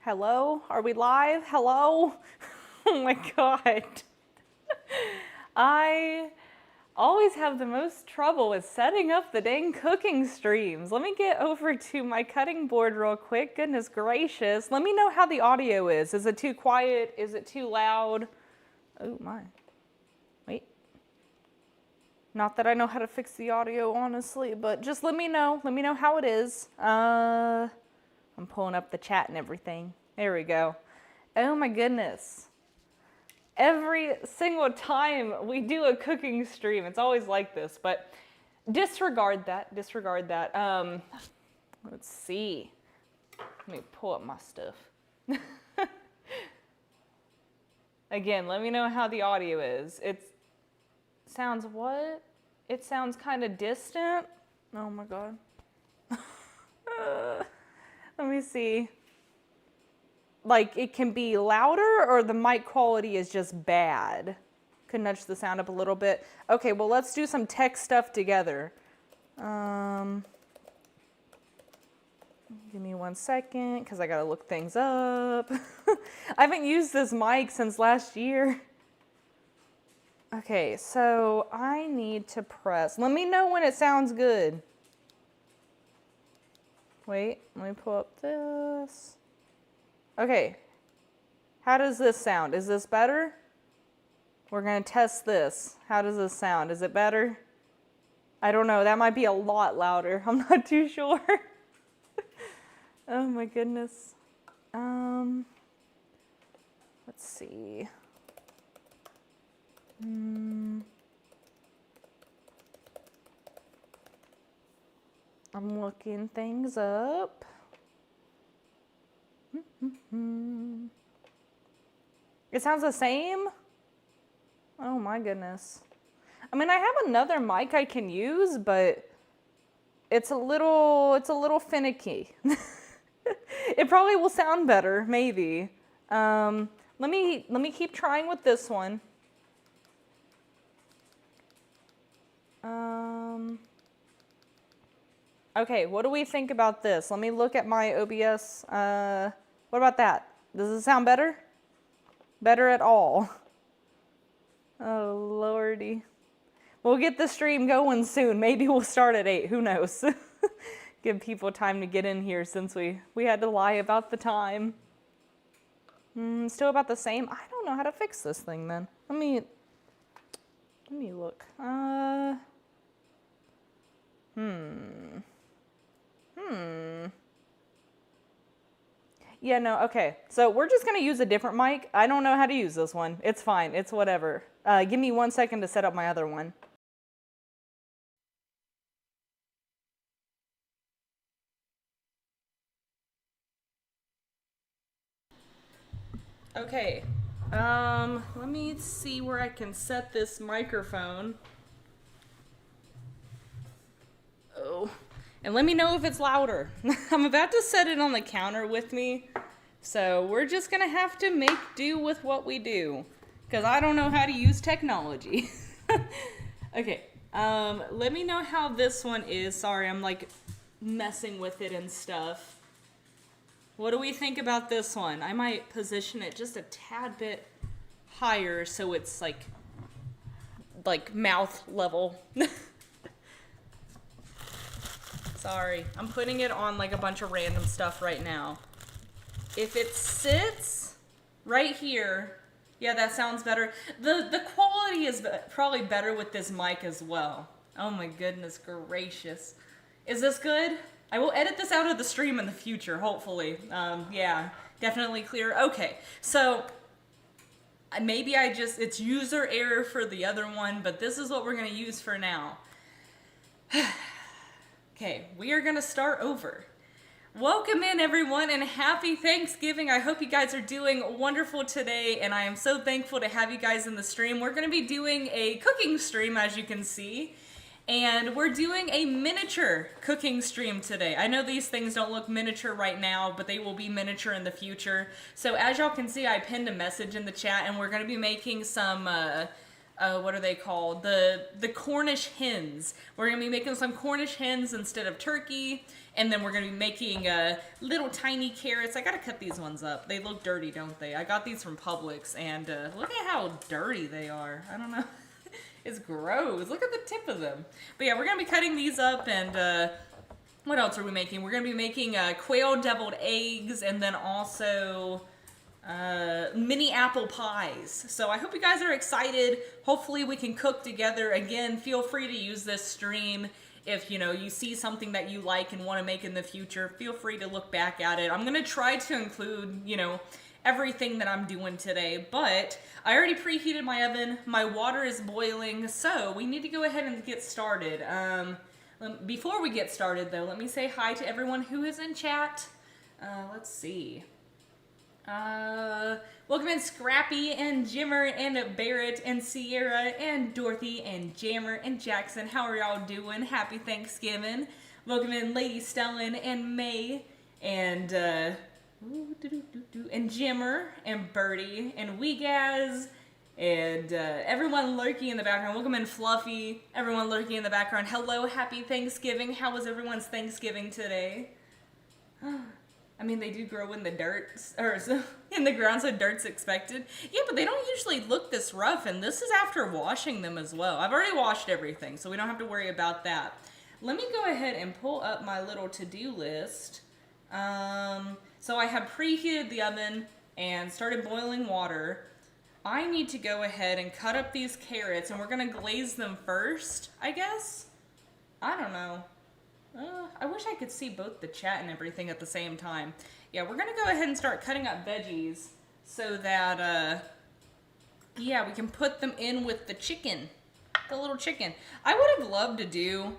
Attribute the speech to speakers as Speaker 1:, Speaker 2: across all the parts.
Speaker 1: Hello? Are we live? Hello? Oh my god. I always have the most trouble with setting up the dang cooking streams. Let me get over to my cutting board real quick. Goodness gracious. Let me know how the audio is. Is it too quiet? Is it too loud? Oh my. Wait. Not that I know how to fix the audio, honestly, but just let me know. Let me know how it is. I'm pulling up the chat and everything. There we go. Oh my goodness. Every single time we do a cooking stream, it's always like this, but disregard that, disregard that. Let's see. Let me pull up my stuff. Again, let me know how the audio is. It sounds what? It sounds kind of distant. Oh my god. Let me see. Like, it can be louder or the mic quality is just bad. Could nudge the sound up a little bit. Okay, well, let's do some tech stuff together. Give me 1 second, because I gotta look things up. I haven't used this mic since last year. Okay, so I need to press. Let me know when it sounds good. Wait, let me pull up this. Okay, how does this sound? Is this better? We're gonna test this. How does this sound? Is it better? I don't know, that might be a lot louder. I'm not too sure. Oh my goodness. Let's see. I'm looking things up. It sounds the same? Oh my goodness. I mean, I have another mic I can use, but it's a little finicky. It probably will sound better, maybe. Let me keep trying with this one. Okay, what do we think about this? Let me look at my OBS. What about that? Does it sound better? Better at all? Oh, lordy. We'll get the stream going soon. Maybe we'll start at 8. Who knows? Give people time to get in here since we had to lie about the time. Still about the same? I don't know how to fix this thing then. Let me look. Yeah, no, okay. So we're just gonna use a different mic. I don't know how to use this one. It's fine, it's whatever. Give me 1 second to set up my other one. Okay, let me see where I can set this microphone. Oh, and let me know if it's louder. I'm about to set it on the counter with me, so we're just gonna have to make do with what we do, because I don't know how to use technology. Okay, let me know how this one is. Sorry, I'm like messing with it and stuff. What do we think about this one? I might position it just a tad bit higher so it's like mouth level. Sorry, I'm putting it on like a bunch of random stuff right now. If it sits right here, yeah, that sounds better. The quality is probably better with this mic as well. Oh my goodness gracious. Is this good? I will edit this out of the stream in the future, hopefully. Yeah, definitely clear. Okay, so maybe it's user error for the other one, but this is what we're gonna use for now. Okay, we are gonna start over. Welcome in everyone and happy Thanksgiving. I hope you guys are doing wonderful today and I am so thankful to have you guys in the stream. We're gonna be doing a cooking stream, as you can see. And we're doing a miniature cooking stream today. I know these things don't look miniature right now, but they will be miniature in the future. So as y'all can see, I pinned a message in the chat and we're gonna be making some what are they called? The Cornish hens. We're gonna be making some Cornish hens instead of turkey, and then we're gonna be making little tiny carrots. I gotta cut these ones up. They look dirty, don't they? I got these from Publix, and look at how dirty they are. I don't know. It's gross. Look at the tip of them. But yeah, we're gonna be cutting these up, and what else are we making? We're gonna be making quail deviled eggs, and then also mini apple pies. So I hope you guys are excited. Hopefully we can cook together. Again, feel free to use this stream if you see something that you like and want to make in the future. Feel free to look back at it. I'm gonna try to include everything that I'm doing today, but I already preheated my oven. My water is boiling, so we need to go ahead and get started. Before we get started though, let me say hi to everyone who is in chat. Let's see. Welcome in Scrappy and Jimmer and Barrett and Sierra and Dorothy and Jammer and Jackson. How are y'all doing? Happy Thanksgiving. Welcome in Lady Stellan and May and Jimmer and Birdie and Weegaz and everyone lurking in the background. Welcome in Fluffy. Everyone lurking in the background. Hello, happy Thanksgiving. How was everyone's Thanksgiving today? I mean, they do grow in the dirt, or in the ground, so dirt's expected. Yeah, but they don't usually look this rough, and this is after washing them as well. I've already washed everything, so we don't have to worry about that. Let me go ahead and pull up my little to-do list. So I have preheated the oven and started boiling water. I need to go ahead and cut up these carrots, and we're going to glaze them first, I guess? I don't know. I wish I could see both the chat and everything at the same time. Yeah, we're going to go ahead and start cutting up veggies so that, yeah, we can put them in with the chicken, the little chicken. I would have loved to do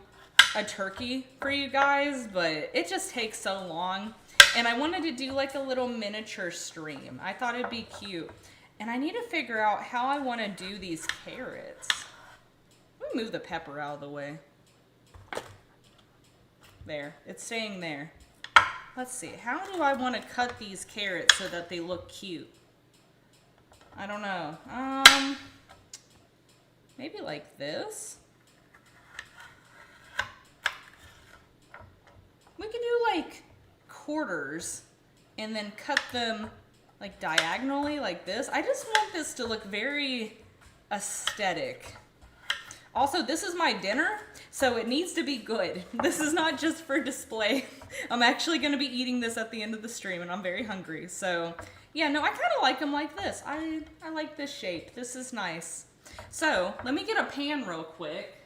Speaker 1: a turkey for you guys, but it just takes so long. And I wanted to do like a little miniature stream. I thought it'd be cute. And I need to figure out how I want to do these carrots. Let me move the pepper out of the way. There, it's staying there. Let's see, how do I want to cut these carrots so that they look cute? I don't know. Maybe like this? We could do like quarters and then cut them like diagonally like this. I just want this to look very aesthetic. Also, this is my dinner, so it needs to be good. This is not just for display. I'm actually going to be eating this at the end of the stream, and I'm very hungry. So, yeah, no, I kind of like them like this. I like this shape. This is nice. So, let me get a pan real quick.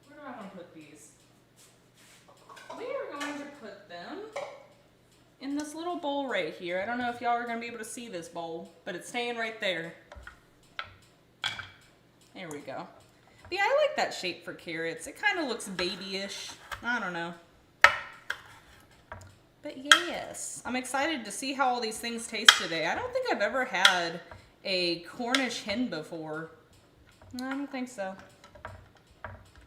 Speaker 1: Where do I want to put these? We are going to put them in this little bowl right here. I don't know if y'all are going to be able to see this bowl, but it's staying right there. There we go. Yeah, I like that shape for carrots. It kind of looks babyish. I don't know. But yes, I'm excited to see how all these things taste today. I don't think I've ever had a Cornish hen before. No, I don't think so.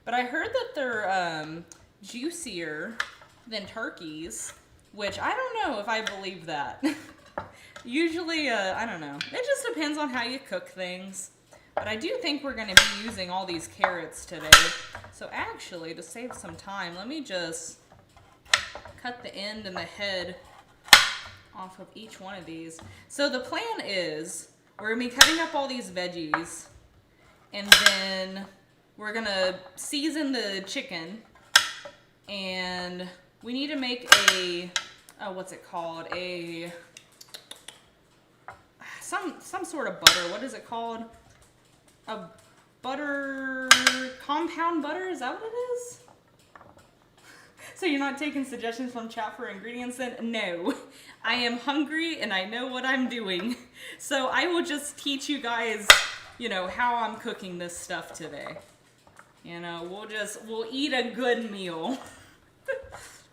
Speaker 1: But I heard that they're juicier than turkeys, which I don't know if I believe that. Usually, I don't know. It just depends on how you cook things. But I do think we're going to be using all these carrots today. So actually, to save some time, let me just cut the end and the head off of each one of these. So the plan is we're going to be cutting up all these veggies, and then we're going to season the chicken, and we need to make a, what's it called? Some sort of butter. What is it called? A butter, compound butter? Is that what it is? So you're not taking suggestions from chat for ingredients then? No. I am hungry and I know what I'm doing. So I will just teach you guys, how I'm cooking this stuff today. We'll eat a good meal.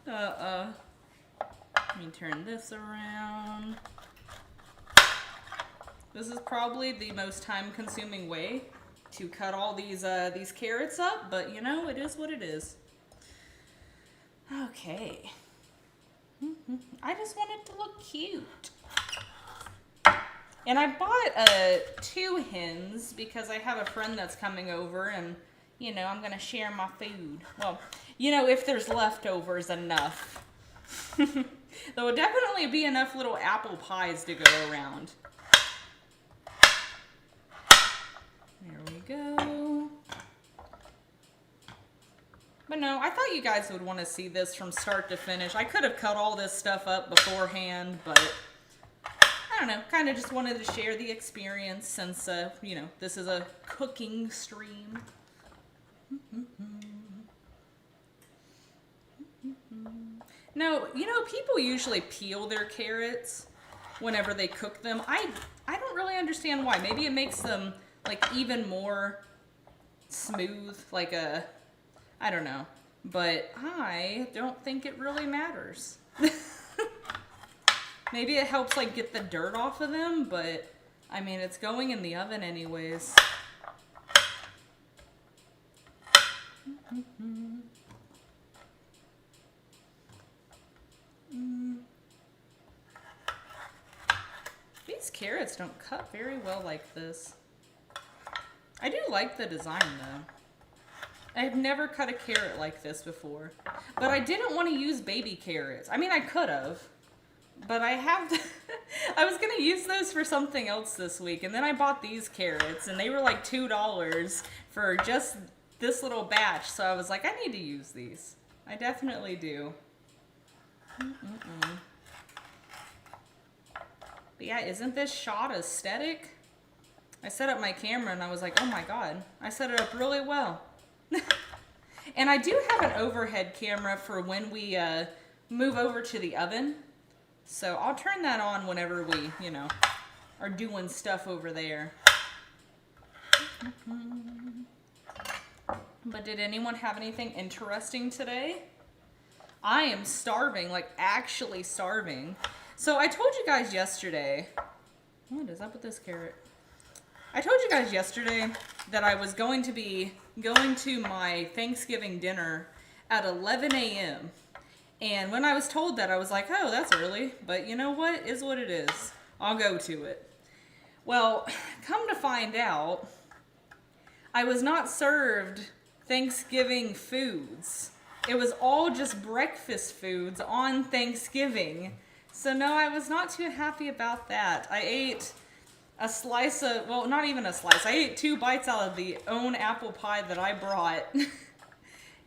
Speaker 1: Let me turn this around. This is probably the most time-consuming way to cut all these carrots up, but it is what it is. Okay. I just want it to look cute. And I bought 2 hens because I have a friend that's coming over and, you know, I'm going to share my food. Well, you know, if there's leftovers enough. There will definitely be enough little apple pies to go around. There we go. But no, I thought you guys would want to see this from start to finish. I could have cut all this stuff up beforehand, but I don't know, kind of just wanted to share the experience since, you know, this is a cooking stream. No, you know, people usually peel their carrots whenever they cook them. I don't really understand why. Maybe it makes them, like, even more smooth, like a... I don't know, but I don't think it really matters. Maybe it helps like get the dirt off of them, but I mean, it's going in the oven anyways. These carrots don't cut very well like this. I do like the design though. I've never cut a carrot like this before, but I didn't want to use baby carrots. I mean, I could have, but I have to, I was going to use those for something else this week, and then I bought these carrots, and they were like $2 for just this little batch, so I was like, I need to use these. I definitely do. But yeah, isn't this shot aesthetic? I set up my camera, and I was like, oh my god, I set it up really well. And I do have an overhead camera for when we move over to the oven. So I'll turn that on whenever we, you know, are doing stuff over there. But did anyone have anything interesting today? I am starving, like actually starving. So I told you guys yesterday, what is up with this carrot? I told you guys yesterday that I was going to be going to my Thanksgiving dinner at 11 a.m. And when I was told that, I was like, oh, that's early. But you know what? Is what it is. I'll go to it. Well, come to find out, I was not served Thanksgiving foods. It was all just breakfast foods on Thanksgiving. So no, I was not too happy about that. I ate a slice of, well, not even a slice. I ate 2 bites out of the own apple pie that I brought.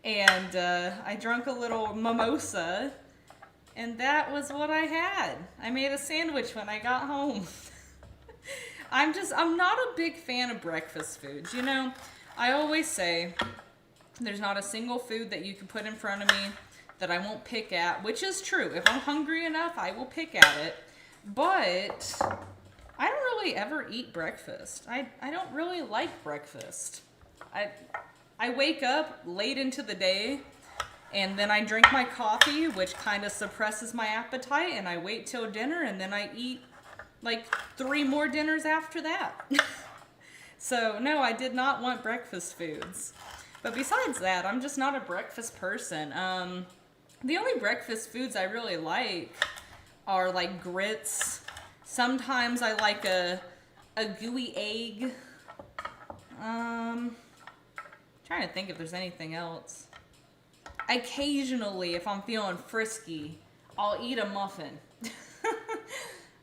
Speaker 1: And I drank a little mimosa. And that was what I had. I made a sandwich when I got home. I'm not a big fan of breakfast foods. You know, I always say there's not a single food that you can put in front of me that I won't pick at, which is true. If I'm hungry enough, I will pick at it. But I don't really ever eat breakfast. I don't really like breakfast. I wake up late into the day, and then I drink my coffee, which kind of suppresses my appetite, and I wait till dinner, and then I eat like 3 more dinners after that. So no, I did not want breakfast foods. But besides that, I'm just not a breakfast person. The only breakfast foods I really like are like grits. Sometimes I like a gooey egg. Trying to think if there's anything else. Occasionally, if I'm feeling frisky, I'll eat a muffin.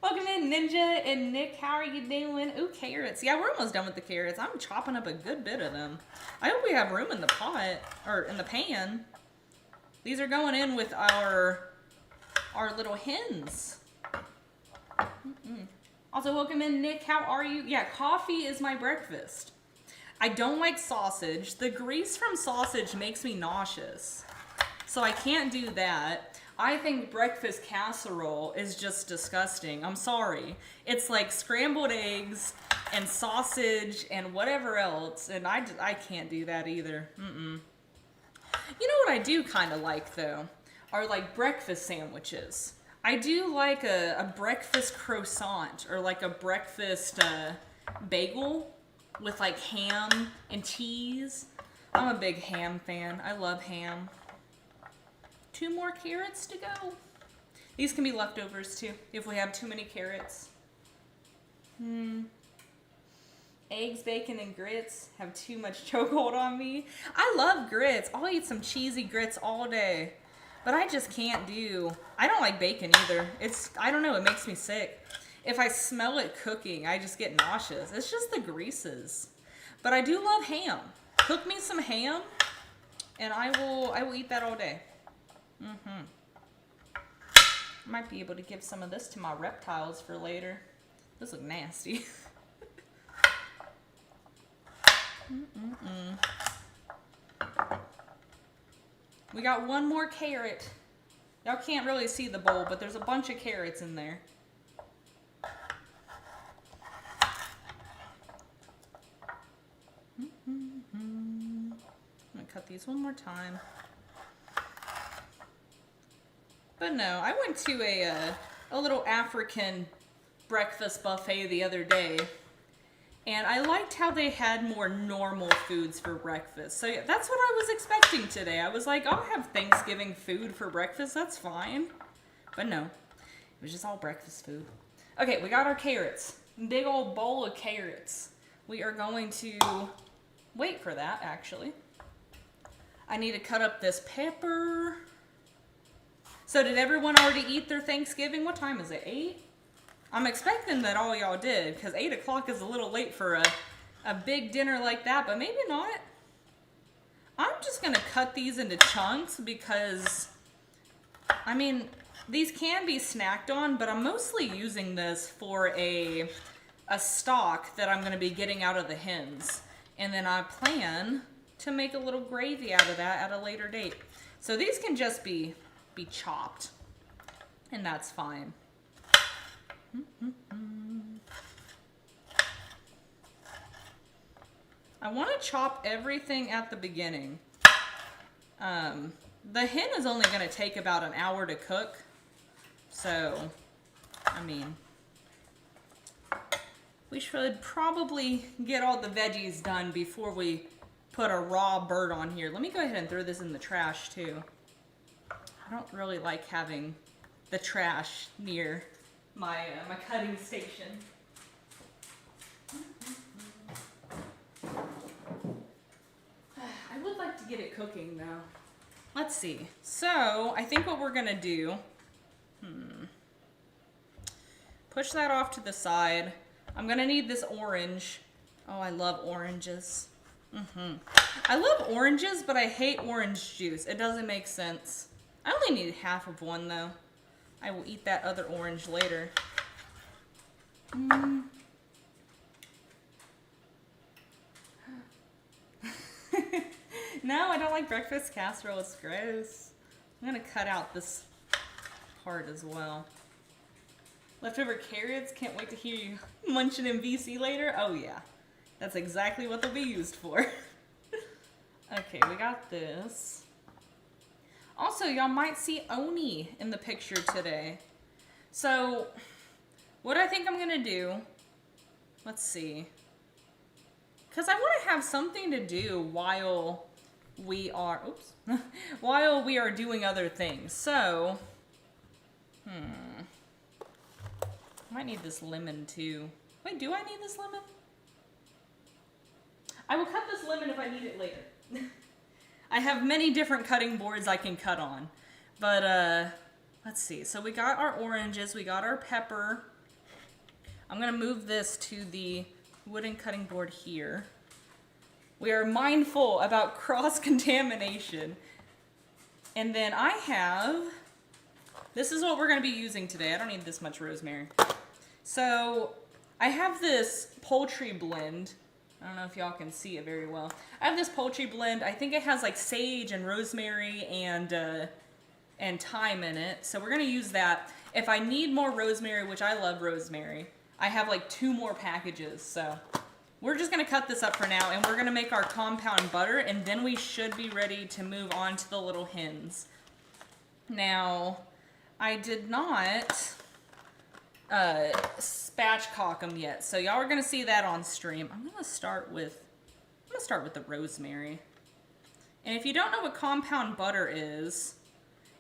Speaker 1: Welcome in, Ninja and Nick. How are you doing? Ooh, carrots. Yeah, we're almost done with the carrots. I'm chopping up a good bit of them. I hope we have room in the pot, or in the pan. These are going in with our little hens. Also, welcome in, Nick. How are you? Yeah, coffee is my breakfast. I don't like sausage. The grease from sausage makes me nauseous. So I can't do that. I think breakfast casserole is just disgusting. I'm sorry. It's like scrambled eggs and sausage and whatever else. And I can't do that either. You know what I do kind of like, though? Are like breakfast sandwiches. I do like a breakfast croissant or like a breakfast bagel with like ham and cheese. I'm a big ham fan. I love ham. 2 more carrots to go. These can be leftovers too, if we have too many carrots. Eggs, bacon, and grits have too much chokehold on me. I love grits. I'll eat some cheesy grits all day. But I just can't do... I don't like bacon either. I don't know, it makes me sick. If I smell it cooking, I just get nauseous. It's just the greases. But I do love ham. Cook me some ham, and I will eat that all day. Might be able to give some of this to my reptiles for later. Those look nasty. We got one more carrot. Y'all can't really see the bowl, but there's a bunch of carrots in there. I'm gonna cut these one more time. But no, I went to a little African breakfast buffet the other day, and I liked how they had more normal foods for breakfast. So yeah, that's what I was expecting today. I was like, I'll have Thanksgiving food for breakfast, that's fine. But no, it was just all breakfast food. Okay, we got our carrots. Big old bowl of carrots. We are going to wait for that, actually. I need to cut up this pepper. So did everyone already eat their Thanksgiving? What time is it, 8? I'm expecting that all y'all did, because 8 o'clock is a little late for a big dinner like that, but maybe not. I'm just going to cut these into chunks because, I mean, these can be snacked on, but I'm mostly using this for a stock that I'm going to be getting out of the hens. And then I plan to make a little gravy out of that at a later date. So these can just be chopped, and that's fine. I want to chop everything at the beginning. The hen is only going to take about an hour to cook, so I mean, we should probably get all the veggies done before we put a raw bird on here. Let me go ahead and throw this in the trash too. I don't really like having the trash near my cutting station. I would like to get it cooking though. Let's see. So I think what we're gonna do, push that off to the side. I'm gonna need this orange. Oh, I love oranges. I love oranges, but I hate orange juice. It doesn't make sense. I only need half of one though. I will eat that other orange later. No, I don't like breakfast casserole. It's gross. I'm gonna cut out this part as well. Leftover carrots. Can't wait to hear you munching in VC later. Oh yeah, that's exactly what they'll be used for. Okay, we got this. Also, y'all might see Oni in the picture today. So, what I think I'm gonna do, let's see. Because I want to have something to do while we are, while we are doing other things. So, I might need this lemon too. Wait, do I need this lemon? I will cut this lemon if I need it later. I have many different cutting boards I can cut on. But, let's see. So we got our oranges, we got our pepper. I'm going to move this to the wooden cutting board here. We are mindful about cross-contamination. And then I have, this is what we're going to be using today. I don't need this much rosemary. So I have this poultry blend. I don't know if y'all can see it very well. I have this poultry blend. I think it has like sage and rosemary and thyme in it. So we're going to use that. If I need more rosemary, which I love rosemary, I have like 2 more packages. So we're just going to cut this up for now, and we're going to make our compound butter, and then we should be ready to move on to the little hens. Now, I did not spatchcock them yet, so y'all are gonna see that on stream. I'm gonna start with the rosemary. And if you don't know what compound butter is,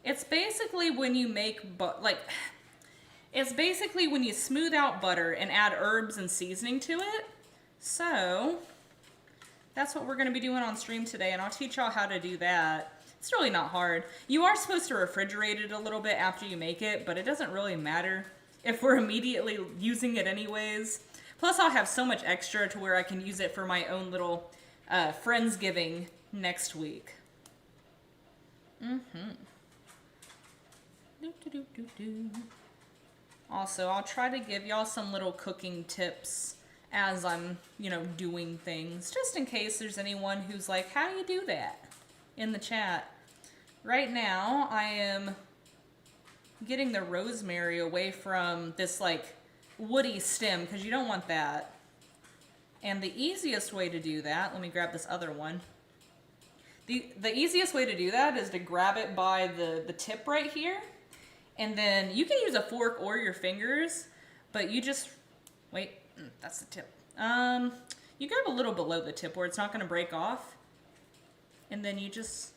Speaker 1: It's basically when you make, it's basically when you smooth out butter and add herbs and seasoning to it. So that's what we're going to be doing on stream today, and I'll teach y'all how to do that. It's really not hard. You are supposed to refrigerate it a little bit after you make it, but it doesn't really matter if we're immediately using it anyways. Plus, I'll have so much extra to where I can use it for my own little Friendsgiving next week. Also, I'll try to give y'all some little cooking tips as I'm, doing things, just in case there's anyone who's like, how do you do that, in the chat. Right now, I am getting the rosemary away from this, woody stem, because you don't want that. And the easiest way to do that, let me grab this other one. The easiest way to do that is to grab it by the tip right here. And then you can use a fork or your fingers, but you just, wait, that's the tip. You grab a little below the tip where it's not going to break off. And then you just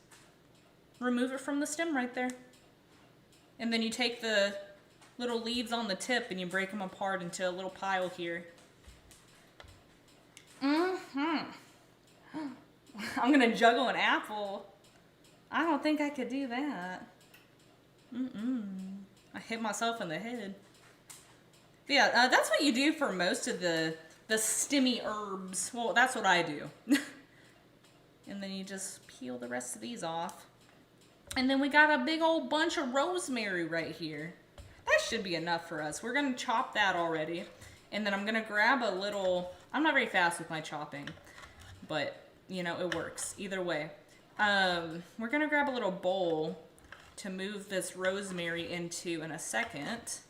Speaker 1: remove it from the stem right there. And then you take the little leaves on the tip and you break them apart into a little pile here. I'm gonna juggle an apple. I don't think I could do that. I hit myself in the head. But yeah, that's what you do for most of the stemmy herbs. Well, that's what I do. And then you just peel the rest of these off. And then we got a big old bunch of rosemary right here. That should be enough for us. We're gonna chop that already. And then I'm gonna grab a little, I'm not very fast with my chopping, but it works either way. We're gonna grab a little bowl to move this rosemary into in a second.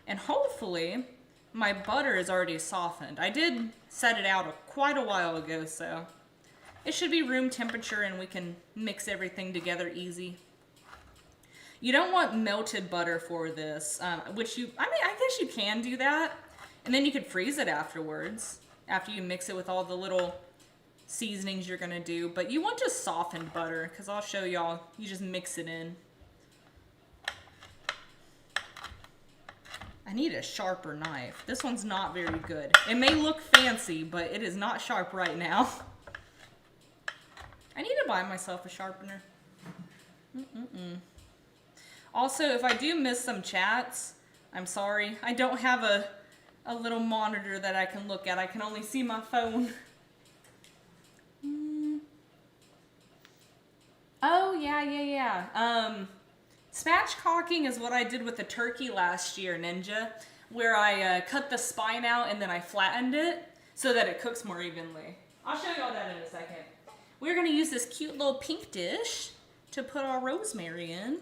Speaker 1: And hopefully my butter is already softened. I did set it out quite a while ago, so it should be room temperature and we can mix everything together easy. You don't want melted butter for this, I guess you can do that. And then you could freeze it afterwards, after you mix it with all the little seasonings you're gonna do. But you want just softened butter, because I'll show y'all, you just mix it in. I need a sharper knife. This one's not very good. It may look fancy, but it is not sharp right now. I need to buy myself a sharpener. Also, if I do miss some chats, I'm sorry. I don't have a little monitor that I can look at. I can only see my phone. Oh, yeah. Spatchcocking is what I did with the turkey last year, Ninja, where I cut the spine out and then I flattened it so that it cooks more evenly. I'll show you all that in a second. We're going to use this cute little pink dish to put our rosemary in.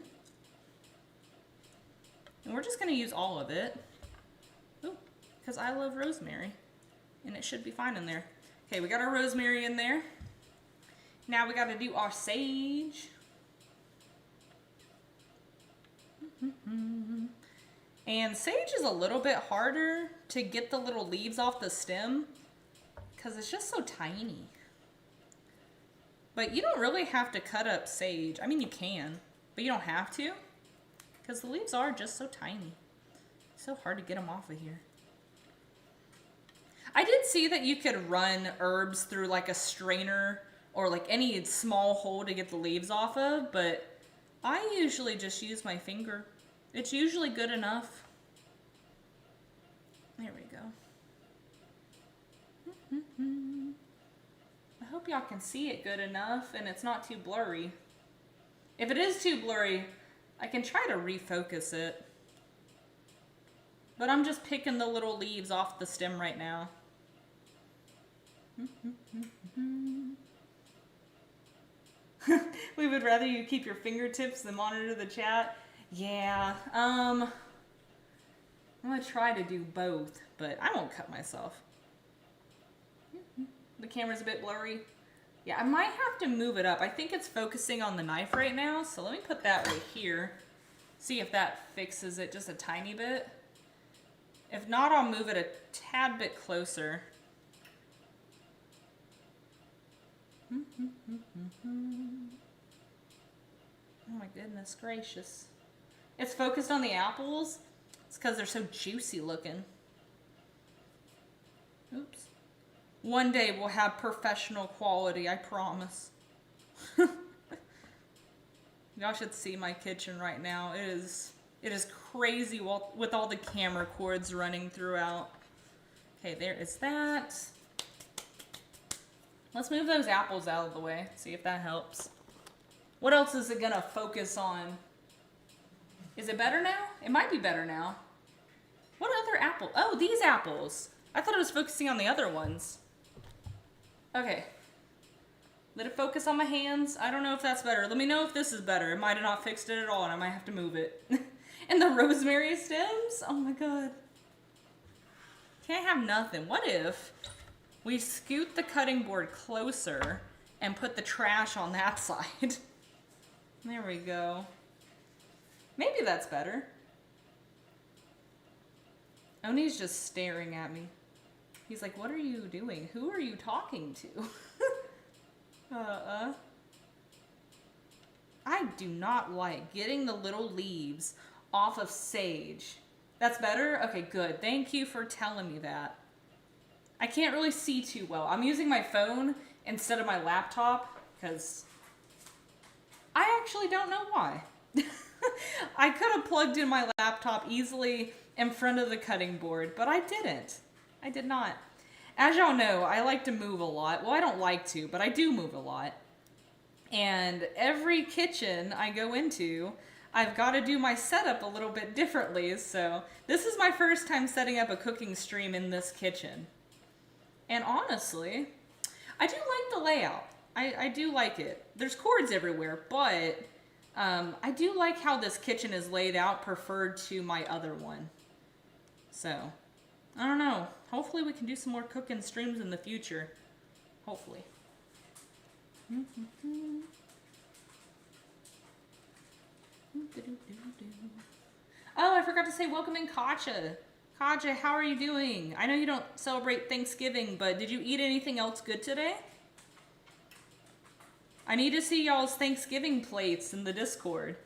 Speaker 1: And we're just going to use all of it. Because I love rosemary. And it should be fine in there. Okay, we got our rosemary in there. Now we got to do our sage. And sage is a little bit harder to get the little leaves off the stem because it's just so tiny. But you don't really have to cut up sage. I mean, you can, but you don't have to because the leaves are just so tiny. It's so hard to get them off of here. I did see that you could run herbs through like a strainer or like any small hole to get the leaves off of, but I usually just use my finger. It's usually good enough. There we go. I hope y'all can see it good enough and it's not too blurry. If it is too blurry, I can try to refocus it. But I'm just picking the little leaves off the stem right now. We would rather you keep your fingertips than monitor the chat. Yeah, I'm gonna try to do both, but I won't cut myself. The camera's a bit blurry. Yeah, I might have to move it up. I think it's focusing on the knife right now, so let me put that right here. See if that fixes it just a tiny bit. If not, I'll move it a tad bit closer. Oh my goodness gracious. It's focused on the apples. It's because they're so juicy looking. Oops. One day we'll have professional quality, I promise. Y'all should see my kitchen right now. It is crazy with all the camera cords running throughout. Okay, there is that. Let's move those apples out of the way, see if that helps. What else is it gonna focus on? Is it better now? It might be better now. What other apple? Oh, these apples. I thought it was focusing on the other ones. Okay. Let it focus on my hands. I don't know if that's better. Let me know if this is better. It might have not fixed it at all and I might have to move it. And the rosemary stems? Oh my god. Can't have nothing. What if we scoot the cutting board closer and put the trash on that side? There we go. Maybe that's better. Oni's just staring at me. He's like, what are you doing? Who are you talking to? I do not like getting the little leaves off of sage. That's better? Okay, good. Thank you for telling me that. I can't really see too well. I'm using my phone instead of my laptop because I actually don't know why. I could have plugged in my laptop easily in front of the cutting board, but I didn't. I did not. As y'all know, I like to move a lot. Well, I don't like to, but I do move a lot. And every kitchen I go into, I've got to do my setup a little bit differently. So this is my first time setting up a cooking stream in this kitchen. And honestly, I do like the layout. I do like it. There's cords everywhere, but I do like how this kitchen is laid out, preferred to my other one. So, I don't know. Hopefully we can do some more cooking streams in the future. Hopefully. Oh, I forgot to say welcome in Katja. Katja, how are you doing? I know you don't celebrate Thanksgiving, but did you eat anything else good today? I need to see y'all's Thanksgiving plates in the Discord.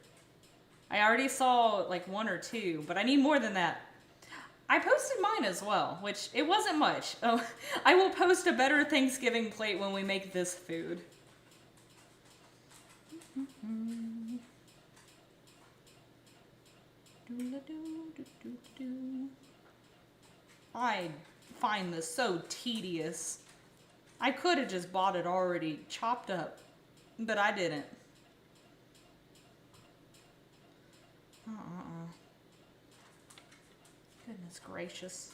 Speaker 1: I already saw like 1 or 2, but I need more than that. I posted mine as well, which it wasn't much. Oh, I will post a better Thanksgiving plate when we make this food. I find this so tedious. I could have just bought it already chopped up, but I didn't. Goodness gracious.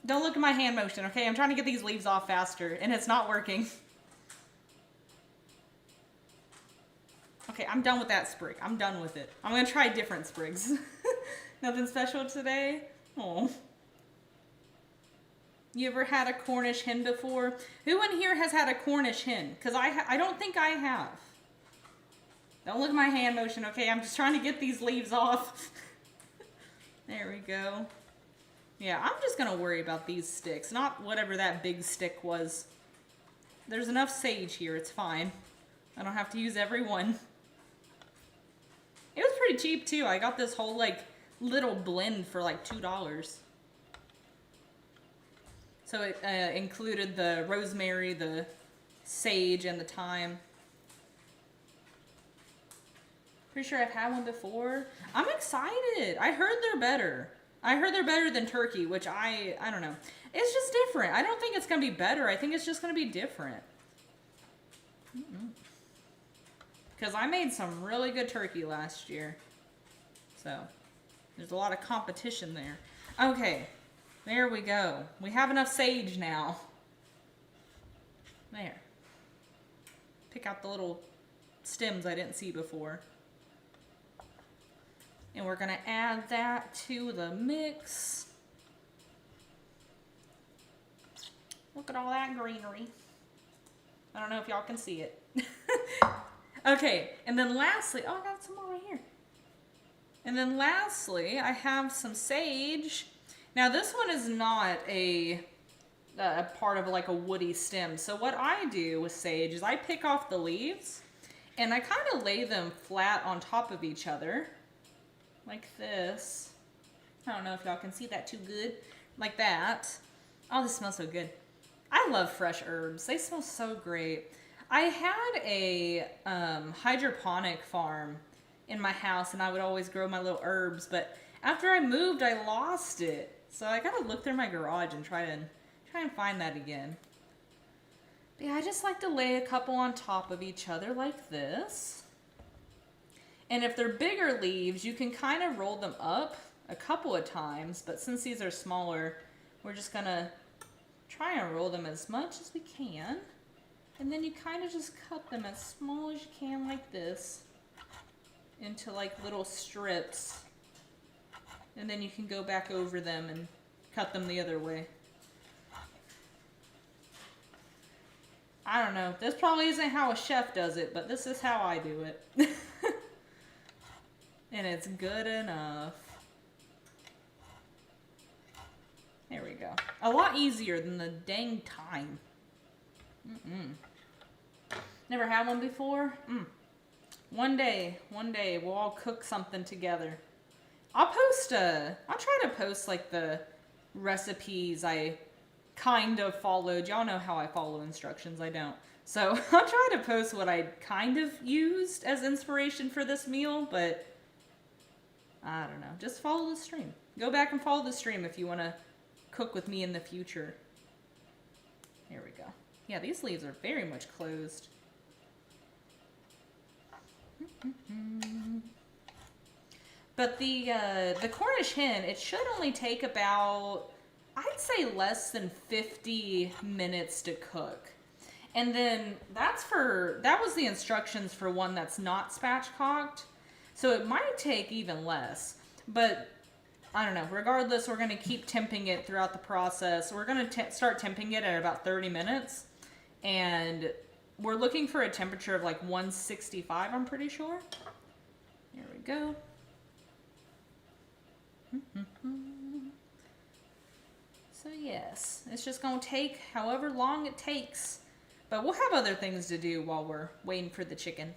Speaker 1: Don't look at my hand motion, okay? I'm trying to get these leaves off faster, and it's not working. Okay, I'm done with that sprig. I'm done with it. I'm gonna try different sprigs. Nothing special today? Oh. You ever had a Cornish hen before? Who in here has had a Cornish hen? Because I don't think I have. Don't look at my hand motion, okay? I'm just trying to get these leaves off. There we go. Yeah, I'm just gonna worry about these sticks, not whatever that big stick was. There's enough sage here, it's fine. I don't have to use every one. It was pretty cheap too. I got this whole like little blend for like $2. So it included the rosemary, the sage, and the thyme. Pretty sure I've had one before. I'm excited. I heard they're better. I heard they're better than turkey, which I don't know. It's just different. I don't think it's going to be better. I think it's just going to be different. Because I made some really good turkey last year. So, there's a lot of competition there. Okay, there we go. We have enough sage now. There. Pick out the little stems I didn't see before. And we're going to add that to the mix. Look at all that greenery. I don't know if y'all can see it. Okay, and then lastly, oh, I got some more right here. And then lastly, I have some sage. Now this one is not a part of like a woody stem. So what I do with sage is I pick off the leaves And I kind of lay them flat on top of each other, like this. I don't know if y'all can see that too good, like that. Oh, this smells so good. I love fresh herbs. They smell so great. I had a hydroponic farm in my house, and I would always grow my little herbs, but after I moved, I lost it. So I gotta look through my garage and try and find that again. But yeah, I just like to lay a couple on top of each other like this. And if they're bigger leaves, you can kind of roll them up a couple of times, but since these are smaller, we're just gonna try and roll them as much as we can. And then you kind of just cut them as small as you can like this into like little strips. And then you can go back over them and cut them the other way. I don't know. This probably isn't how a chef does it, but this is how I do it. And it's good enough. There we go. A lot easier than the dang thyme. Never had one before? One day we'll all cook something together. I'll try to post like the recipes I kind of followed. Y'all know how I follow instructions. I don't. So I'll try to post what I kind of used as inspiration for this meal, but I don't know. Just follow the stream. Go back and follow the stream if you want to cook with me in the future. Here we go. Yeah, these leaves are very much closed. But the Cornish hen, it should only take about, I'd say less than 50 minutes to cook. And then that was the instructions for one that's not spatchcocked. So it might take even less. But I don't know. Regardless, we're going to keep temping it throughout the process. We're going to start temping it at about 30 minutes. And we're looking for a temperature of like 165, I'm pretty sure. There we go. So yes, it's just going to take however long it takes. But we'll have other things to do while we're waiting for the chicken.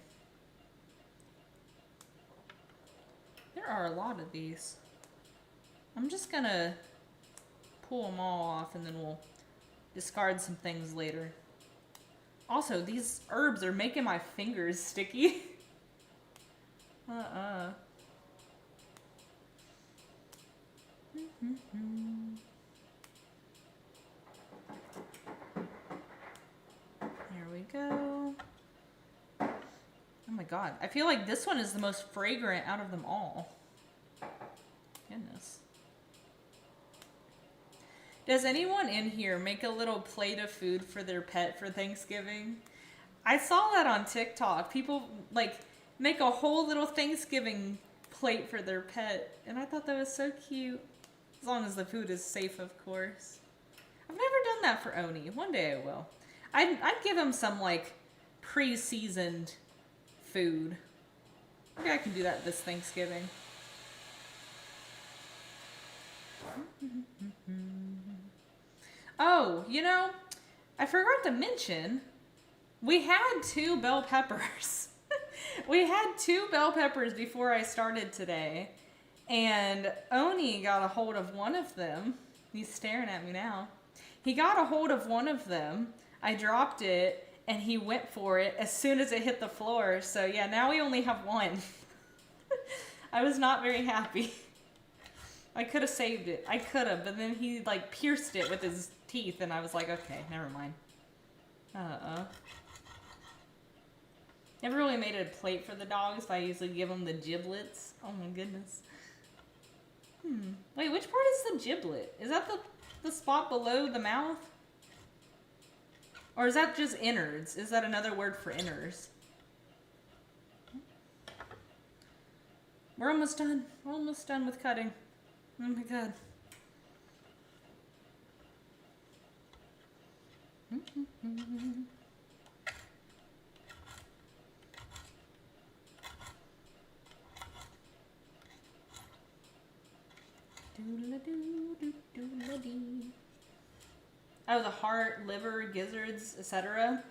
Speaker 1: There are a lot of these. I'm just going to pull them all off and then we'll discard some things later. Also, these herbs are making my fingers sticky. There we go. Oh my god. I feel like this one is the most fragrant out of them all. Goodness. Does anyone in here make a little plate of food for their pet for Thanksgiving? I saw that on TikTok. People like make a whole little Thanksgiving plate for their pet. And I thought that was so cute. As long as the food is safe, of course. I've never done that for Oni. One day I will. I'd give him some like pre-seasoned food. Maybe I can do that this Thanksgiving. Oh, you know, I forgot to mention, we had 2 bell peppers. We had 2 bell peppers before I started today, and Oni got a hold of one of them. He's staring at me now. He got a hold of one of them. I dropped it, and he went for it as soon as it hit the floor. So yeah, now we only have one. I was not very happy. I could have saved it. I could have, but then he like pierced it with his teeth, and I was like, okay, never mind. Never really made a plate for the dogs, but I usually give them the giblets. Oh my goodness. Wait, which part is the giblet? Is that the spot below the mouth? Or is that just innards? Is that another word for innards? We're almost done. We're almost done with cutting. Oh my god. Oh, the heart, liver, gizzards, etc.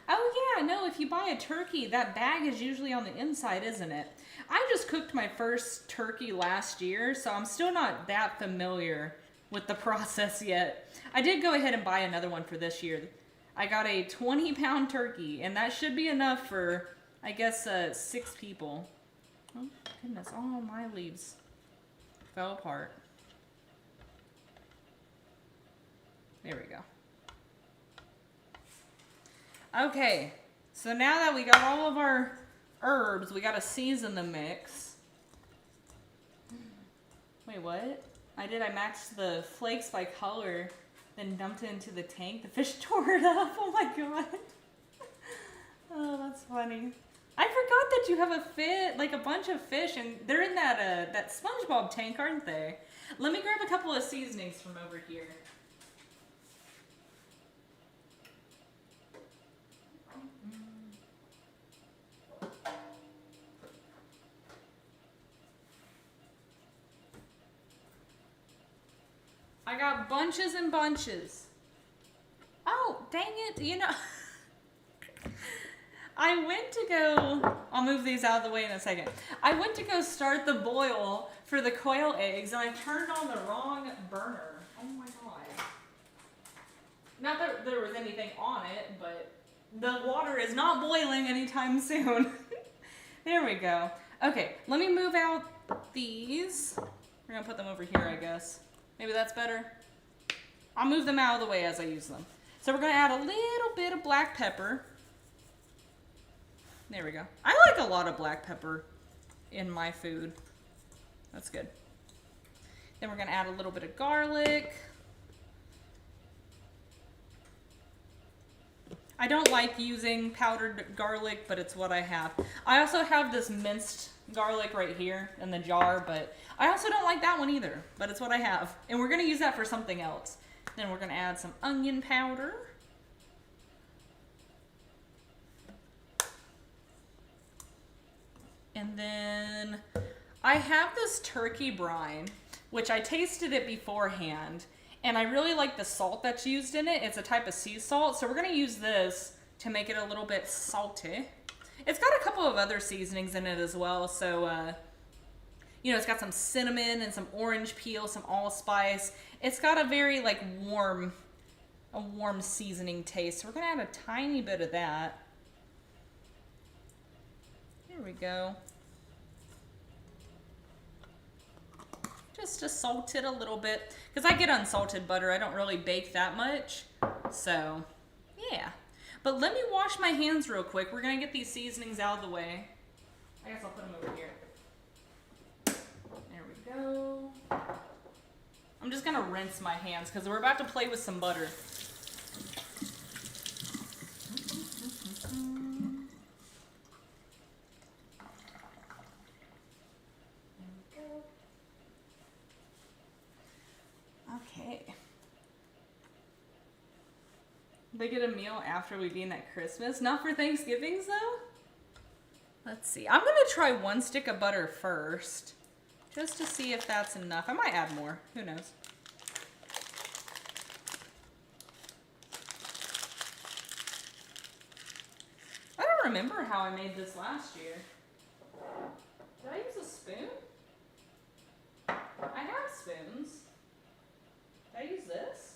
Speaker 1: Oh yeah, no, if you buy a turkey, that bag is usually on the inside, isn't it? I just cooked my first turkey last year, so I'm still not that familiar with the process yet. I did go ahead and buy another one for this year. I got a 20-pound turkey, and that should be enough for, I guess, 6 people. Oh, goodness, all my leaves fell apart. There we go. Okay, so now that we got all of our herbs, we gotta season the mix. Wait, what? I maxed the flakes by color, then dumped it into the tank. The fish tore it up. Oh my god. Oh, that's funny. I forgot that you have a bunch of fish, and they're in that SpongeBob tank, aren't they? Let me grab a couple of seasonings from over here. I got bunches and bunches. Oh, dang it. You know, I went to go, I'll move these out of the way in a second. I went to go start the boil for the quail eggs, and I turned on the wrong burner. Oh my god. Not that there was anything on it, but the water is not boiling anytime soon. There we go. Okay, let me move out these. We're gonna put them over here, I guess. Maybe that's better. I'll move them out of the way as I use them. So we're gonna add a little bit of black pepper. There we go. I like a lot of black pepper in my food. That's good. Then we're gonna add a little bit of garlic. I don't like using powdered garlic, but it's what I have. I also have this minced garlic right here in the jar, but I also don't like that one either, but it's what I have. And we're gonna use that for something else. Then we're gonna add some onion powder. And then I have this turkey brine, which I tasted it beforehand, and I really like the salt that's used in it. It's a type of sea salt, so we're gonna use this to make it a little bit salty. It's got a couple of other seasonings in it as well, so you know, it's got some cinnamon and some orange peel, some allspice. It's got a very like warm seasoning taste. So we're gonna add a tiny bit of that. There we go. Just to salt it a little bit, because I get unsalted butter. I don't really bake that much, so yeah. But let me wash my hands real quick. We're gonna get these seasonings out of the way. I guess I'll put them over here. There we go. I'm just gonna rinse my hands because we're about to play with some butter. Okay. They get a meal after we've eaten at Christmas. Not for Thanksgivings though. Let's see. I'm gonna try 1 stick of butter first, just to see if that's enough. I might add more. Who knows? I don't remember how I made this last year. Did I use a spoon? I have spoons. Did I use this?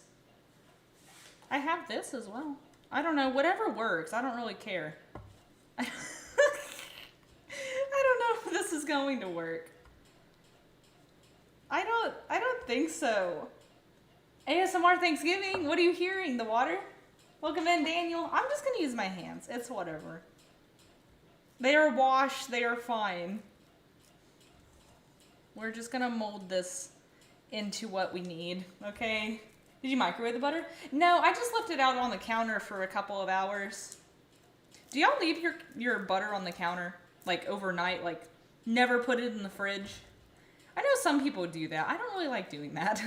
Speaker 1: I have this as well. I don't know. Whatever works. I don't really care. I don't know if this is going to work. I don't think so. ASMR Thanksgiving. What are you hearing? The water? Welcome in, Daniel. I'm just gonna use my hands. It's whatever. They are washed. They are fine. We're just gonna mold this into what we need, okay? Did you microwave the butter? No, I just left it out on the counter for a couple of hours. Do y'all leave your butter on the counter, like overnight, like never put it in the fridge? I know some people do that. I don't really like doing that.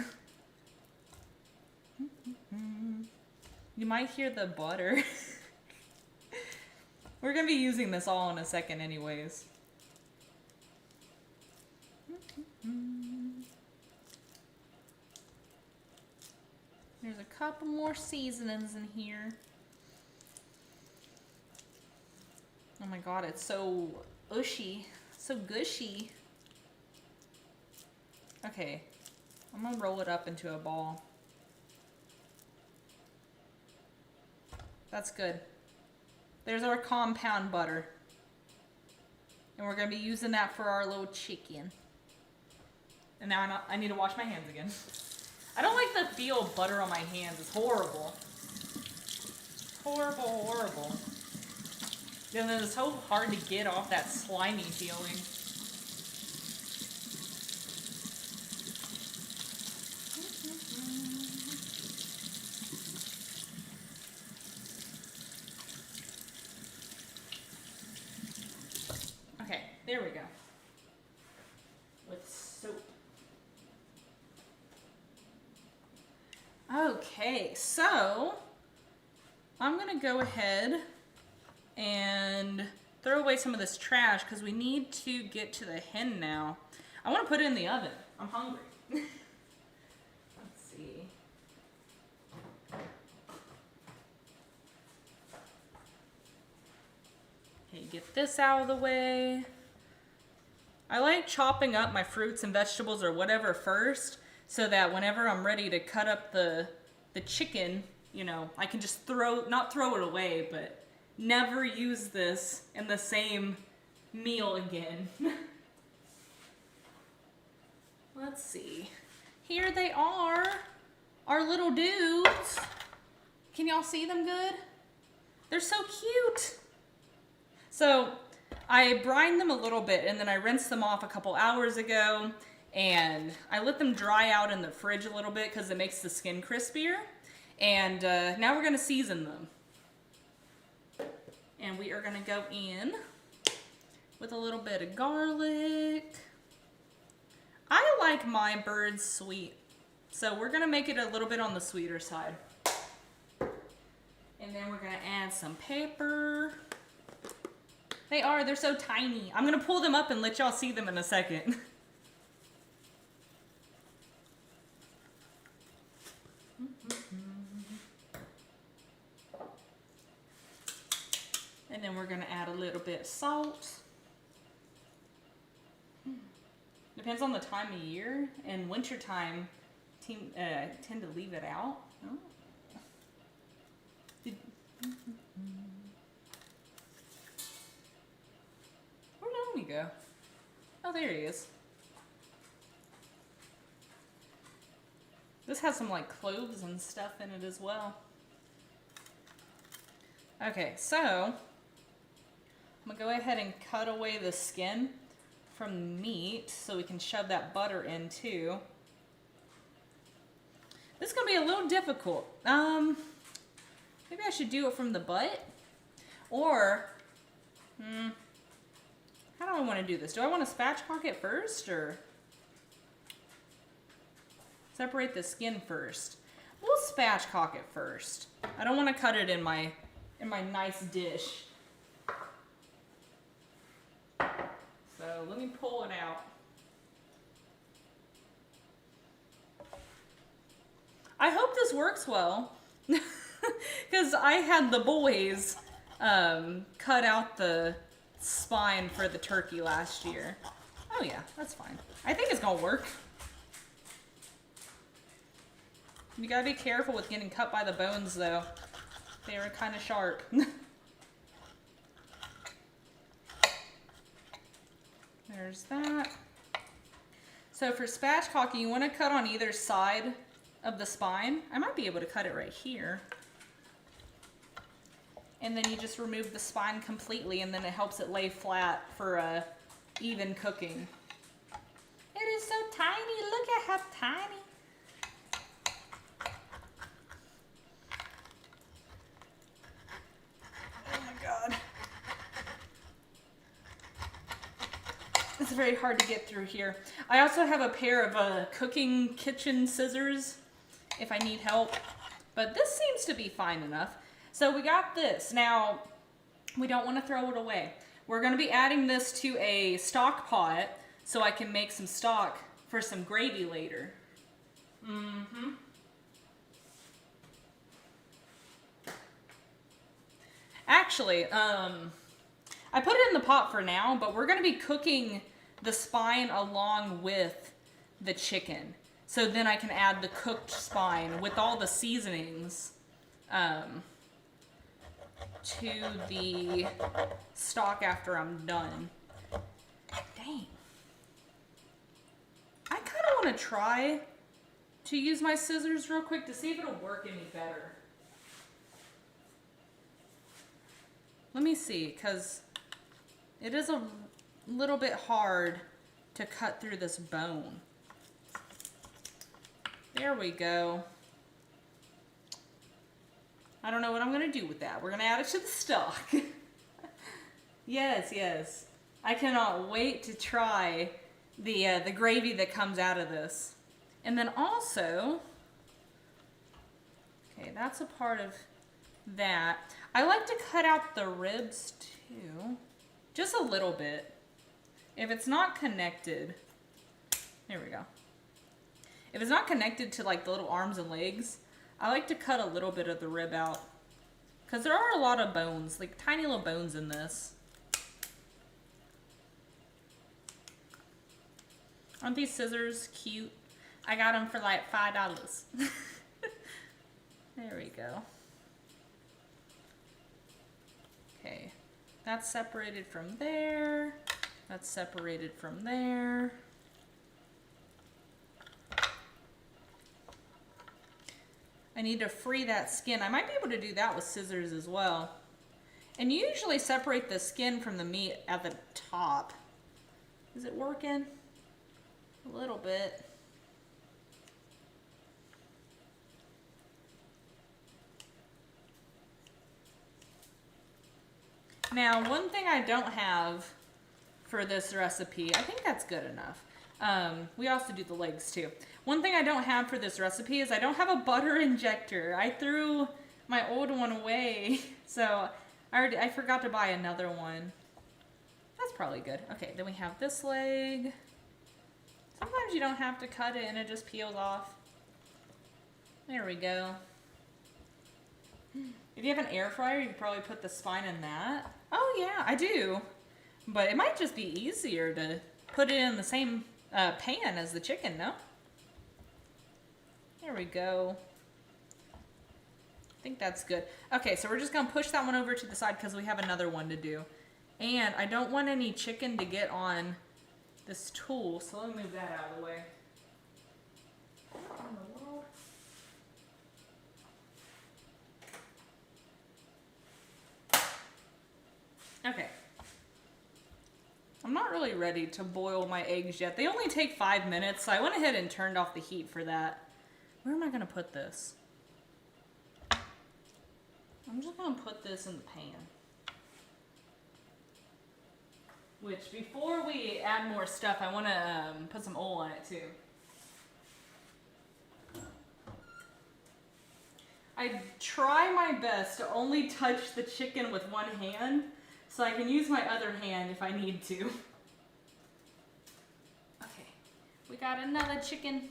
Speaker 1: You might hear the butter. We're gonna be using this all in a second anyways. There's a couple more seasonings in here. my God, it's so ushy, so gushy. Okay, I'm gonna roll it up into a ball. That's good. There's our compound butter. And we're gonna be using that for our little chicken. And now I need to wash my hands again. I don't like the feel of butter on my hands. It's horrible. Horrible, horrible. And then it's so hard to get off that slimy feeling. Okay, there we go. With soap. Okay, so I'm gonna go ahead and throw away some of this trash because we need to get to the hen now. I want to put it in the oven. I'm hungry. Let's see. Okay, get this out of the way. I like chopping up my fruits and vegetables or whatever first so that whenever I'm ready to cut up the chicken, you know, I can just not throw it away, but never use this in the same meal again. Let's see. Here they are, our little dudes. Can y'all see them good? They're so cute. So I brined them a little bit and then I rinsed them off a couple hours ago and I let them dry out in the fridge a little bit because it makes the skin crispier. And now we're gonna season them. And we are gonna go in with a little bit of garlic. I like my birds sweet, so we're gonna make it a little bit on the sweeter side. And then we're gonna add some pepper. They're so tiny. I'm gonna pull them up and let y'all see them in a second. And then we're gonna add a little bit of salt. Depends on the time of year. In wintertime, tend to leave it out. Oh. Where'd Naomi go? Oh, there he is. This has some like cloves and stuff in it as well. Okay, so I'm gonna go ahead and cut away the skin from the meat so we can shove that butter in too. This is gonna be a little difficult. Maybe I should do it from the butt, or how do I want to do this? Do I want to spatchcock it first or separate the skin first? We'll spatchcock it first. I don't want to cut it in my nice dish. So let me pull it out. I hope this works well because I had the boys cut out the spine for the turkey last year. Oh yeah, that's fine. I think it's gonna work. You gotta be careful with getting cut by the bones though. They are kind of sharp. There's that. So for spatchcocking, you want to cut on either side of the spine. I might be able to cut it right here. And then you just remove the spine completely and then it helps it lay flat for even cooking. It is so tiny. Look at how tiny. Oh my God. It's very hard to get through here. I also have a pair of cooking kitchen scissors if I need help, but this seems to be fine enough. So we got this. Now, we don't want to throw it away. We're going to be adding this to a stock pot so I can make some stock for some gravy later. Actually, I put it in the pot for now, but we're gonna be cooking the spine along with the chicken. So then I can add the cooked spine with all the seasonings to the stock after I'm done. Dang. I kind of want to try to use my scissors real quick to see if it'll work any better. Let me see, because it is a little bit hard to cut through this bone. There we go. I don't know what I'm going to do with that. We're going to add it to the stock. Yes, yes. I cannot wait to try the gravy that comes out of this. And then also, okay, that's a part of that. I like to cut out the ribs too, just a little bit. If it's not connected, there we go. If it's not connected to like the little arms and legs, I like to cut a little bit of the rib out because there are a lot of bones, like tiny little bones in this. Aren't these scissors cute? I got them for like $5. There we go. Okay, that's separated from there. That's separated from there. I need to free that skin. I might be able to do that with scissors as well. And you usually separate the skin from the meat at the top. Is it working? A little bit. Now, one thing I don't have for this recipe, I think that's good enough. We also do the legs too. One thing I don't have for this recipe is I don't have a butter injector. I threw my old one away, so I forgot to buy another one. That's probably good. Okay, then we have this leg. Sometimes you don't have to cut it and it just peels off. There we go. If you have an air fryer, you could probably put the spine in that. Oh yeah, I do. But it might just be easier to put it in the same pan as the chicken, no? There we go. I think that's good. Okay, so we're just gonna push that one over to the side because we have another one to do. And I don't want any chicken to get on this tool, so let me move that out of the way. Okay. I'm not really ready to boil my eggs yet. They only take 5 minutes, so I went ahead and turned off the heat for that. Where am I going to put this? I'm just going to put this in the pan. Which, before we add more stuff, I want to put some oil on it too. I try my best to only touch the chicken with one hand, so I can use my other hand if I need to. Okay, we got another chicken.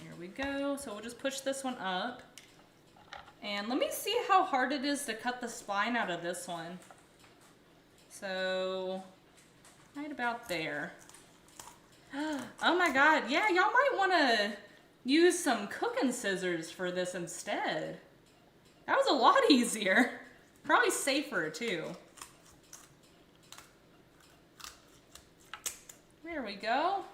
Speaker 1: Here we go. So we'll just push this one up. And let me see how hard it is to cut the spine out of this one. So, right about there. Oh my god, yeah, y'all might want to use some cooking scissors for this instead. That was a lot easier. Probably safer too. There we go.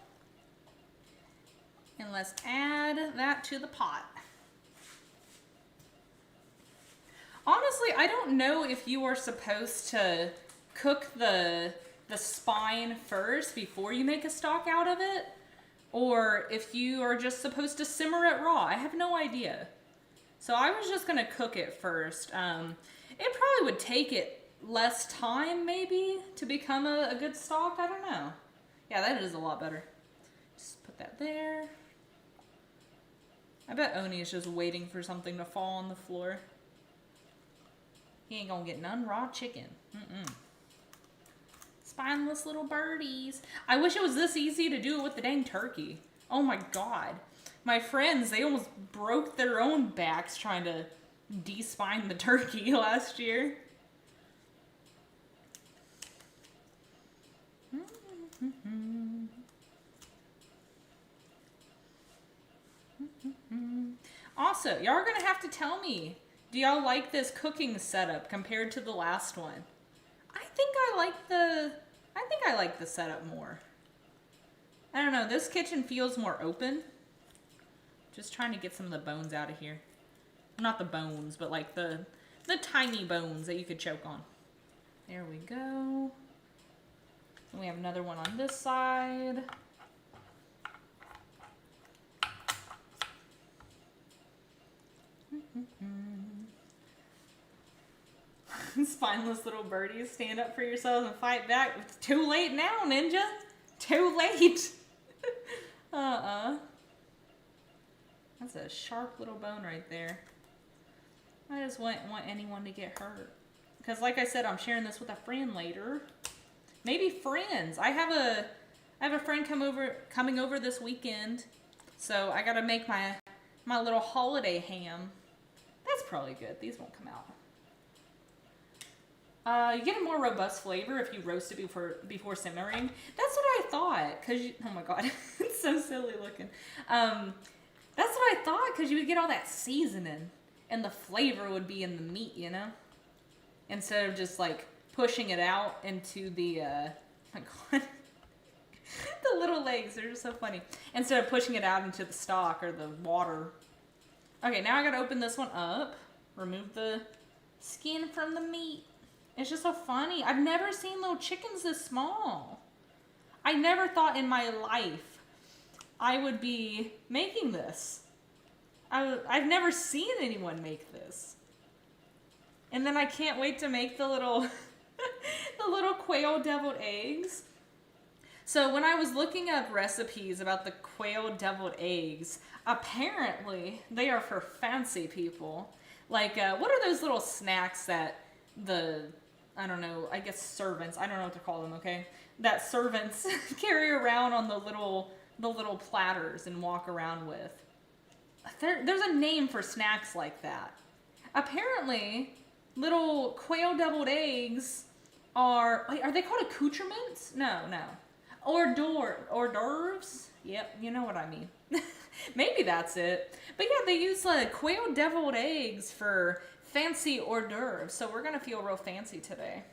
Speaker 1: And let's add that to the pot. Honestly, I don't know if you are supposed to cook the spine first before you make a stock out of it, or if you are just supposed to simmer it raw. I have no idea. So I was just gonna cook it first. It probably would take it less time maybe to become a good stock. I don't know. Yeah, that is a lot better. Just put that there. I bet Oni is just waiting for something to fall on the floor. He ain't gonna get none raw chicken. Spineless little birdies. I wish it was this easy to do it with the dang turkey. Oh my god. My friends, they almost broke their own backs trying to de-spine the turkey last year. Also, y'all are gonna have to tell me, do y'all like this cooking setup compared to the last one? I think I like the setup more. I don't know, this kitchen feels more open. Just trying to get some of the bones out of here. Not the bones, but like the tiny bones that you could choke on. There we go. And we have another one on this side. Spineless little birdies, stand up for yourselves and fight back. It's too late now, Ninja. Too late. That's a sharp little bone right there. I just wouldn't want anyone to get hurt. Because like I said, I'm sharing this with a friend later. Maybe friends. I have a friend coming over this weekend. So I gotta make my little holiday ham. That's probably good. These won't come out. You get a more robust flavor if you roast it before simmering. That's what I thought. Oh my god, it's so silly looking. That's what I thought, because you would get all that seasoning, and the flavor would be in the meat, you know? Instead of just like pushing it out into the, oh my god. The little legs, they're just so funny. Instead of pushing it out into the stock or the water. Okay, now I gotta open this one up. Remove the skin from the meat. It's just so funny. I've never seen little chickens this small. I never thought in my life I would be making this. I've never seen anyone make this. And then I can't wait to make the little the little quail deviled eggs. So when I was looking up recipes about the quail deviled eggs, apparently they are for fancy people. Like, what are those little snacks that I don't know, I guess servants, I don't know what to call them, okay? That servants carry around on the little platters and walk around with. There's a name for snacks like that. Apparently, little quail deviled eggs are they called accoutrements? No. Hors d'oeuvres? Yep, you know what I mean. Maybe that's it. But yeah, they use quail deviled eggs for fancy hors d'oeuvres. So we're going to feel real fancy today.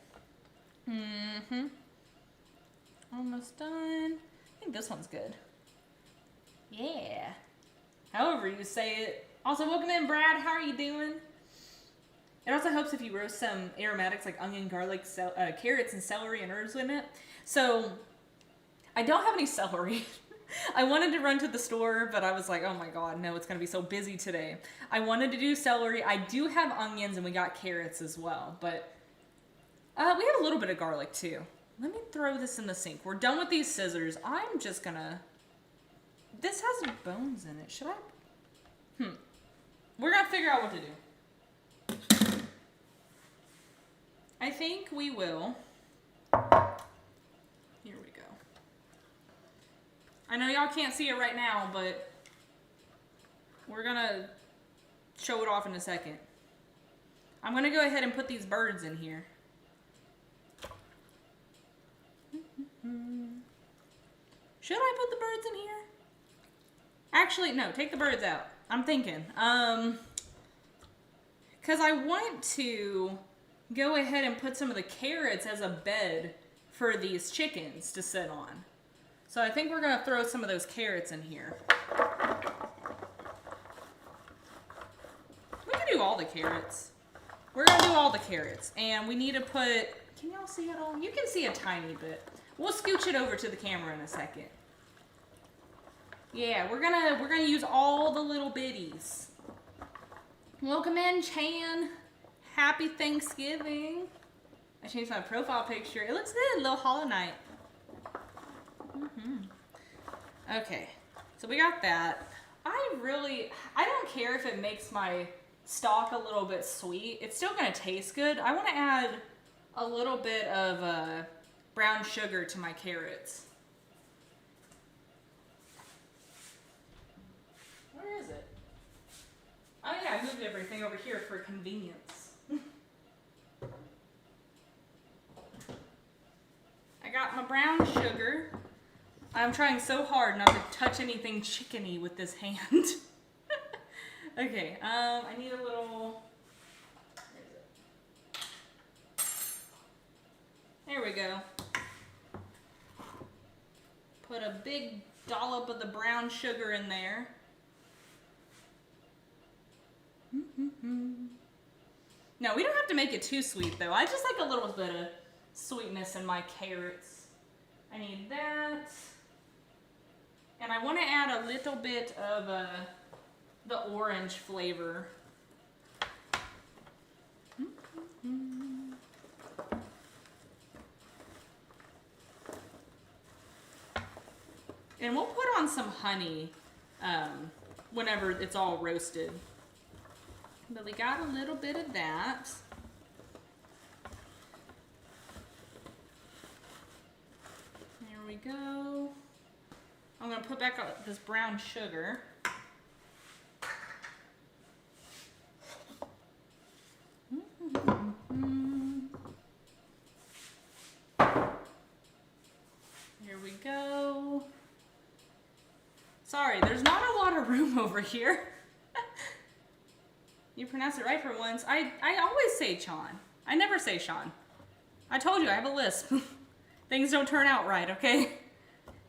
Speaker 1: Almost done. I think this one's good. Yeah. However you say it. Also, welcome in, Brad. How are you doing? It also helps if you roast some aromatics like onion, garlic, carrots, and celery and herbs in it. So, I don't have any celery. I wanted to run to the store, but I was like, oh my god, no, it's going to be so busy today. I wanted to do celery. I do have onions, and we got carrots as well. But we have a little bit of garlic, too. Let me throw this in the sink. We're done with these scissors. I'm just going to... This has bones in it. Should I? We're going to figure out what to do. I think we will. Here we go. I know y'all can't see it right now, but we're gonna show it off in a second. I'm gonna go ahead and put these birds in here. Should I put the birds in here? Actually, no, take the birds out. I'm thinking. Because I want to go ahead and put some of the carrots as a bed for these chickens to sit on. So I think we're going to throw some of those carrots in here. We can do all the carrots. We're going to do all the carrots. And we need to put... Can y'all see it all? You can see a tiny bit. We'll scooch it over to the camera in a second. Yeah, we're gonna use all the little bitties. Welcome in, Chan. Happy Thanksgiving. I changed my profile picture. It looks good, little Hollow Knight. Okay, so we got that. I don't care if it makes my stock a little bit sweet. It's still gonna taste good. I want to add a little bit of brown sugar to my carrots. Oh yeah, I moved everything over here for convenience. I got my brown sugar. I'm trying so hard not to touch anything chickeny with this hand. Okay, I need a little... There we go. Put a big dollop of the brown sugar in there. No, we don't have to make it too sweet though. I just like a little bit of sweetness in my carrots. I need that. And I want to add a little bit of the orange flavor. And we'll put on some honey whenever it's all roasted. But we got a little bit of that. There we go. I'm going to put back this brown sugar. Here we go. Sorry, there's not a lot of room over here. You pronounce it right for once. I always say Sean. I never say Sean. I told you, I have a lisp. Things don't turn out right, okay?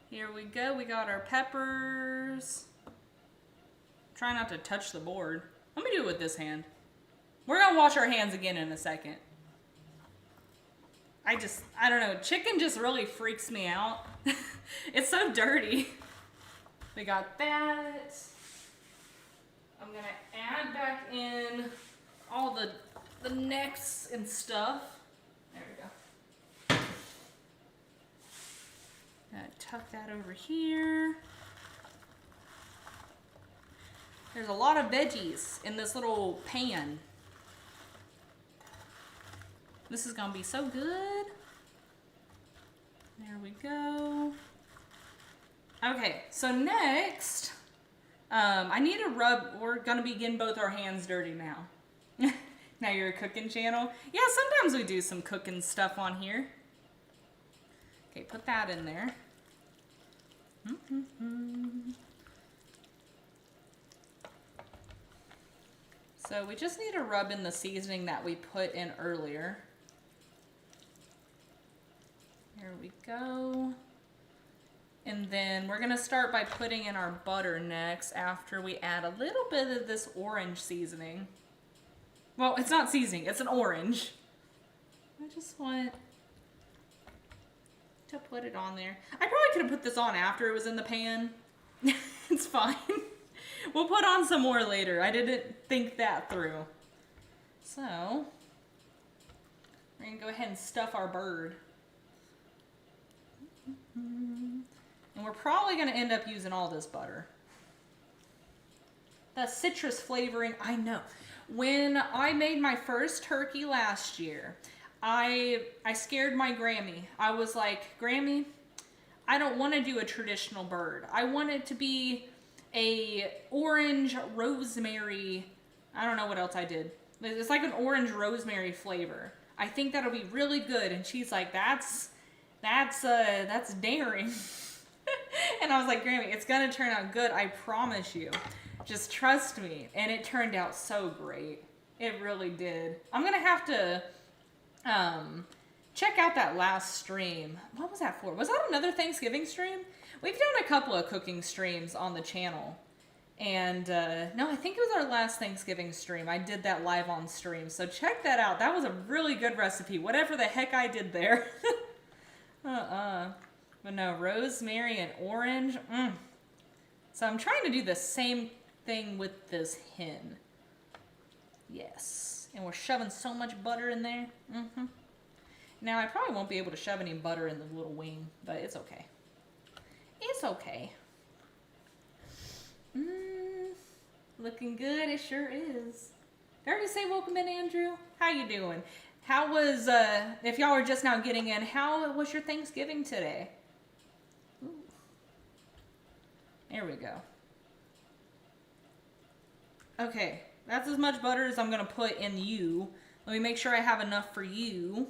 Speaker 1: Here we go. We got our peppers. Try not to touch the board. Let me do it with this hand. We're gonna wash our hands again in a second. I don't know. Chicken just really freaks me out. It's so dirty. We got that. I'm gonna add back in all the necks and stuff. There we go. Gonna tuck that over here. There's a lot of veggies in this little pan. This is gonna be so good. There we go. Okay, so next, I need to rub, we're gonna be getting both our hands dirty now. Now you're a cooking channel? Yeah, sometimes we do some cooking stuff on here. Okay, put that in there. So we just need to rub in the seasoning that we put in earlier. Here we go. And then we're gonna start by putting in our butter next after we add a little bit of this orange seasoning. Well, it's not seasoning, it's an orange. I just want to put it on there. I probably could have put this on after it was in the pan. It's fine. We'll put on some more later. I didn't think that through. So, we're gonna go ahead and stuff our bird. And we're probably going to end up using all this butter. The citrus flavoring, I know. When I made my first turkey last year, I scared my Grammy. I was like, Grammy, I don't want to do a traditional bird. I want it to be a orange rosemary. I don't know what else I did. It's like an orange rosemary flavor. I think that'll be really good. And she's like, that's daring. And I was like, Grammy, it's gonna turn out good, I promise you. Just trust me. And it turned out so great. It really did. I'm gonna have to check out that last stream. What was that for? Was that another Thanksgiving stream? We've done a couple of cooking streams on the channel. And no, I think it was our last Thanksgiving stream. I did that live on stream. So check that out. That was a really good recipe. Whatever the heck I did there. But no, rosemary and orange. So I'm trying to do the same thing with this hen. Yes. And we're shoving so much butter in there. Now, I probably won't be able to shove any butter in the little wing, but it's okay. It's okay. Looking good, it sure is. Did I already say welcome in, Andrew? How you doing? How was, if y'all are just now getting in, how was your Thanksgiving today? Ooh. There we go. Okay, That's as much butter as I'm gonna put in you. Let me make sure I have enough for you.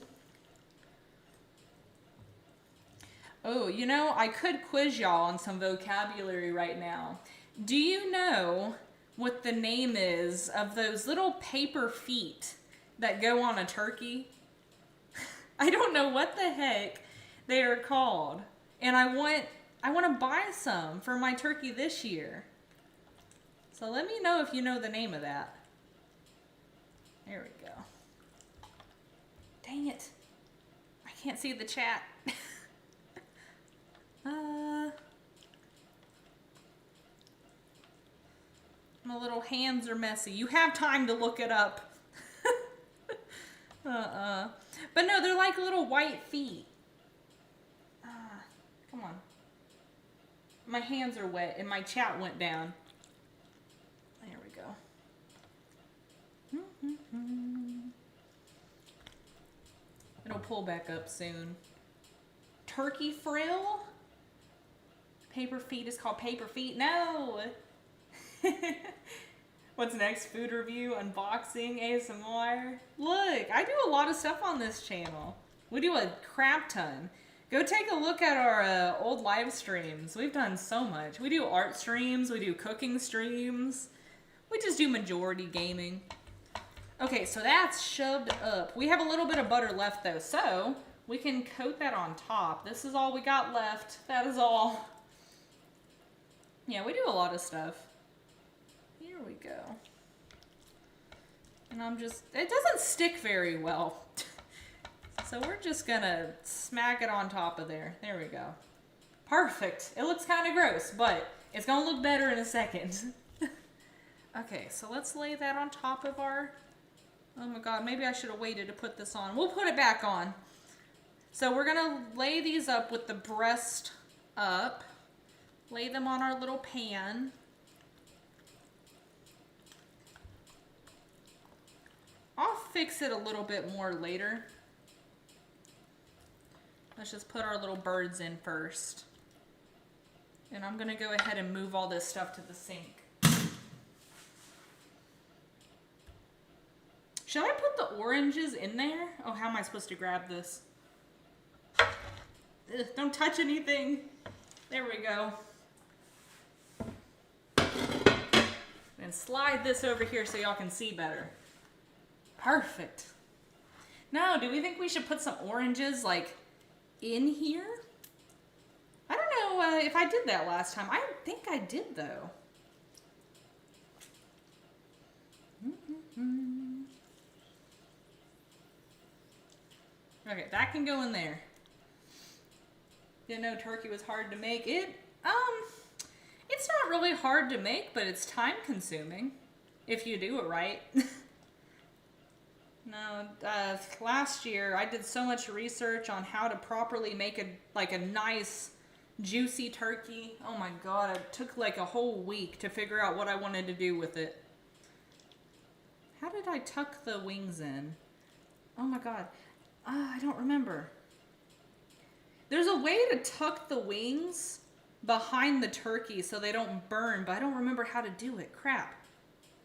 Speaker 1: Oh, you know, I could quiz y'all on some vocabulary right now. Do you know what the name is of those little paper feet that go on a turkey? I don't know what the heck they are called. And I want to buy some for my turkey this year. So let me know if you know the name of that. There we go. Dang it. I can't see the chat. My little hands are messy. You have time to look it up. But no, they're like little white feet. Come on. My hands are wet and my chat went down. There we go. It'll pull back up soon. Turkey frill? Paper feet is called paper feet. No! What's next? Food review, unboxing, ASMR. Look, I do a lot of stuff on this channel. We do a crap ton. Go take a look at our old live streams. We've done so much. We do art streams, we do cooking streams. We just do majority gaming. Okay, so that's shoved up. We have a little bit of butter left though, so we can coat that on top. This is all we got left. That is all. Yeah, we do a lot of stuff. Here we go. And it doesn't stick very well. So we're just gonna smack it on top of there. There we go. Perfect. It looks kind of gross, but it's gonna look better in a second. Okay, so let's lay that on top of our... Oh my god, maybe I should have waited to put this on. We'll put it back on. So we're gonna lay these up with the breast up. Lay them on our little pan. I'll fix it a little bit more later. Let's just put our little birds in first. And I'm gonna go ahead and move all this stuff to the sink. Should I put the oranges in there? Oh, how am I supposed to grab this? Ugh, don't touch anything. There we go. And slide this over here so y'all can see better. Perfect. Now, do we think we should put some oranges like in here? I don't know if I did that last time. I think I did though. Okay, that can go in there. Didn't know turkey was hard to make. It's not really hard to make, but it's time consuming if you do it right. No, last year I did so much research on how to properly make a nice juicy turkey. Oh my god, it took like a whole week to figure out what I wanted to do with it. How did I tuck the wings in? Oh my god, I don't remember. There's a way to tuck the wings behind the turkey so they don't burn, but I don't remember how to do it. Crap.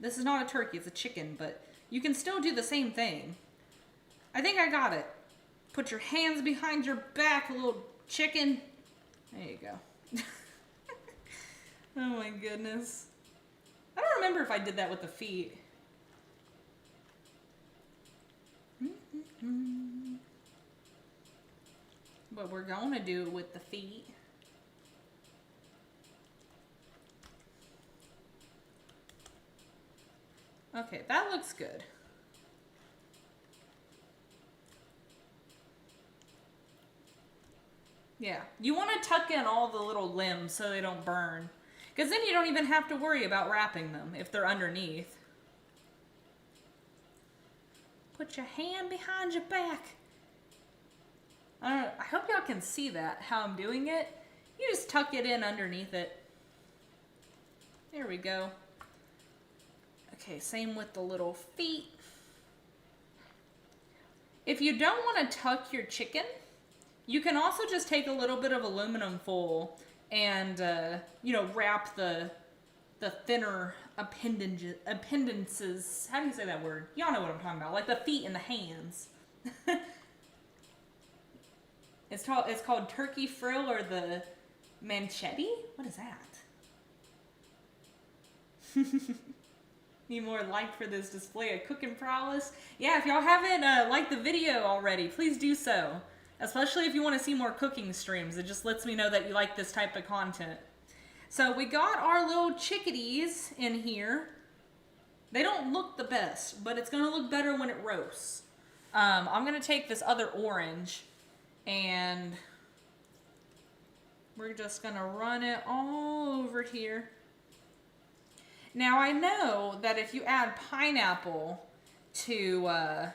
Speaker 1: This is not a turkey, it's a chicken, but you can still do the same thing. I think I got it. Put your hands behind your back, little chicken. There you go. Oh my goodness. I don't remember if I did that with the feet. But we're going to do it with the feet. Okay, that looks good. Yeah, you want to tuck in all the little limbs so they don't burn. Because then you don't even have to worry about wrapping them if they're underneath. Put your hand behind your back. I hope y'all can see that, how I'm doing it. You just tuck it in underneath it. There we go. Okay, same with the little feet. If you don't want to tuck your chicken, you can also just take a little bit of aluminum foil and, wrap the the thinner appendices. How do you say that word? Y'all know what I'm talking about. Like the feet and the hands. It's called turkey frill or the manchetti. What is that? Need more like for this display of cooking prowess? Yeah, if y'all haven't liked the video already, please do so. Especially if you want to see more cooking streams. It just lets me know that you like this type of content. So we got our little chickadees in here. They don't look the best, but it's going to look better when it roasts. I'm going to take this other orange and we're just going to run it all over here. Now I know that if you add pineapple to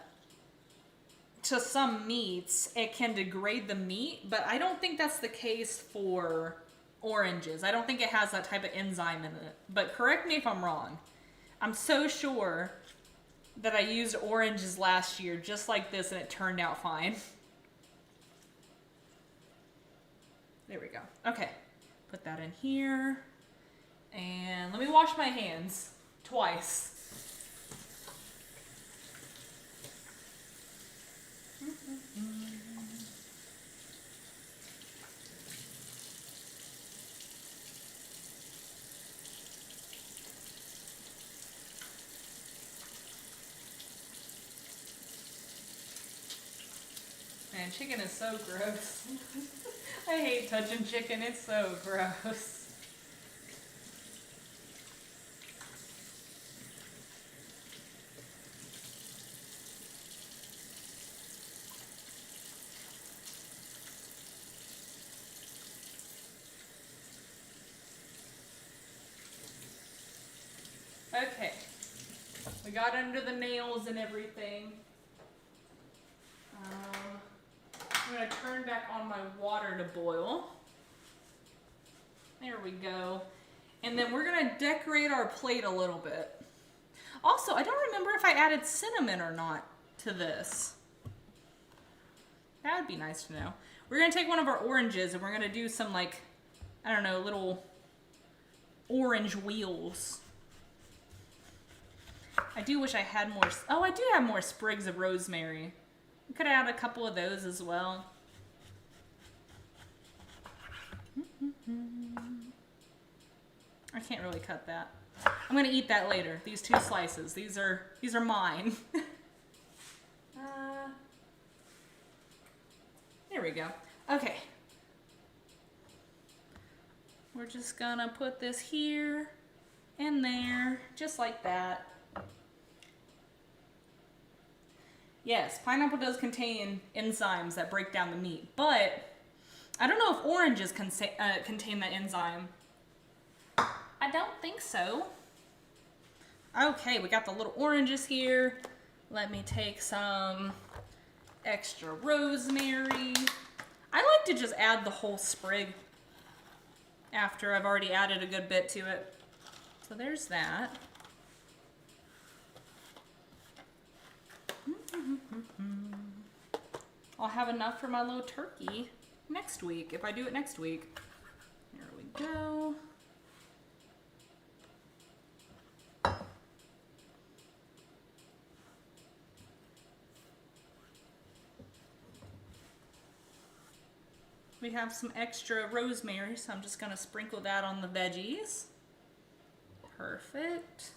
Speaker 1: some meats, it can degrade the meat, but I don't think that's the case for oranges. I don't think it has that type of enzyme in it, but correct me if I'm wrong. I'm so sure that I used oranges last year just like this and it turned out fine. There we go. Okay, put that in here. And let me wash my hands twice. Man, chicken is so gross. I hate touching chicken, it's so gross. Okay, we got under the nails and everything. I'm going to turn back on my water to boil. There we go. And then we're going to decorate our plate a little bit. Also, I don't remember if I added cinnamon or not to this. That would be nice to know. We're going to take one of our oranges and we're going to do some, like, I don't know, little orange wheels. I do wish I had more. Oh, I do have more sprigs of rosemary. We could add a couple of those as well. I can't really cut that. I'm gonna eat that later. These 2 slices. These are mine. There we go. Okay. We're just gonna put this here and there, just like that. Yes, pineapple does contain enzymes that break down the meat, but I don't know if oranges contain that enzyme. I don't think so. Okay, we got the little oranges here. Let me take some extra rosemary. I like to just add the whole sprig after I've already added a good bit to it. So there's that. I'll have enough for my little turkey next week, if I do it next week. There we go. We have some extra rosemary, so I'm just gonna sprinkle that on the veggies. Perfect.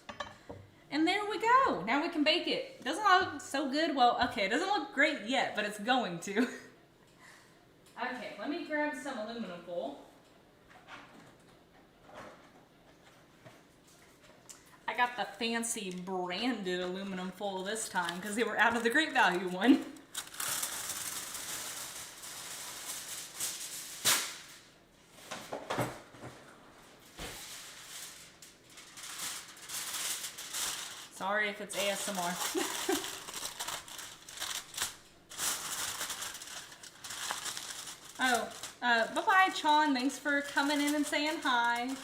Speaker 1: And there we go. Now we can bake it. Doesn't look so good. Well, okay, it doesn't look great yet, but it's going to. Okay, let me grab some aluminum foil. I got the fancy branded aluminum foil this time because they were out of the Great Value one. Sorry if it's ASMR. Oh, bye-bye, Chon. Thanks for coming in and saying hi.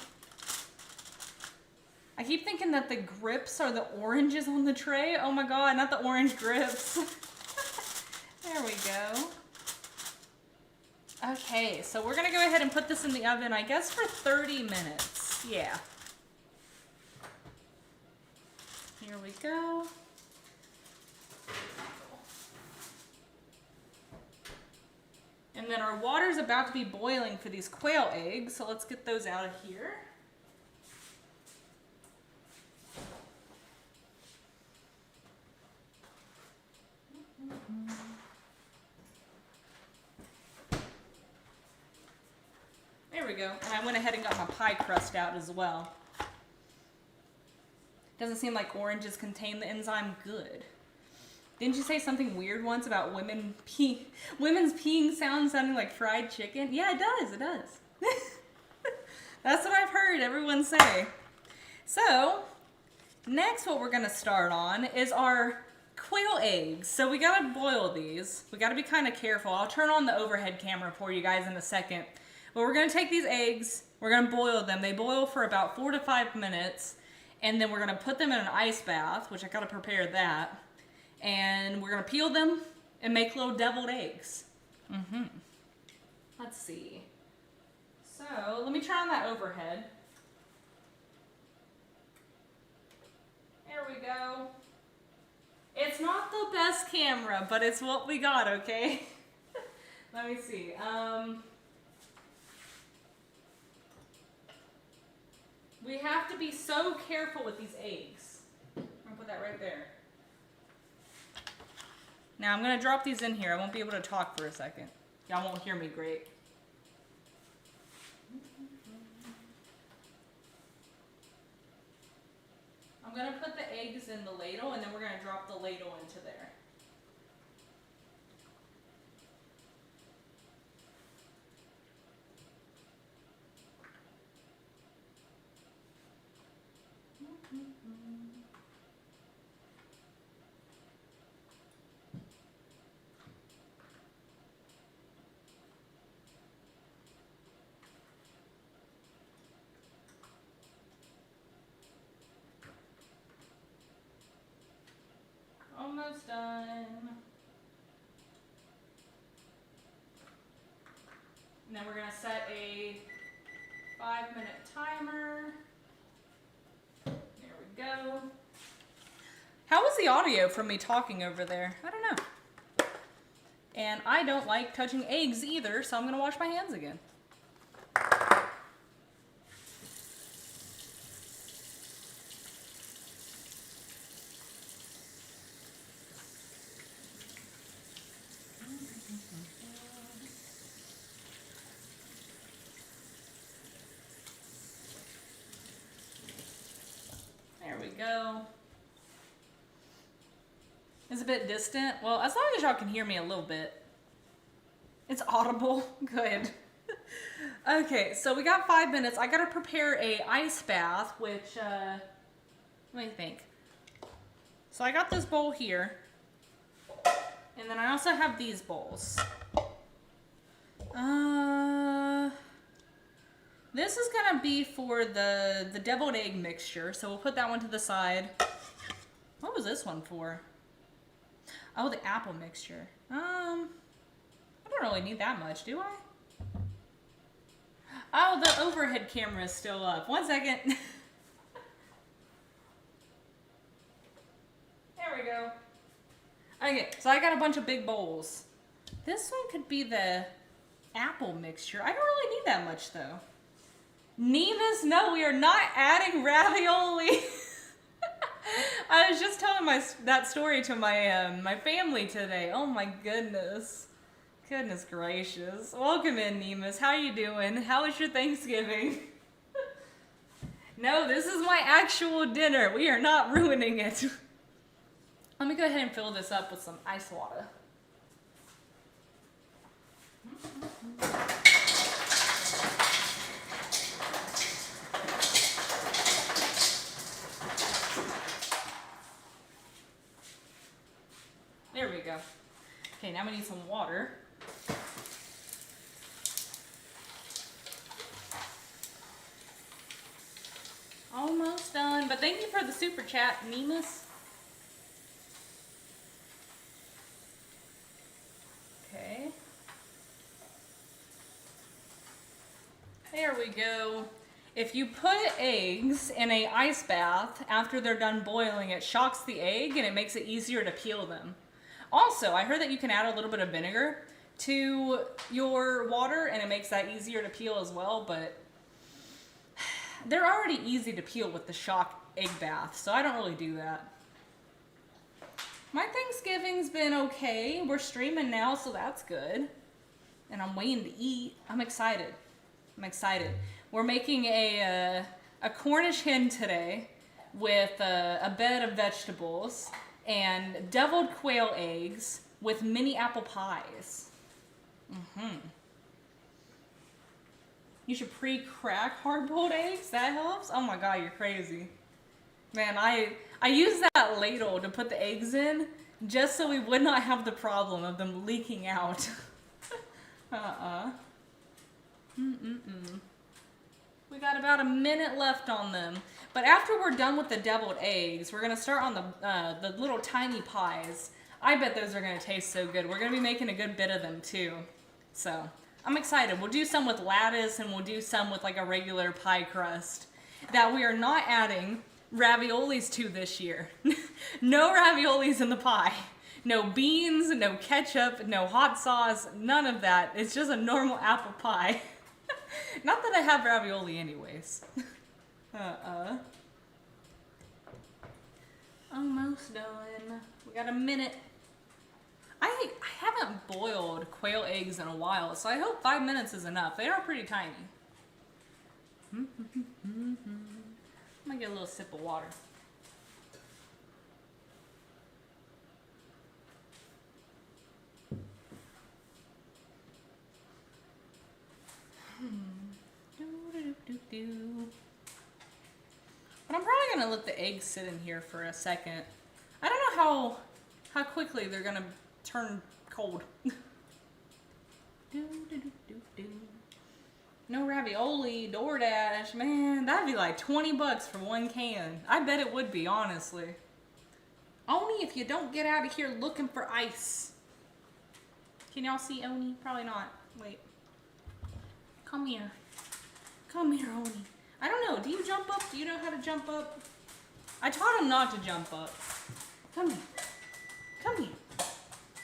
Speaker 1: I keep thinking that the grips are the oranges on the tray. Oh my god, not the orange grips. There we go. Okay, so we're gonna go ahead and put this in the oven, I guess for 30 minutes. Yeah. we go. And then our water's about to be boiling for these quail eggs, so let's get those out of here. There we go. And I went ahead and got my pie crust out as well. Doesn't seem like oranges contain the enzyme. Good. Didn't you say something weird once about women's peeing sounds sounding like fried chicken? Yeah, it does. It does. That's what I've heard everyone say. So, next what we're going to start on is our quail eggs. So we got to boil these. We got to be kind of careful. I'll turn on the overhead camera for you guys in a second. But we're going to take these eggs. We're going to boil them. They boil for about 4 to 5 minutes. And then we're going to put them in an ice bath, which I got to prepare that. And we're going to peel them and make little deviled eggs. Let's see. So, let me try on that overhead. There we go. It's not the best camera, but it's what we got, okay? Let me see. We have to be so careful with these eggs. I'm going to put that right there. Now I'm going to drop these in here. I won't be able to talk for a second. Y'all won't hear me great. I'm going to put the eggs in the ladle and then we're going to drop the ladle into there. Almost done. And then we're going to set a 5-minute timer. There we go. How was the audio from me talking over there? I don't know. And I don't like touching eggs either, so I'm going to wash my hands again. There we go. It's a bit distant. Well, as long as y'all can hear me a little bit. It's audible. Good. Okay, so we got 5 minutes. I gotta prepare a ice bath, which, let me think. So I got this bowl here. And then I also have these bowls. This is gonna be for the deviled egg mixture, so we'll put that one to the side. What was this one for? Oh, the apple mixture. I don't really need that much, do I? Oh, the overhead camera is still up. 1 second. There we go. Okay, so I got a bunch of big bowls. This one could be the apple mixture. I don't really need that much, though. Nemus, no, we are not adding ravioli. I was just telling that story to my family today. Oh my goodness. Goodness gracious. Welcome in, Nemus. How you doing? How was your Thanksgiving? No, this is my actual dinner. We are not ruining it. Let me go ahead and fill this up with some ice water. There we go. Okay, now we need some water. Almost done, but thank you for the super chat, Nemus. Okay. There we go. If you put eggs in a ice bath after they're done boiling, it shocks the egg and it makes it easier to peel them. Also, I heard that you can add a little bit of vinegar to your water and it makes that easier to peel as well, but they're already easy to peel with the shock egg bath, so I don't really do that. My Thanksgiving's been okay. We're streaming now, so that's good. And I'm waiting to eat. I'm excited. We're making a Cornish hen today with a bed of vegetables and deviled quail eggs with mini apple pies. You should pre-crack hard-boiled eggs. That helps. Oh my God, you're crazy. Man, I used that ladle to put the eggs in just so we would not have the problem of them leaking out. We got about a minute left on them. But after we're done with the deviled eggs, we're going to start on the little tiny pies. I bet those are going to taste so good. We're going to be making a good bit of them too. So I'm excited. We'll do some with lattice and we'll do some with like a regular pie crust that we are not adding raviolis to this year. No raviolis in the pie. No beans, no ketchup, no hot sauce, none of that. It's just a normal apple pie. Not that I have ravioli anyways. Almost done. We got a minute. I haven't boiled quail eggs in a while, so I hope 5 minutes is enough. They are pretty tiny. I'm gonna get a little sip of water. But I'm probably gonna let the eggs sit in here for a second. I don't know how quickly they're gonna turn cold. No ravioli, DoorDash, man, that'd be like 20 bucks for one can. I bet it would be, honestly. Only if you don't get out of here looking for ice. Can y'all see Oni? Probably not. Wait. Come here. Come here, Oni. I don't know. Do you jump up? Do you know how to jump up? I taught him not to jump up. Come here. Come here.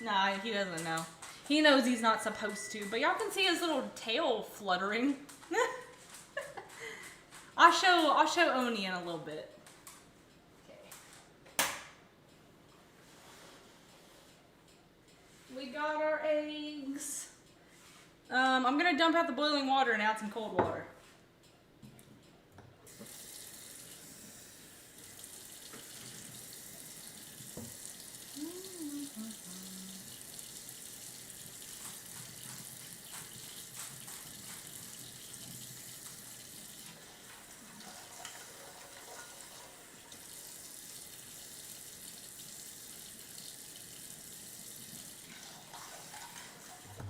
Speaker 1: Nah, he doesn't know. He knows he's not supposed to, but y'all can see his little tail fluttering. I'll show Oni in a little bit. Okay. We got our eggs. I'm gonna dump out the boiling water and add some cold water.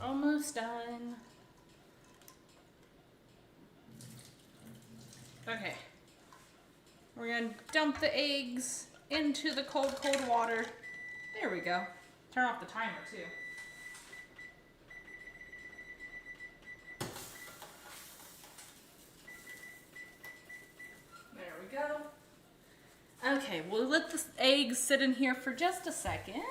Speaker 1: Almost done. Okay. We're gonna dump the eggs into the cold water. There we go. Turn off the timer too. There we go. Okay, we'll let the eggs sit in here for just a second.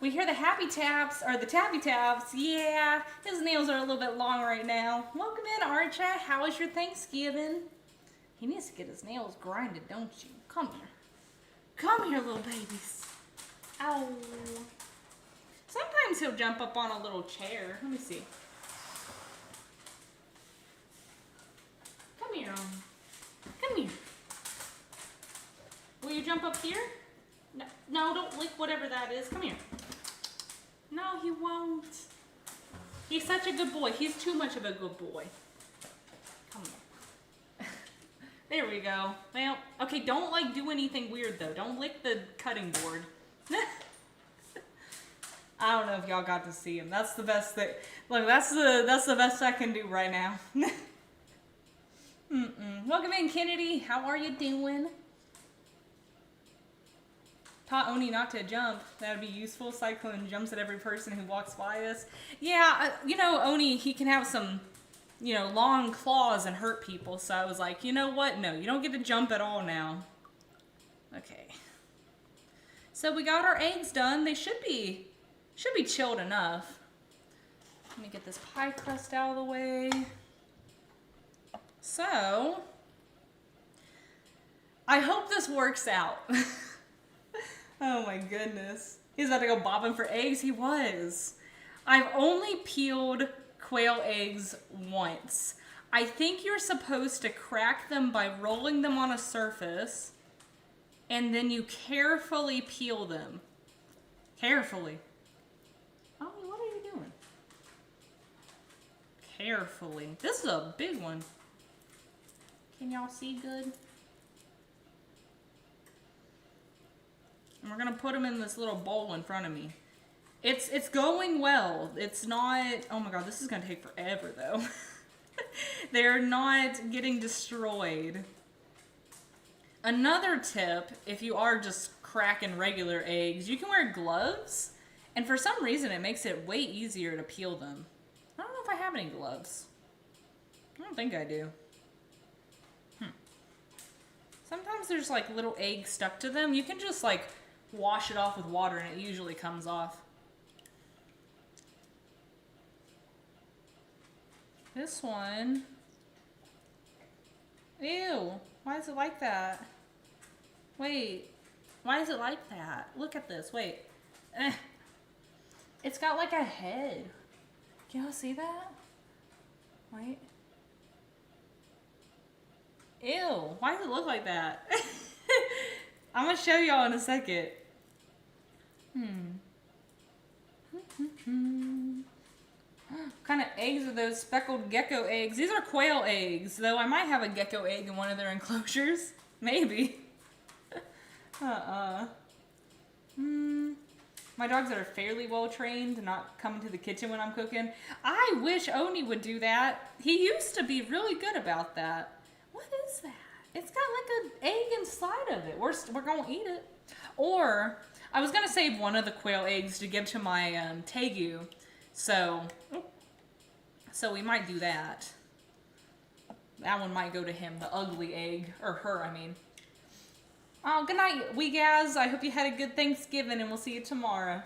Speaker 1: We hear the happy taps, or the tappy taps. Yeah, his nails are a little bit long right now. Welcome in, Archa. How was your Thanksgiving? He needs to get his nails grinded, don't you? Come here. Come here, little babies. Ow. Sometimes he'll jump up on a little chair. Let me see. Come here, come here. Will you jump up here? No, don't lick whatever that is. Come here. No, he won't. He's such a good boy. He's too much of a good boy. Come here. There we go. Well, okay, don't like do anything weird though. Don't lick the cutting board. I don't know if y'all got to see him. That's the best thing. Look, that's the best I can do right now. Welcome in, Kennedy. How are you doing? Taught Oni not to jump. That would be useful. Cyclone jumps at every person who walks by us. Yeah, you know, Oni, he can have some you know, long claws and hurt people. So I was like, you know what? No, you don't get to jump at all now. Okay. So we got our eggs done. They should be chilled enough. Let me get this pie crust out of the way. So, I hope this works out. Oh my goodness. He's about to go bobbing for eggs. He was. I've only peeled quail eggs once. I think you're supposed to crack them by rolling them on a surface, and then you carefully peel them. Carefully. Oh, what are you doing? Carefully. This is a big one. Can y'all see good? And we're gonna put them in this little bowl in front of me. It's going well. It's not, oh my God, this is gonna take forever though. They're not getting destroyed. Another tip, if you are just cracking regular eggs, you can wear gloves, and for some reason it makes it way easier to peel them. I don't know if I have any gloves. I don't think I do. Sometimes there's like little eggs stuck to them. You can just like wash it off with water and it usually comes off. This one. Ew. Why is it like that? Wait. Why is it like that? Look at this. Wait. It's got like a head. Can y'all see that? Wait. Ew. Why does it look like that? I'm going to show y'all in a second. What kind of eggs are those speckled gecko eggs? These are quail eggs, though I might have a gecko egg in one of their enclosures. Maybe. My dogs are fairly well trained to not come into the kitchen when I'm cooking. I wish Oni would do that. He used to be really good about that. What is that? It's got like an egg inside of it. We're gonna eat it. Or I was gonna save one of the quail eggs to give to my tegu. So we might do that. That one might go to him, the ugly egg, or her, I mean. Oh, good night, Weegaz. I hope you had a good Thanksgiving, and we'll see you tomorrow.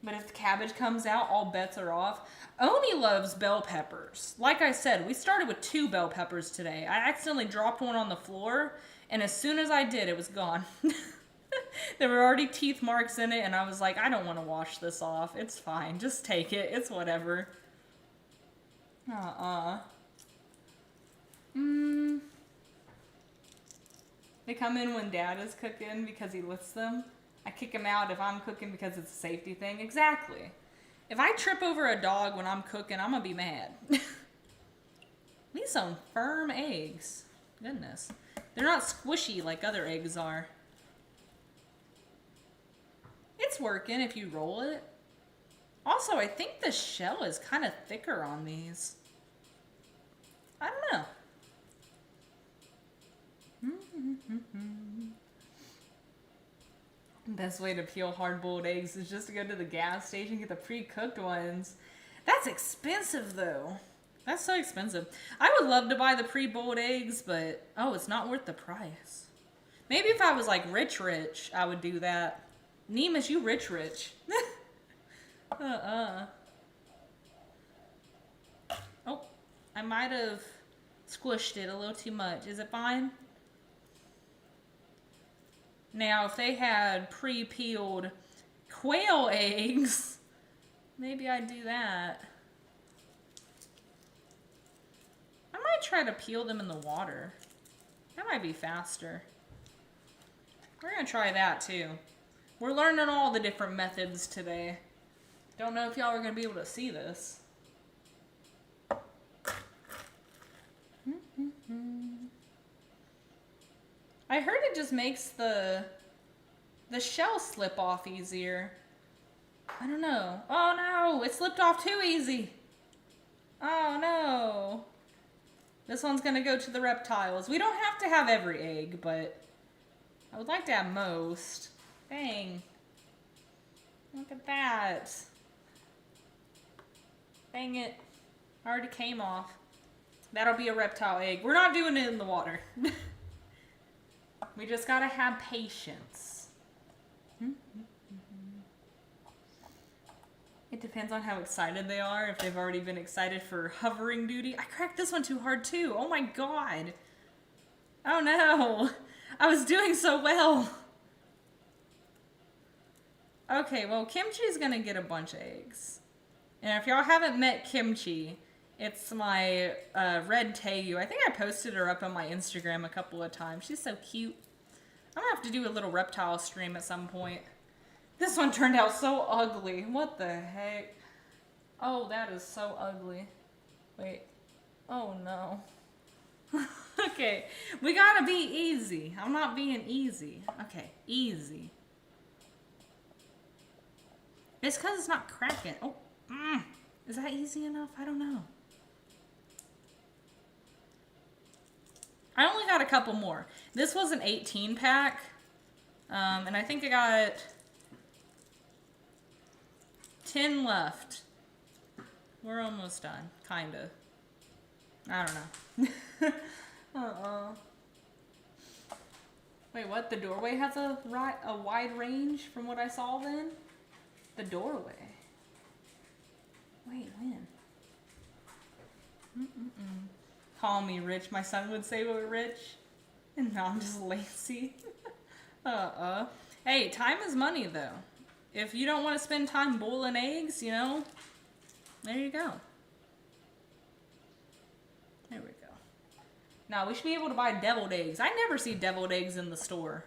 Speaker 1: But if the cabbage comes out, all bets are off. Oni loves bell peppers. Like I said, we started with 2 bell peppers today. I accidentally dropped one on the floor, and as soon as I did, it was gone. There were already teeth marks in it, and I was like, I don't want to wash this off. It's fine. Just take it. It's whatever. They come in when Dad is cooking because he lifts them. I kick him out if I'm cooking because it's a safety thing. Exactly. If I trip over a dog when I'm cooking, I'm going to be mad. These some firm eggs. Goodness. They're not squishy like other eggs are. It's working if you roll it. Also, I think the shell is kind of thicker on these. I don't know. Best way to peel hard-boiled eggs is just to go to the gas station and get the pre-cooked ones. That's expensive, though. That's so expensive. I would love to buy the pre-boiled eggs, but, oh, it's not worth the price. Maybe if I was, like, rich, I would do that. Nemus, you rich. Oh, I might have squished it a little too much. Is it fine? Now, if they had pre-peeled quail eggs, maybe I'd do that. I might try to peel them in the water. That might be faster. We're gonna try that too. We're learning all the different methods today. Don't know if y'all are gonna be able to see this. I heard it just makes the shell slip off easier. I don't know. Oh no, it slipped off too easy. Oh no. This one's gonna go to the reptiles. We don't have to have every egg, but I would like to have most. Dang. Look at that. Dang it. Already came off. That'll be a reptile egg. We're not doing it in the water. We just gotta have patience. It depends on how excited they are, if they've already been excited for hovering duty. I cracked this one too hard too. Oh my god. Oh no. I was doing so well. Okay, well, Kimchi's gonna get a bunch of eggs. And if y'all haven't met Kimchi, it's my red Teiyu. I think I posted her up on my Instagram a couple of times. She's so cute. I'm gonna have to do a little reptile stream at some point. This one turned out so ugly. What the heck? Oh, that is so ugly. Wait. Oh, no. Okay, we gotta be easy. I'm not being easy. Okay, easy. It's because it's not cracking. Oh, is that easy enough? I don't know. I only got a couple more. This was an 18 pack. And I think I got 10 left. We're almost done, kinda. I don't know. Wait, what? The doorway has a wide range from what I saw then? The doorway. Wait, when? Call me rich, my son would say we're rich. And now I'm just lazy. Hey, time is money though. If you don't want to spend time boiling eggs, you know, there you go. There we go. Now, we should be able to buy deviled eggs. I never see deviled eggs in the store.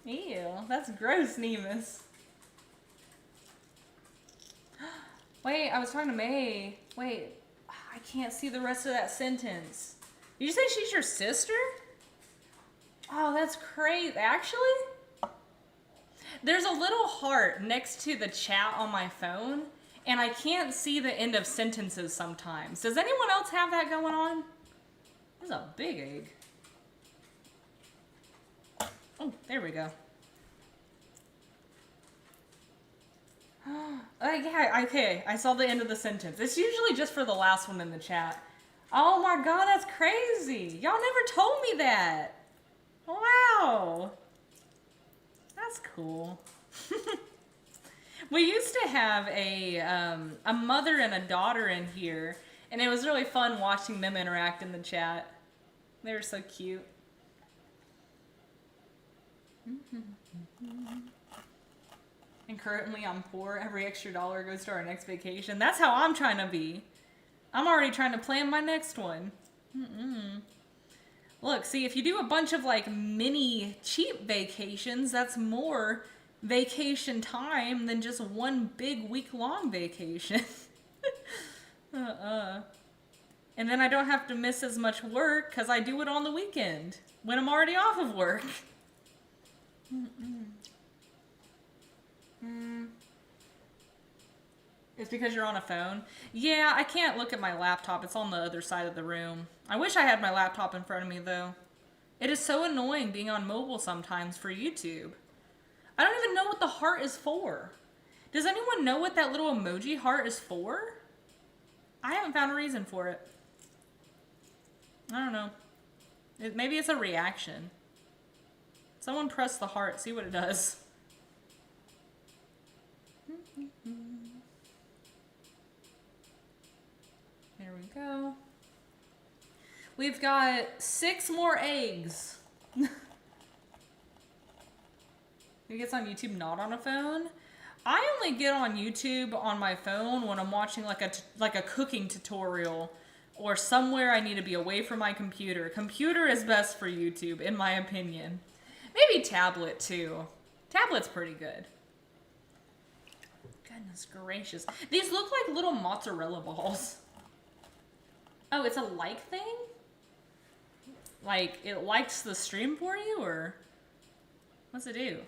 Speaker 1: Ew, that's gross, Nemus. Wait, I was talking to May. Wait, I can't see the rest of that sentence. Did you say she's your sister? Oh, that's crazy. Actually, there's a little heart next to the chat on my phone, and I can't see the end of sentences sometimes. Does anyone else have that going on? This is a big egg. Oh, there we go. Yeah, okay, I saw the end of the sentence. It's usually just for the last one in the chat. Oh my god, that's crazy. Y'all never told me that. Wow. That's cool. We used to have a mother and a daughter in here, and it was really fun watching them interact in the chat. They were so cute. And currently I'm poor. Every extra dollar goes to our next vacation. That's how I'm trying to be. I'm already trying to plan my next one. Look, see, if you do a bunch of like mini cheap vacations, that's more vacation time than just one big week-long vacation. And then I don't have to miss as much work because I do it on the weekend when I'm already off of work. It's because you're on a phone? Yeah, I can't look at my laptop. It's on the other side of the room. I wish I had my laptop in front of me, though. It is so annoying being on mobile sometimes for YouTube. I don't even know what the heart is for. Does anyone know what that little emoji heart is for? I haven't found a reason for it. I don't know. Maybe it's a reaction. Someone press the heart, see what it does. There we go. We've got 6 more eggs. Who gets on YouTube not on a phone? I only get on YouTube on my phone when I'm watching like a cooking tutorial or somewhere I need to be away from my computer. Computer is best for YouTube, in my opinion. Maybe tablet too. Tablet's pretty good. Goodness gracious. These look like little mozzarella balls. Oh, it's a like thing? Like, it likes the stream for you, or what's it do?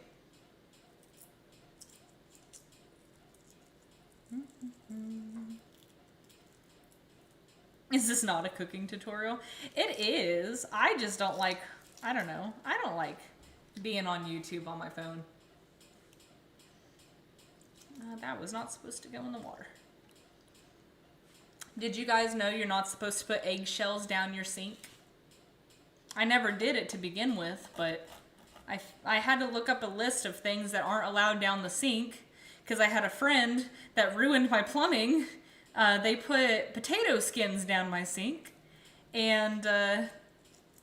Speaker 1: Is this not a cooking tutorial? It is. I just don't like, I don't know. I don't like being on YouTube on my phone. That was not supposed to go in the water. Did you guys know you're not supposed to put eggshells down your sink? I never did it to begin with, but I had to look up a list of things that aren't allowed down the sink because I had a friend that ruined my plumbing. They put potato skins down my sink. And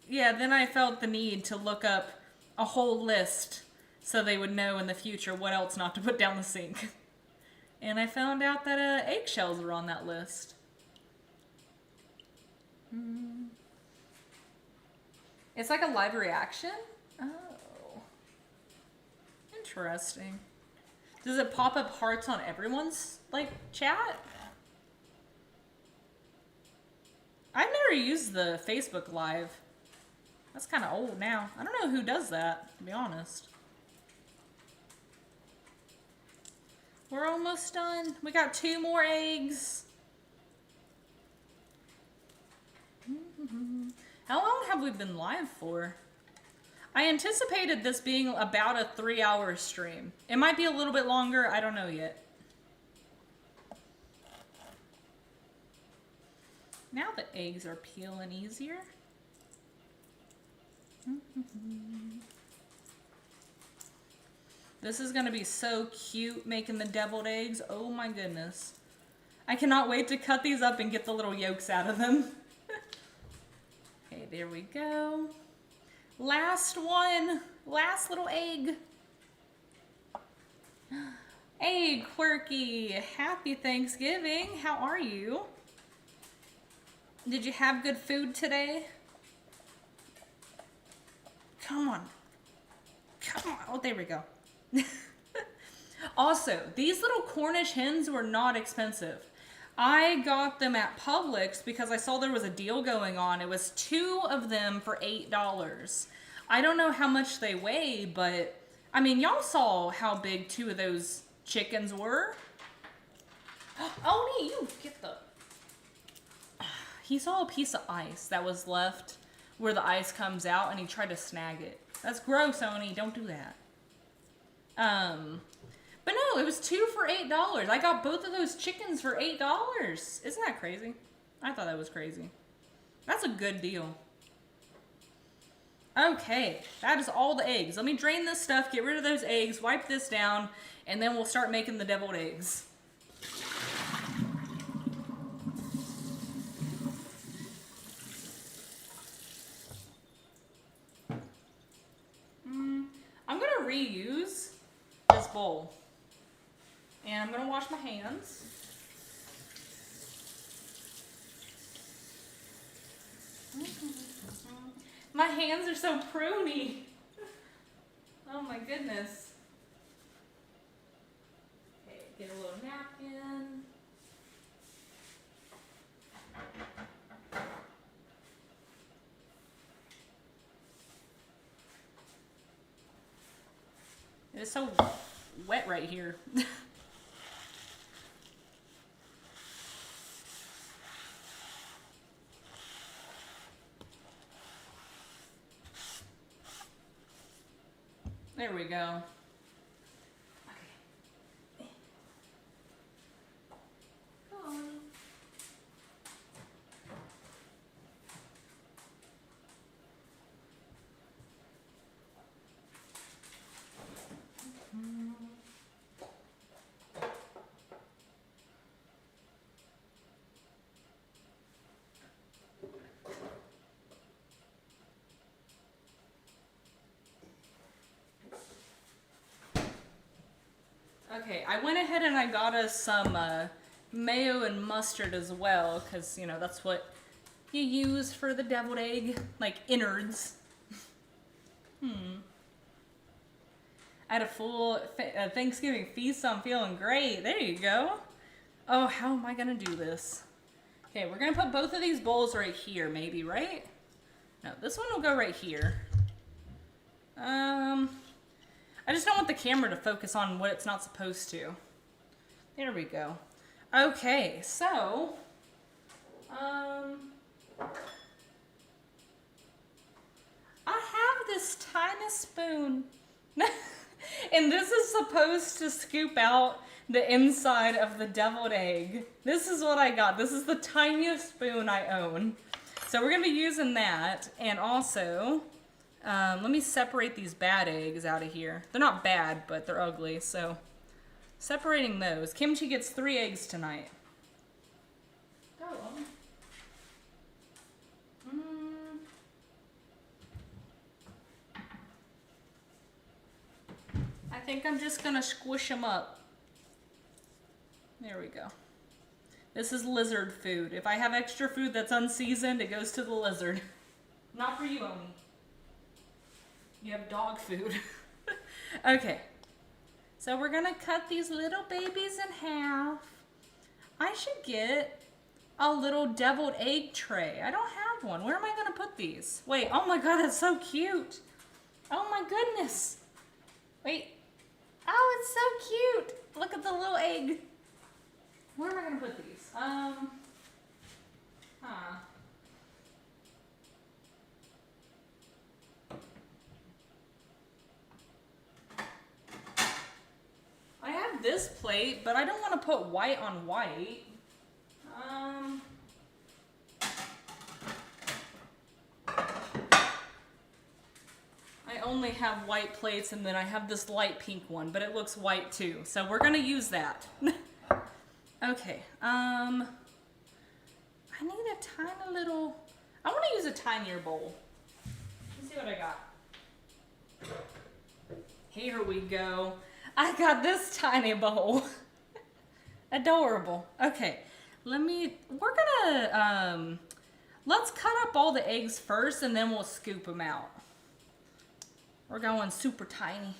Speaker 1: yeah, then I felt the need to look up a whole list so they would know in the future what else not to put down the sink. And I found out that eggshells were on that list. It's like a live reaction? Oh. Interesting. Does it pop up hearts on everyone's, like, chat? I've never used the Facebook Live. That's kind of old now. I don't know who does that, to be honest. We're almost done. We got 2 more eggs. How long have we been live for? I anticipated this being about a 3-hour stream. It might be a little bit longer. I don't know yet. Now the eggs are peeling easier. This is gonna be so cute making the deviled eggs. Oh my goodness. I cannot wait to cut these up and get the little yolks out of them. Okay, there we go. Last one. Last little egg. Hey, Quirky. Happy Thanksgiving. How are you? Did you have good food today? Come on. Come on. Oh, there we go. Also, these little Cornish hens were not expensive. I got them at Publix because I saw there was a deal going on. It was 2 of them for $8. I don't know how much they weigh, but I mean, y'all saw how big 2 of those chickens were. Oh, you get the... He saw a piece of ice that was left where the ice comes out and he tried to snag it. That's gross, Oni. Don't do that. But no, it was 2 for $8. I got both of those chickens for $8. Isn't that crazy? I thought that was crazy. That's a good deal. Okay, that is all the eggs. Let me drain this stuff, get rid of those eggs, wipe this down, and then we'll start making the deviled eggs. I'm gonna reuse this bowl. And I'm gonna wash my hands. My hands are so pruny. Oh my goodness. Okay, get a little napkin. It's so wet right here. There we go. Okay. Come on. Okay, I went ahead and I got us some mayo and mustard as well, because, you know, that's what you use for the deviled egg, like innards. I had a full Thanksgiving feast, so I'm feeling great. There you go. Oh, how am I going to do this? Okay, we're going to put both of these bowls right here, maybe, right? No, this one will go right here. I just don't want the camera to focus on what it's not supposed to. There we go. Okay, so, I have this tiny a spoon. And this is supposed to scoop out the inside of the deviled egg. This is what I got. This is the tiniest spoon I own. So we're gonna be using that. And also, let me separate these bad eggs out of here. They're not bad, but they're ugly, so separating those. Kimchi gets 3 eggs tonight. Go on. I think I'm just gonna squish them up. There we go. This is lizard food. If I have extra food that's unseasoned, it goes to the lizard. Not for you, Oni. You have dog food. Okay. So we're gonna cut these little babies in half. I should get a little deviled egg tray. I don't have one. Where am I gonna put these? Wait, oh my God, that's so cute. Oh my goodness. Wait. Oh, it's so cute. Look at the little egg. Where am I gonna put these? I have this plate, but I don't want to put white on white. I only have white plates, and then I have this light pink one, but it looks white too. So we're gonna use that. Okay, I need a tiny little, I want to use a tinier bowl. Let's see what I got. Here we go. I got this tiny bowl. Adorable. Okay, we're gonna, let's cut up all the eggs first and then we'll scoop them out. We're going super tiny.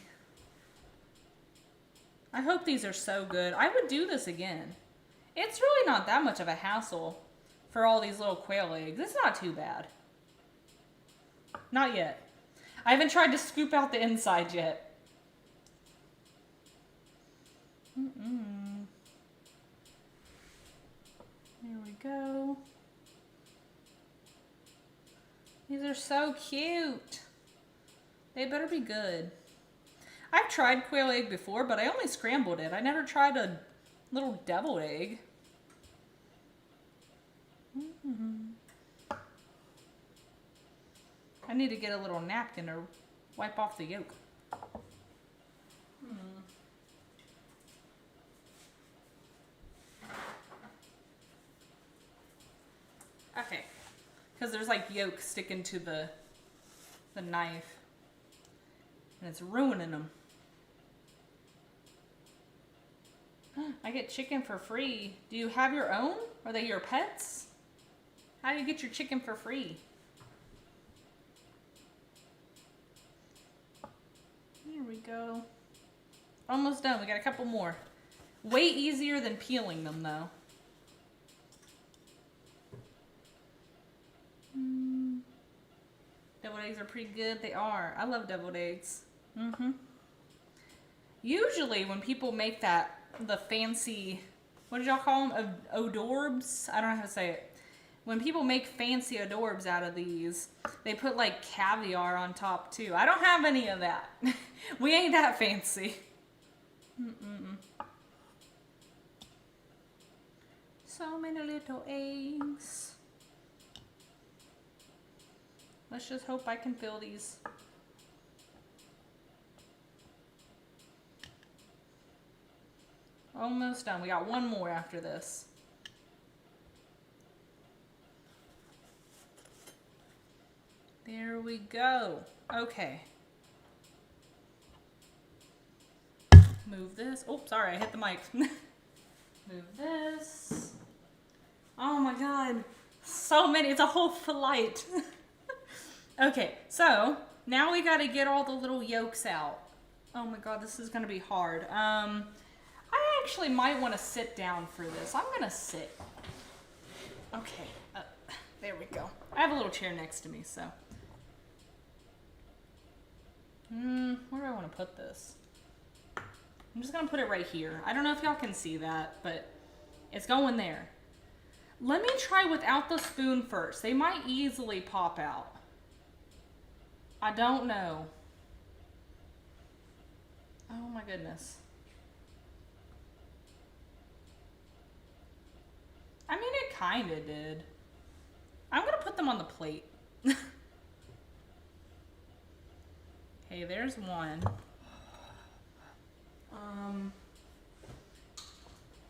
Speaker 1: I hope these are so good. I would do this again. It's really not that much of a hassle for all these little quail eggs. It's not too bad. Not yet. I haven't tried to scoop out the inside yet. There we go. These are so cute. They better be good. I've tried quail egg before, but I only scrambled it. I never tried a little deviled egg. I need to get a little napkin to wipe off the yolk. Okay, because there's like yolk sticking to the knife, and it's ruining them. I get chicken for free. Do you have your own? Are they your pets? How do you get your chicken for free? Here we go. Almost done. We got a couple more. Way easier than peeling them, though. Deviled eggs are pretty good. They are. I love deviled eggs. Usually when people make the fancy, what did y'all call them? Hors d'oeuvres? I don't know how to say it. When people make fancy hors d'oeuvres out of these, they put like caviar on top too. I don't have any of that. We ain't that fancy. So many little eggs. Let's just hope I can fill these. Almost done. We got one more after this. There we go. Okay. Move this. Oh, sorry, I hit the mic. Move this. Oh my God. So many. It's a whole flight. Okay, so now we got to get all the little yolks out. Oh my God, this is going to be hard. I actually might want to sit down for this. I'm going to sit. Okay, there we go. I have a little chair next to me, so. Where do I want to put this? I'm just going to put it right here. I don't know if y'all can see that, but it's going there. Let me try without the spoon first. They might easily pop out. I don't know. Oh my goodness. I mean, it kind of did. I'm going to put them on the plate. Okay, there's one.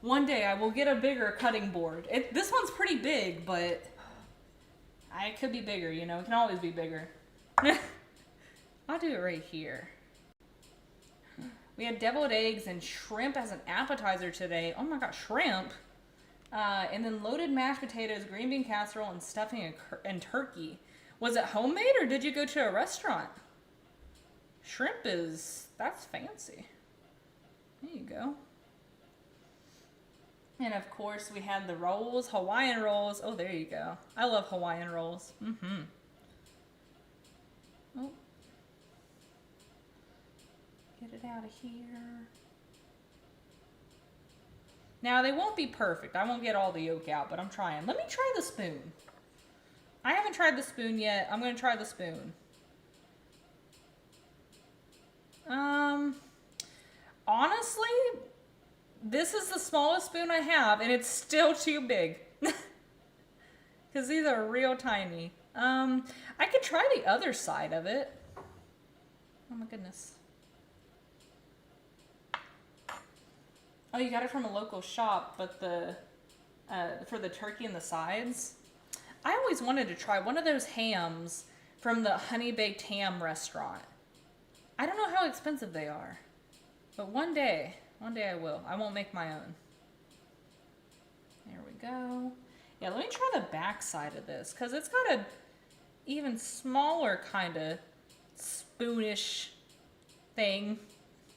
Speaker 1: One day I will get a bigger cutting board. This one's pretty big, but it could be bigger, you know. It can always be bigger. I'll do it right here. We had deviled eggs and shrimp as an appetizer today. Oh my gosh, shrimp. And then loaded mashed potatoes, green bean casserole, and stuffing and turkey. Was it homemade or did you go to a restaurant? Shrimp that's fancy. There you go. And of course we had the rolls, Hawaiian rolls. Oh, there you go. I love Hawaiian rolls. Mm-hmm. Oh. Get it out of here. Now they won't be perfect. I won't get all the yolk out, but I'm trying. Let me try the spoon. I haven't tried the spoon yet. I'm going to try the spoon. Honestly, this is the smallest spoon I have, and it's still too big. Because these are real tiny. I could try the other side of it. Oh my goodness. Oh, you got it from a local shop, but for the turkey and the sides. I always wanted to try one of those hams from the Honey Baked Ham restaurant. I don't know how expensive they are, but one day I will. I won't make my own. There we go. Yeah, let me try the back side of this, because it's got a even smaller kind of spoonish thing.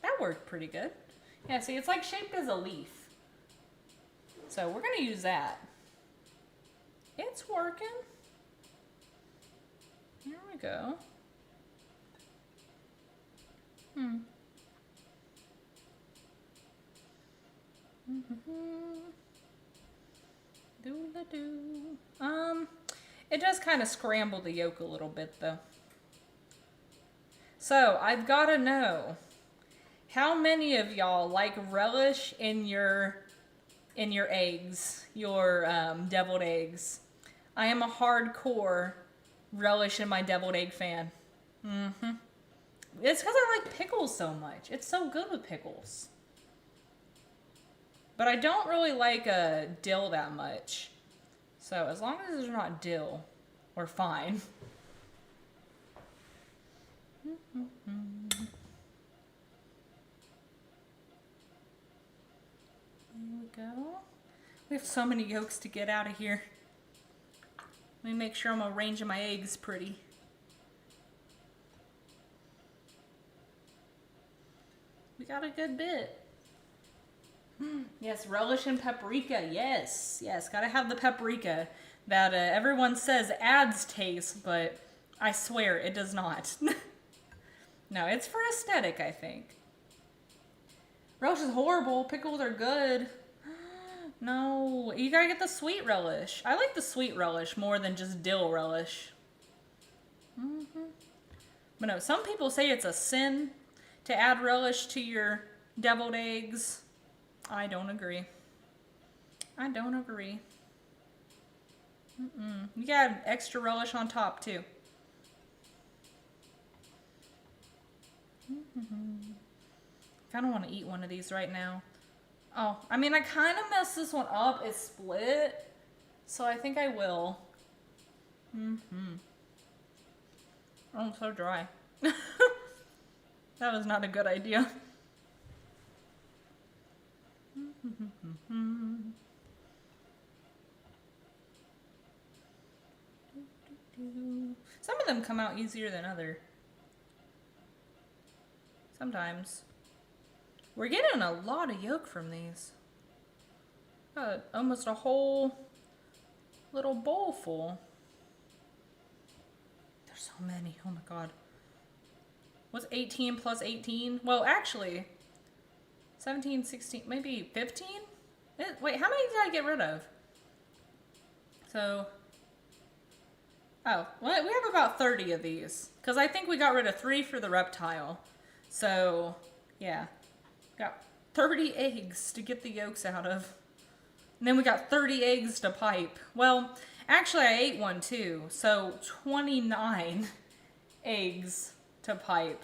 Speaker 1: That worked pretty good. Yeah, see, it's like shaped as a leaf. So we're going to use that. It's working. There we go. Do-la-do. It does kind of scramble the yolk a little bit, though. So, I've got to know, how many of y'all like relish in your eggs, your deviled eggs? I am a hardcore relish in my deviled egg fan. It's because I like pickles so much. It's so good with pickles. But I don't really like dill that much. So as long as there's not dill, we're fine. There we go. We have so many yolks to get out of here. Let me make sure I'm arranging my eggs pretty. We got a good bit. Yes, relish and paprika. Yes, gotta have the paprika that everyone says adds taste, but I swear it does not. No, it's for aesthetic, I think. Relish is horrible. Pickles are good. No, you gotta get the sweet relish. I like the sweet relish more than just dill relish. But no, some people say it's a sin to add relish to your deviled eggs. I don't agree. I don't agree. You got extra relish on top too. Kind of want to eat one of these right now. Oh, I mean, I kind of messed this one up. It's split, so I think I will. Oh, I'm so dry. That was not a good idea. Some of them come out easier than others. Sometimes. We're getting a lot of yolk from these. Got almost a whole little bowl full. There's so many. Oh my god. What's 18 plus 18? Well, actually, 17, 16, maybe 15? Wait, how many did I get rid of? So, oh, well, we have about 30 of these. Because I think we got rid of 3 for the reptile. So, Yeah. Got 30 eggs to get the yolks out of. And then we got 30 eggs to pipe. Well, actually I ate one too. So 29 eggs to pipe.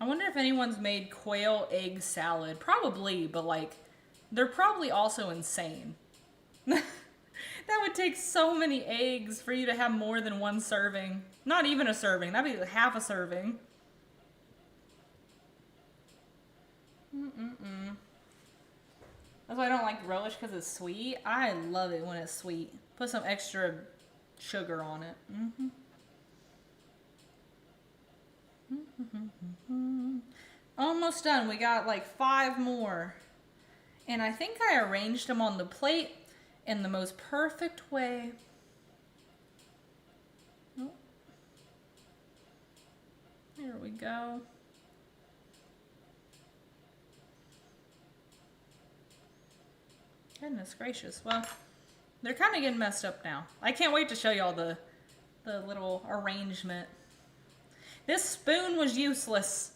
Speaker 1: I wonder if anyone's made quail egg salad. Probably, but like, they're probably also insane. That would take so many eggs for you to have more than one serving. Not even a serving. That'd be half a serving. That's why I don't like relish, because it's sweet. I love it when it's sweet. Put some extra sugar on it. Almost done. We got like 5 more. And I think I arranged them on the plate in the most perfect way. Oh. There we go. Goodness gracious. Well, they're kind of getting messed up now. I can't wait to show y'all the little arrangement. This spoon was useless.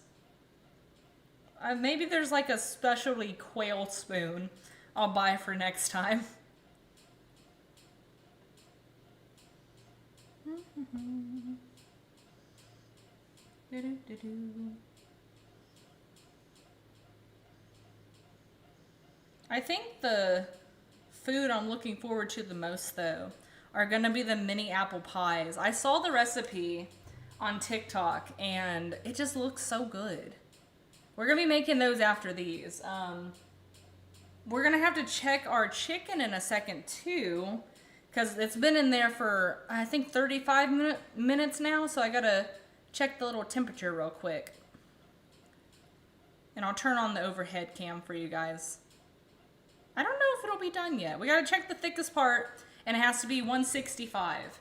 Speaker 1: Maybe there's like a specialty quail spoon I'll buy for next time. I think the food I'm looking forward to the most, though, are gonna be the mini apple pies. I saw the recipe on TikTok and it just looks so good. We're gonna be making those after these. We're gonna have to check our chicken in a second too, because it's been in there for, I think, 35 minutes now, so I gotta check the little temperature real quick. And I'll turn on the overhead cam for you guys. I don't know if it'll be done yet. We gotta check the thickest part, and it has to be 165.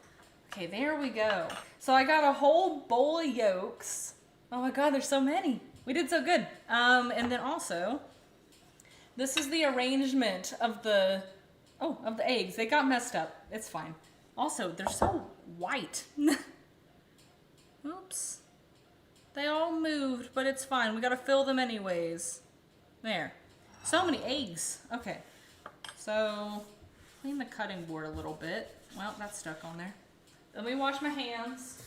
Speaker 1: Okay, there we go. So I got a whole bowl of yolks. Oh my God, there's so many. We did so good. And then also, this is the arrangement of the eggs. They got messed up. It's fine. Also, they're so white. Oops. They all moved, but it's fine. We gotta fill them anyways. There. So many eggs. Okay. So, clean the cutting board a little bit. Well, that's stuck on there. Let me wash my hands.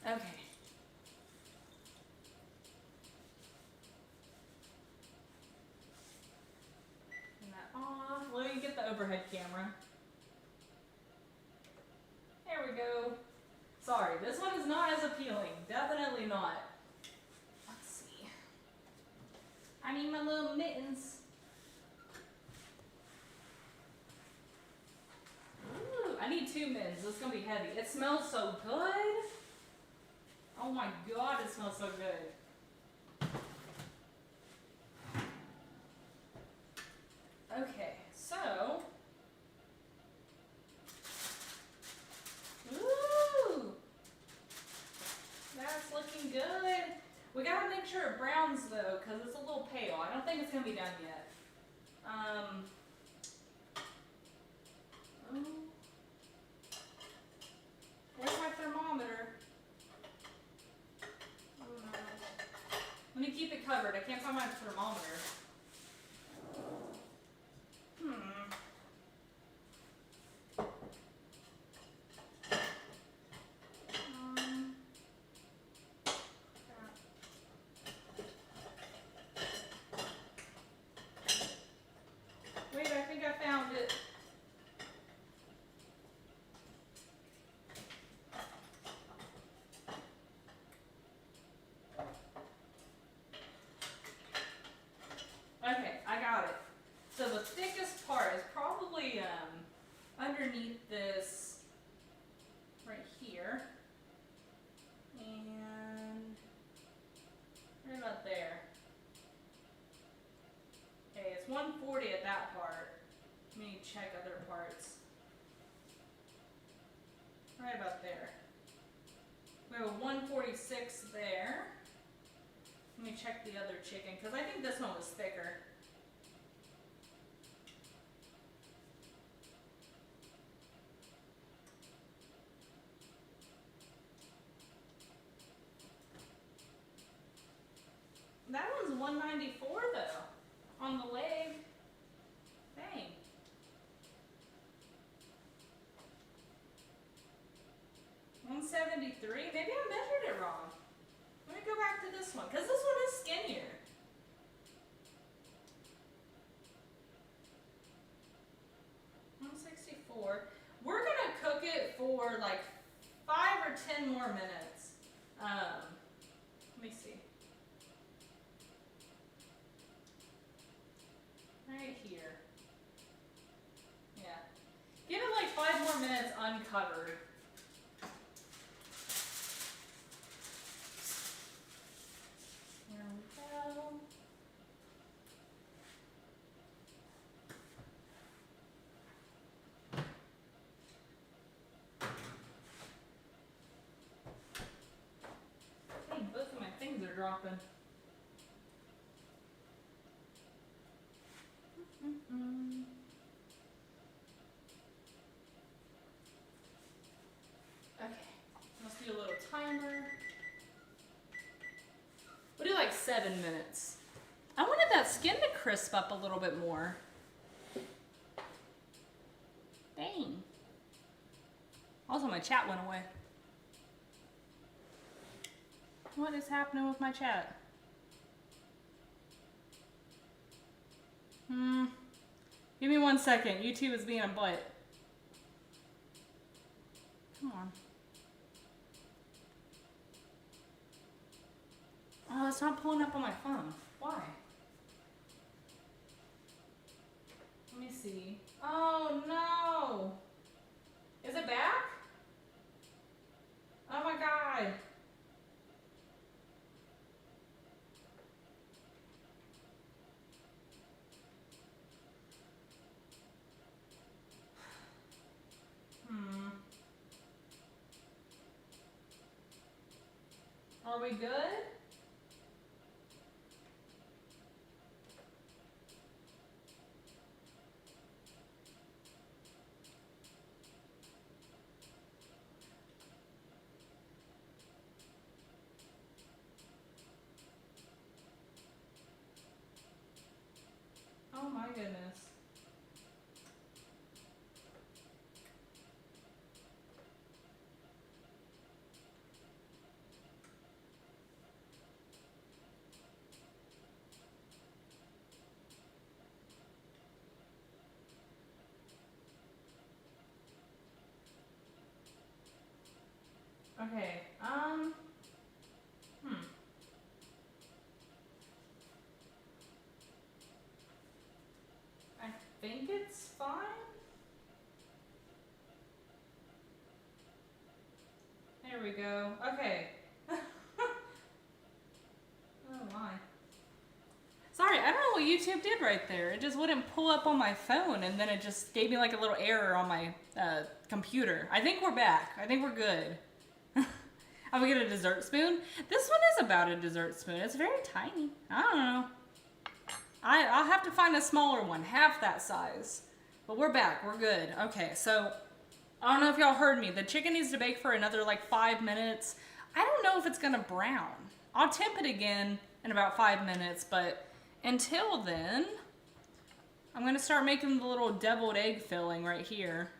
Speaker 1: Okay. Turn that off. Let me get the overhead camera. There we go. Sorry, this one is not as appealing. Definitely not. Let's see. I need my little mittens. Ooh, I need 2 mittens. This is going to be heavy. It smells so good. Oh my God, it smells so good. Okay, so. Ooh! That's looking good. We gotta make sure it browns though, because it's a little pale. I don't think it's gonna be done yet. Where's my thermometer? Let me keep it covered. I can't find my thermometer. Wait, I think I found it. 46 there. Let me check the other chicken, because I think this one was thicker. That one's 194 though, on the leg. Dang. $173. Maybe I measured it wrong. Let me go back to this one, because this one is skinnier. $164. We're gonna cook it for like 5 or 10 more minutes. Let me see. Right here. Yeah. Give it like 5 more minutes uncovered. There we go. Dang, both of my things are dropping. Okay, let's do a little timer. We'll do like 7 minutes. I wanted that skin to crisp up a little bit more. Dang. Also, my chat went away. What is happening with my chat? Give me 1 second. YouTube is being a butt. Come on. Oh, it's not pulling up on my phone. Why? Let me see. Oh no! Is it back? Oh my god. Are we good? Oh my goodness. Okay, I think it's fine. There we go. Okay. Oh my. Sorry, I don't know what YouTube did right there. It just wouldn't pull up on my phone, and then it just gave me like a little error on my computer. I think we're back. I think we're good. I'm gonna get a dessert spoon. This one is about a dessert spoon. It's very tiny. I don't know. I'll have to find a smaller one, half that size. But we're back. We're good. Okay, so I don't know if y'all heard me. The chicken needs to bake for another like 5 minutes. I don't know if it's gonna brown. I'll temp it again in about 5 minutes, but until then, I'm gonna start making the little deviled egg filling right here.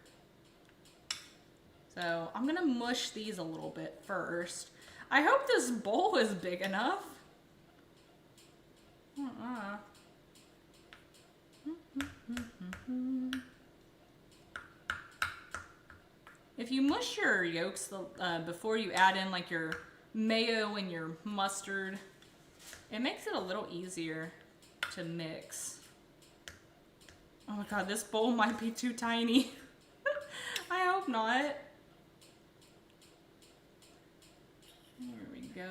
Speaker 1: So I'm gonna mush these a little bit first. I hope this bowl is big enough. If you mush your yolks before you add in like your mayo and your mustard, it makes it a little easier to mix. Oh my god, this bowl might be too tiny. I hope not. There we go.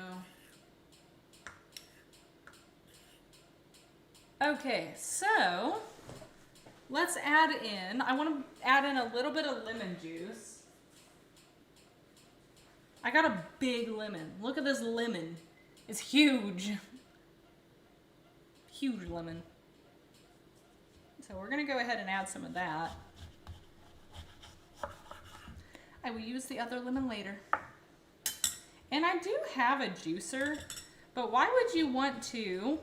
Speaker 1: Okay, so let's add in, I want to add in a little bit of lemon juice. I got a big lemon. Look at this lemon. It's huge. Huge lemon. So we're gonna go ahead and add some of that. I will use the other lemon later. And I do have a juicer, but why would you want to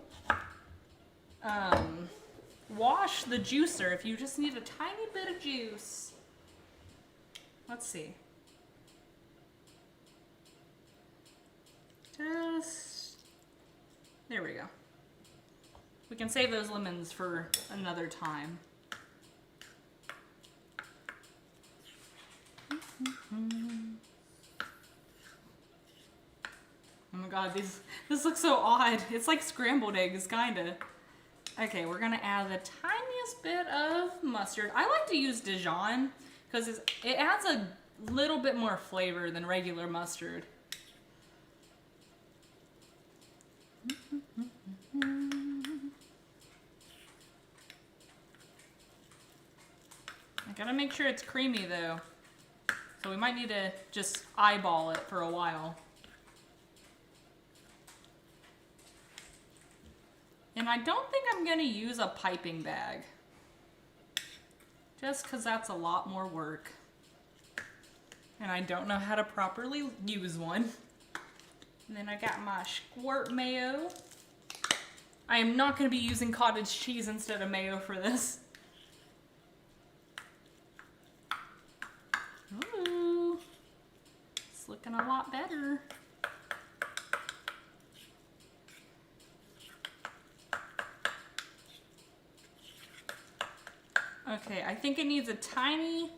Speaker 1: wash the juicer if you just need a tiny bit of juice? Let's see. There we go. We can save those lemons for another time. Oh my god, this looks so odd. It's like scrambled eggs, kinda. Okay, we're gonna add the tiniest bit of mustard. I like to use Dijon because it adds a little bit more flavor than regular mustard. I gotta make sure it's creamy though. So we might need to just eyeball it for a while. And I don't think I'm gonna use a piping bag. Just because that's a lot more work. And I don't know how to properly use one. And then I got my squirt mayo. I am not gonna be using cottage cheese instead of mayo for this. Ooh, it's looking a lot better. Okay, I think it needs a tiny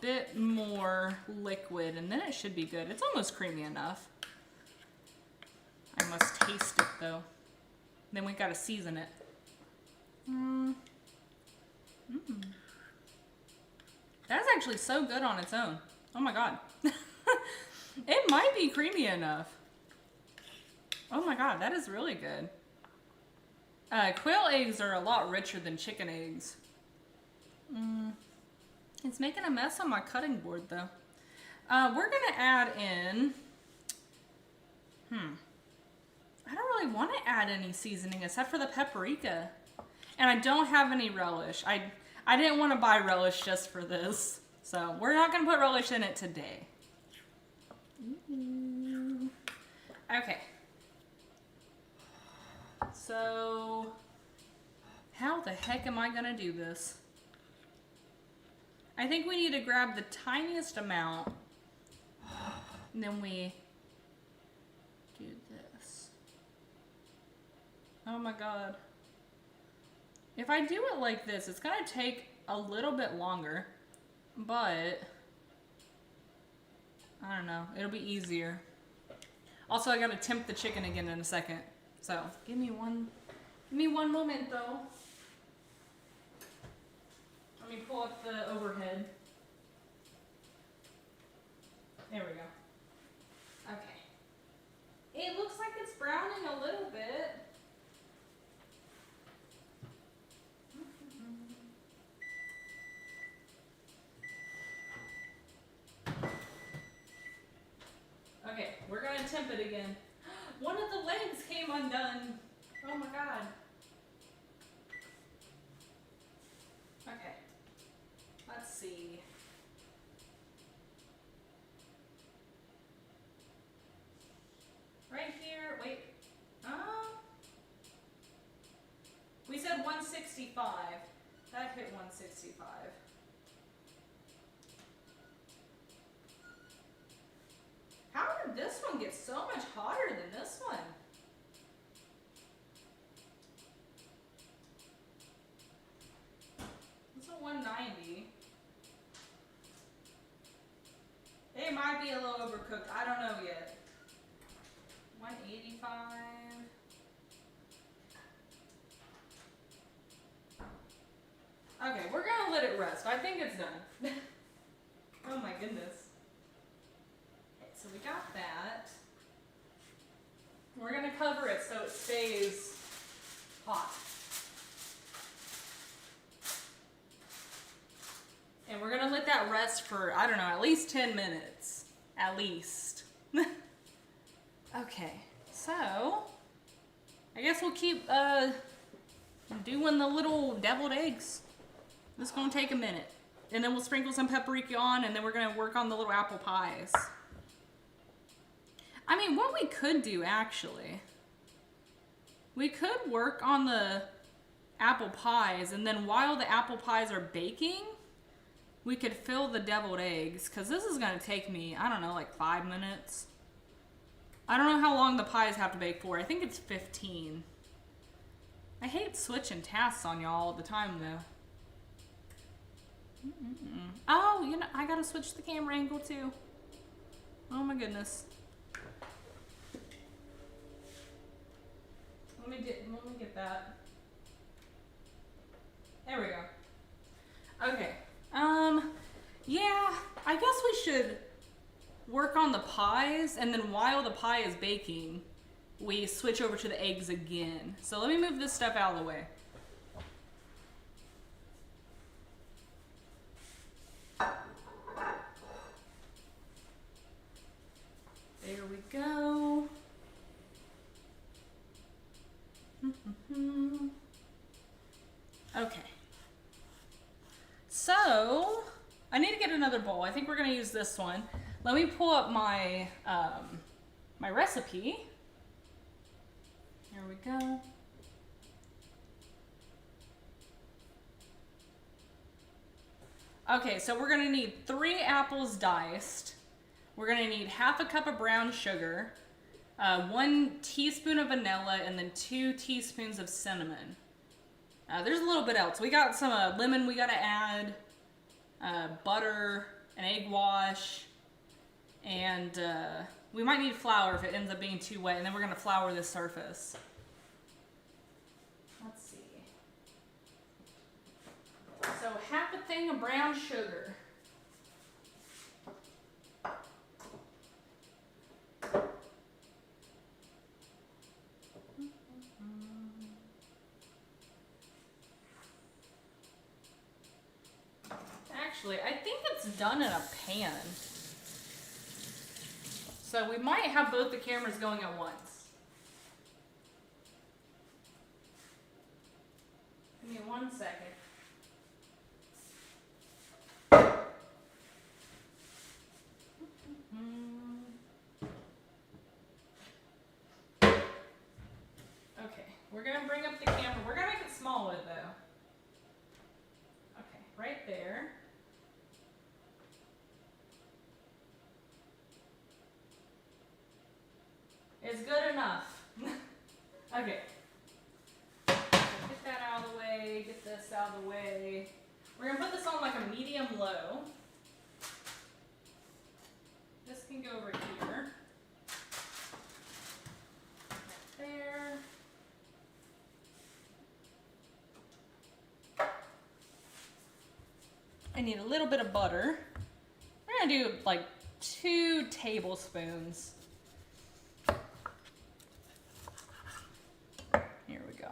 Speaker 1: bit more liquid and then it should be good. It's almost creamy enough. I must taste it though. Then we gotta season it. That's actually so good on its own. Oh my god. It might be creamy enough. Oh my god, that is really good. Quail eggs are a lot richer than chicken eggs. It's making a mess on my cutting board though. We're gonna add in, I don't really want to add any seasoning except for the paprika. And I don't have any relish. I didn't want to buy relish just for this. So we're not gonna put relish in it today. Ooh. Okay. So, how the heck am I gonna do this? I think we need to grab the tiniest amount, and then we do this. Oh my god. If I do it like this, it's gonna take a little bit longer, but I don't know, it'll be easier. Also, I gotta temp the chicken again in a second. So, give me one moment though. Let me pull up the overhead. There we go. Okay. It looks like it's browning a little bit. Okay, we're gonna temp it again. One of the legs came undone. Oh my god. Okay. Let's see. Right here, wait. We said 165. That hit 165. How did this one get so much hotter than this one? It's a 190. It might be a little overcooked. I don't know yet. 185. Okay, we're gonna let it rest. I think it's done. Oh my goodness. Okay, so we got that. We're gonna cover it so it stays hot. And we're gonna let that rest for, I don't know, at least 10 minutes. At least. Okay, so I guess we'll keep doing the little deviled eggs. This is gonna take a minute. And then we'll sprinkle some paprika on, and then we're gonna work on the little apple pies. I mean, what we could do actually, we could work on the apple pies, and then while the apple pies are baking, we could fill the deviled eggs, because this is gonna take me, I don't know, like 5 minutes. I don't know how long the pies have to bake for. I think it's 15. I hate switching tasks on y'all all the time, though. Oh, you know, I gotta switch the camera angle, too. Oh, my goodness. Let me get that. There we go. Okay. Yeah, I guess we should work on the pies, and then while the pie is baking, we switch over to the eggs again. So let me move this stuff out of the way. There we go. Okay. So, I need to get another bowl. I think we're going to use this one. Let me pull up my my recipe. Here we go. Okay, so we're going to need 3 apples diced. We're going to need half a cup of brown sugar, 1 teaspoon of vanilla, and then 2 teaspoons of cinnamon. There's a little bit else. We got some lemon we got to add, butter, an egg wash, and we might need flour if it ends up being too wet, and then we're going to flour this surface. Let's see. So half a thing of brown sugar. Actually, I think it's done in a pan. So we might have both the cameras going at once. Give me 1 second. Okay, we're gonna bring up the camera. We're gonna make it smaller though. Okay, right there. It's good enough. Okay. Get that out of the way, get this out of the way. We're gonna put this on like a medium-low. This can go over here. Right there. I need a little bit of butter. We're gonna do like 2 tablespoons. Here we go.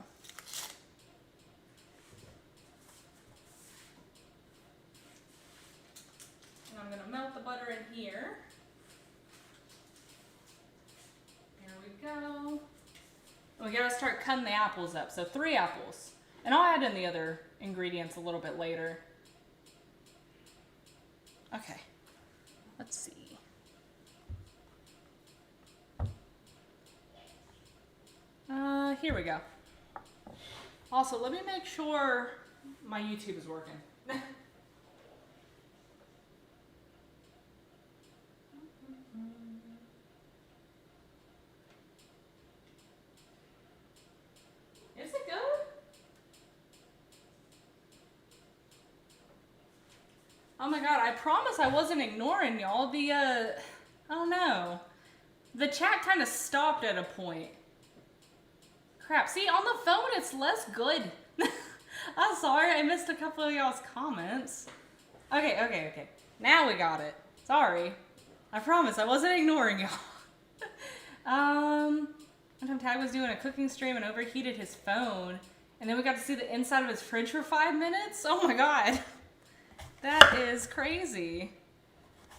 Speaker 1: And I'm gonna melt the butter in here. Here we go. We gotta start cutting the apples up. So 3 apples. And I'll add in the other ingredients a little bit later. Okay, let's see. Here we go. Also, let me make sure my YouTube is working. Is it good? Oh my god, I promise I wasn't ignoring y'all. I don't know. The chat kind of stopped at a point. Crap, see, on the phone it's less good. I'm sorry, I missed a couple of y'all's comments. Okay. Now we got it. Sorry. I promise I wasn't ignoring y'all. One time Tag was doing a cooking stream and overheated his phone. And then we got to see the inside of his fridge for 5 minutes? Oh my god. That is crazy.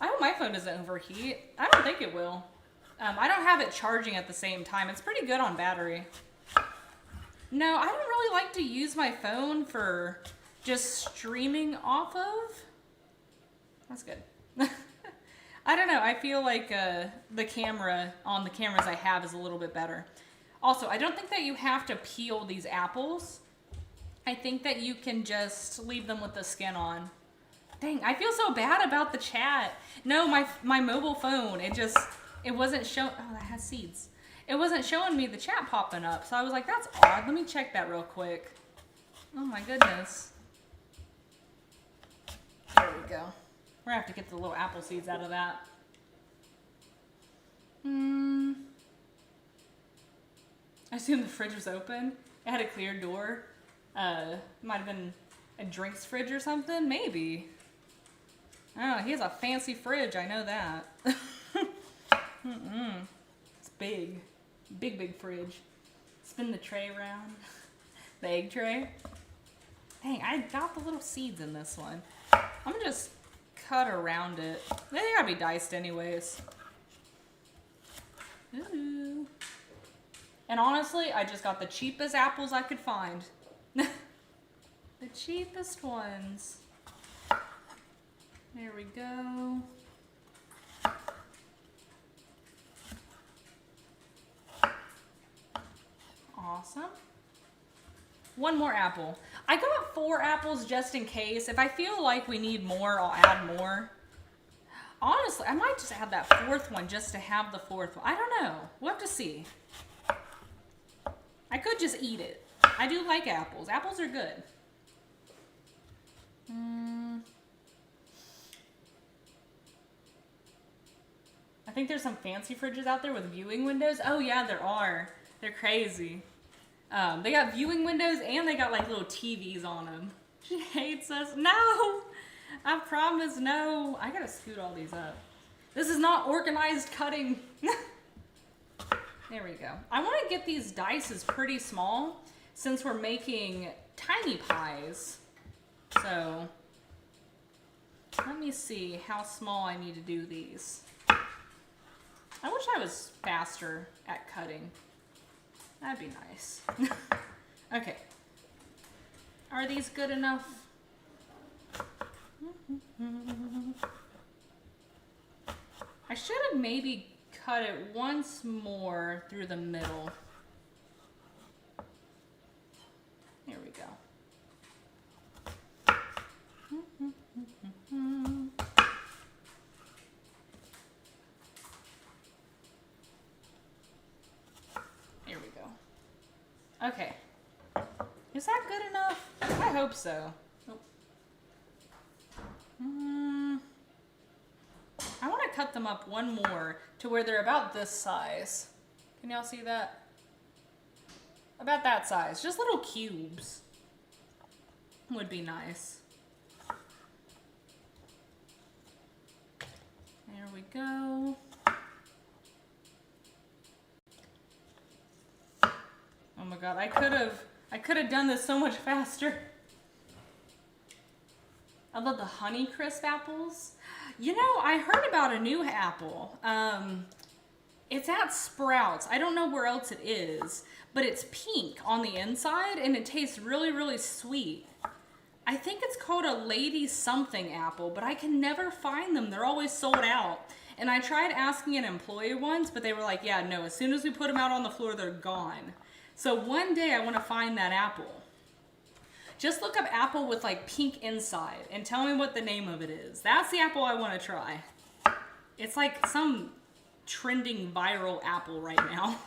Speaker 1: I hope my phone doesn't overheat. I don't think it will. I don't have it charging at the same time. It's pretty good on battery. No, I don't really like to use my phone for just streaming off of. That's good. I don't know. I feel like the camera on the cameras I have is a little bit better. Also, I don't think that you have to peel these apples. I think that you can just leave them with the skin on. Dang, I feel so bad about the chat. No, my mobile phone, it wasn't showing. Oh, that has seeds. It wasn't showing me the chat popping up. So I was like, that's odd. Let me check that real quick. Oh my goodness. There we go. We're gonna have to get the little apple seeds out of that. I assume the fridge was open. It had a clear door. Might have been a drinks fridge or something. Maybe. Oh, he has a fancy fridge. I know that. It's big. Big fridge. Spin the tray around. The egg tray. Dang, I got the little seeds in this one. I'm gonna just cut around it. They gotta be diced anyways. Ooh. And honestly, I just got the cheapest apples I could find. The cheapest ones. There we go. Awesome. One more apple. I got 4 apples just in case. If I feel like we need more, I'll add more. Honestly, I might just add that 4th one just to have the 4th one. I don't know. We'll have to see. I could just eat it. I do like apples. Apples are good. I think there's some fancy fridges out there with viewing windows. Oh yeah, there are. They're crazy. They got viewing windows and they got like little TVs on them. She hates us. No! I promise, no. I gotta scoot all these up. This is not organized cutting. There we go. I want to get these dices pretty small since we're making tiny pies. So let me see how small I need to do these. I wish I was faster at cutting. That'd be nice. Okay. Are these good enough? I should have maybe cut it once more through the middle. Here we go. Here we go. Okay. Is that good enough? I hope so. Nope. I want to cut them up one more to where they're about this size. Can y'all see that? About that size. Just little cubes. Would be nice. There we go. Oh my god, I could have done this so much faster. I love the Honeycrisp apples. You know, I heard about a new apple. It's at Sprouts. I don't know where else it is, but it's pink on the inside and it tastes really, really sweet. I think it's called a Lady Something apple, but I can never find them. They're always sold out. And I tried asking an employee once, but they were like, yeah, no, as soon as we put them out on the floor, they're gone. So one day I want to find that apple. Just look up apple with like pink inside and tell me what the name of it is. That's the apple I want to try. It's like some trending viral apple right now.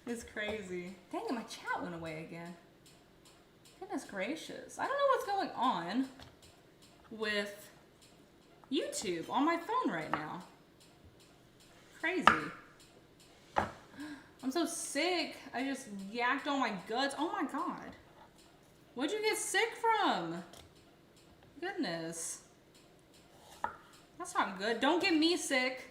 Speaker 1: It's crazy. Dang it, my chat went away again. Goodness gracious. I don't know what's going on with YouTube on my phone right now. Crazy. I'm so sick. I just yacked all my guts. Oh my god. What'd you get sick from? Goodness. That's not good. Don't get me sick.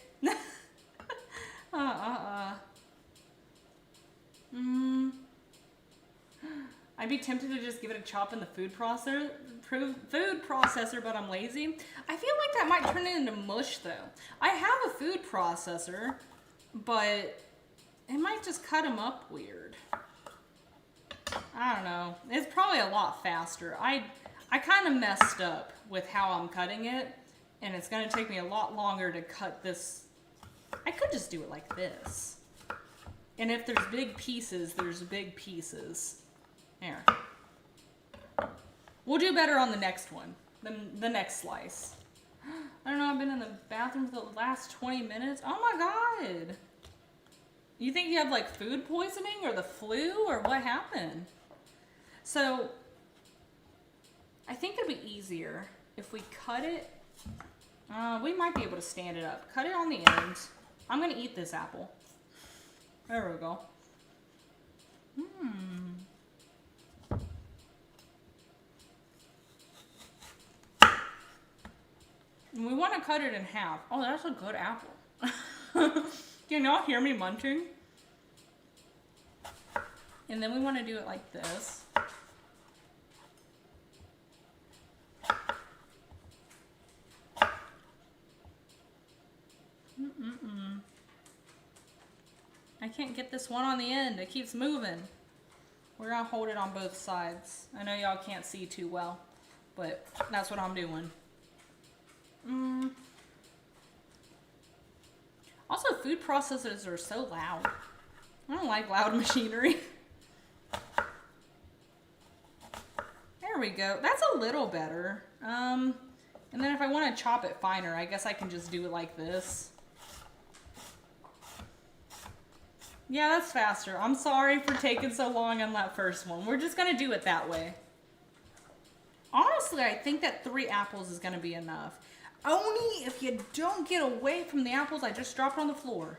Speaker 1: I'd be tempted to just give it a chop in the food processor, but I'm lazy. I feel like that might turn it into mush though. I have a food processor. but it might just cut them up weird. I don't know. It's probably a lot faster. I kind of messed up with how I'm cutting it, and it's going to take me a lot longer to cut this. I could just do it like this. And if there's big pieces, there's big pieces. There. We'll do better on the next one, the next slice. I don't know, I've been in the bathroom for the last 20 minutes. Oh my God. You think you have like food poisoning or the flu or what happened? So, I think it'd be easier if we cut it. We might be able to stand it up. Cut it on the end. I'm gonna eat this apple. There we go. And we want to cut it in half. Oh, that's a good apple. Can y'all hear me munching? And then we want to do it like this. I can't get this one on the end. It keeps moving. We're going to hold it on both sides. I know y'all can't see too well, but that's what I'm doing. Also, food processors are so loud. I don't like loud machinery. There we go. That's a little better. And then if I want to chop it finer, I guess I can just do it like this. Yeah, that's faster. I'm sorry for taking so long on that first one. We're just going to do it that way. Honestly, I think that 3 apples is going to be enough. Only if you don't get away from the apples I just dropped on the floor.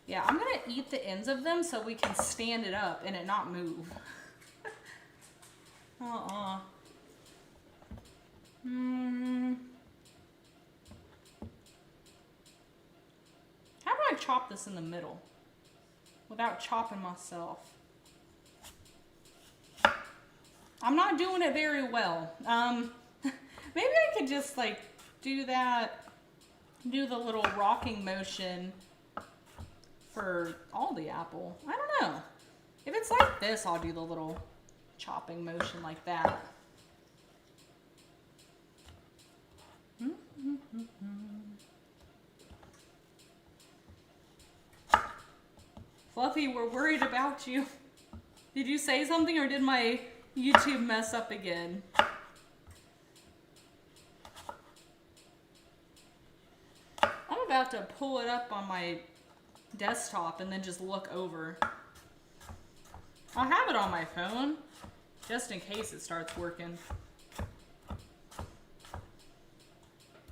Speaker 1: Yeah, I'm going to eat the ends of them so we can stand it up and it not move. How do I chop this in the middle without chopping myself? I'm not doing it very well. Maybe I could just like do that, do the little rocking motion for all the apple. I don't know. If it's like this, I'll do the little chopping motion like that. Fluffy, we're worried about you. Did you say something or did my YouTube mess up again? I'm about to pull it up on my desktop and then just look over. I'll have it on my phone just in case it starts working.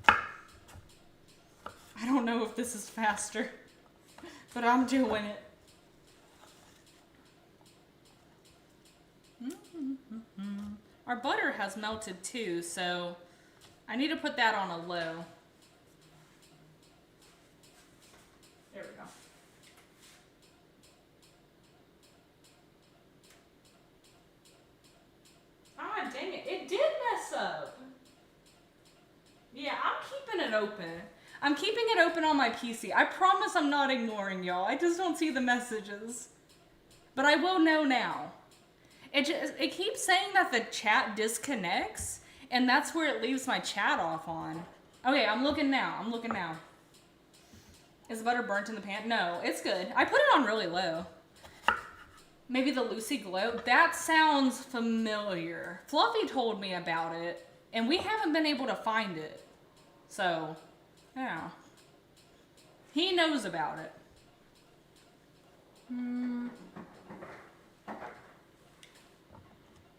Speaker 1: I don't know if this is faster, but I'm doing it. Our butter has melted too, so I need to put that on a low. There we go. Ah, dang it. It did mess up. Yeah, I'm keeping it open. I'm keeping it open on my PC. I promise I'm not ignoring y'all. I just don't see the messages. But I will know now. It keeps saying that the chat disconnects, and that's where it leaves my chat off on. Okay, I'm looking now. Is the butter burnt in the pan? No, it's good. I put it on really low. Maybe the Lucy Glow? That sounds familiar. Fluffy told me about it, and we haven't been able to find it. So, yeah. He knows about it.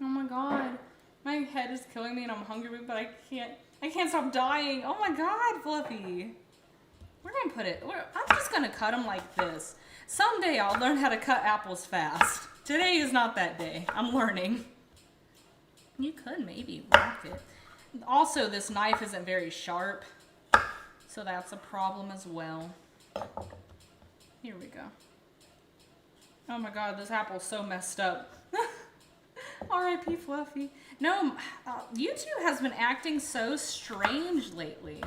Speaker 1: Oh my god. My head is killing me and I'm hungry, but I can't stop dying. Oh my god, Fluffy. We're gonna put it, I'm just gonna cut them like this. Someday I'll learn how to cut apples fast. Today is not that day. I'm learning. You could maybe rock it. Also, this knife isn't very sharp, so that's a problem as well. Here we go. Oh my god, this apple's so messed up. R.I.P. Fluffy. No, YouTube has been acting so strange lately.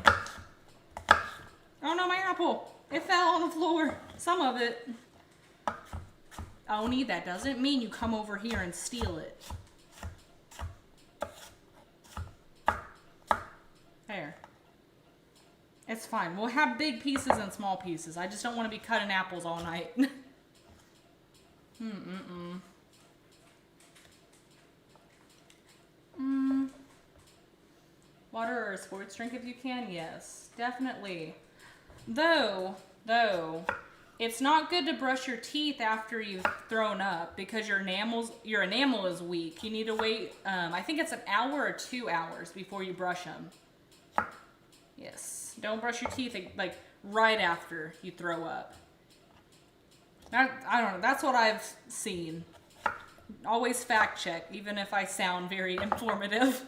Speaker 1: Oh no, my apple. It fell on the floor. Some of it. Oni, that doesn't mean you come over here and steal it. There. It's fine. We'll have big pieces and small pieces. I just don't want to be cutting apples all night. Water or a sports drink if you can? Yes, definitely. Though, it's not good to brush your teeth after you've thrown up because your enamel is weak. You need to wait, I think it's an hour or 2 hours before you brush them. Yes, don't brush your teeth like right after you throw up. I don't know, that's what I've seen. Always fact check, even if I sound very informative.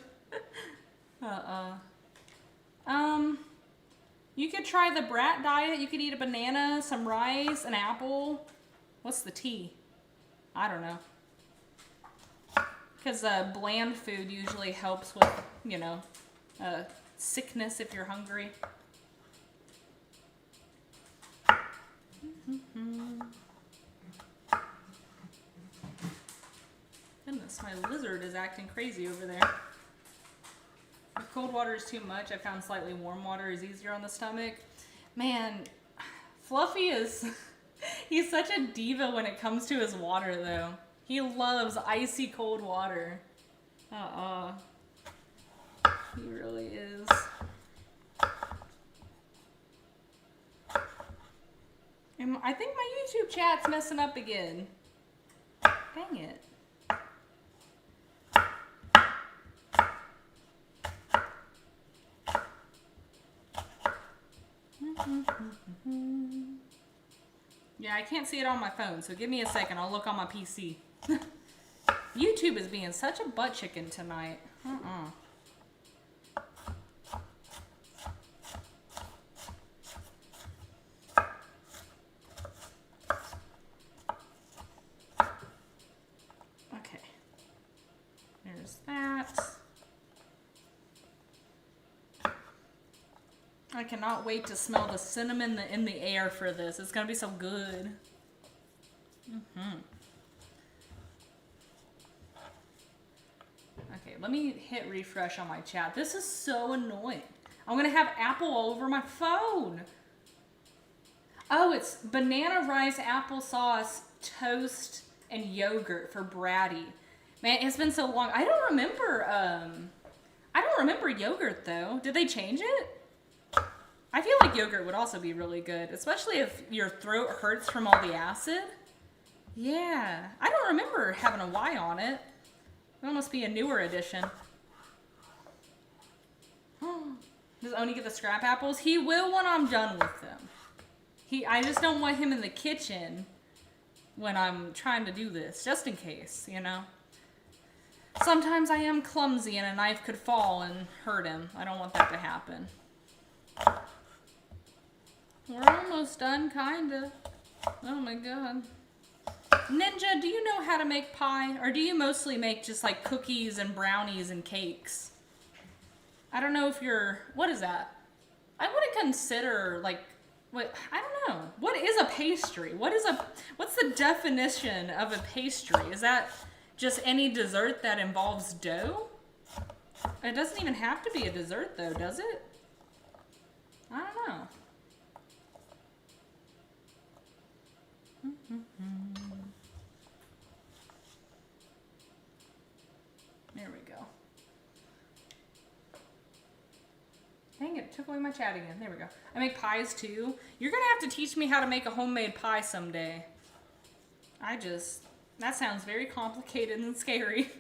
Speaker 1: You could try the brat diet. You could eat a banana, some rice, an apple. What's the tea? I don't know. Because bland food usually helps with, you know, sickness if you're hungry. Goodness, my lizard is acting crazy over there. If cold water is too much, I found slightly warm water is easier on the stomach. Man, Fluffy he's such a diva when it comes to his water though. He loves icy cold water. He really is. And I think my YouTube chat's messing up again. Dang it. Yeah, I can't see it on my phone, so give me a second. I'll look on my PC. YouTube is being such a butt chicken tonight. Okay. There's that. I cannot wait to smell the cinnamon in the air for this. It's gonna be so good. Okay, let me hit refresh on my chat. This is so annoying. I'm gonna have apple all over my phone. Oh, it's banana rice, applesauce, toast, and yogurt for Bratty. Man, it's been so long. I don't remember yogurt though. Did they change it? I feel like yogurt would also be really good, especially if your throat hurts from all the acid. Yeah, I don't remember having a Y on it. That must be a newer edition. Does Oni get the scrap apples? He will when I'm done with them. I just don't want him in the kitchen when I'm trying to do this, just in case, you know? Sometimes I am clumsy and a knife could fall and hurt him. I don't want that to happen. We're almost done, kinda. Oh my god. Ninja, do you know how to make pie? Or do you mostly make just like cookies and brownies and cakes? I don't know if what is that? I wouldn't consider like, I don't know. What is a pastry? What's the definition of a pastry? Is that just any dessert that involves dough? It doesn't even have to be a dessert though, does it? I don't know. There we go. Dang it, took away my chat again. There we go. I make pies too. You're gonna have to teach me how to make a homemade pie someday. That sounds very complicated and scary.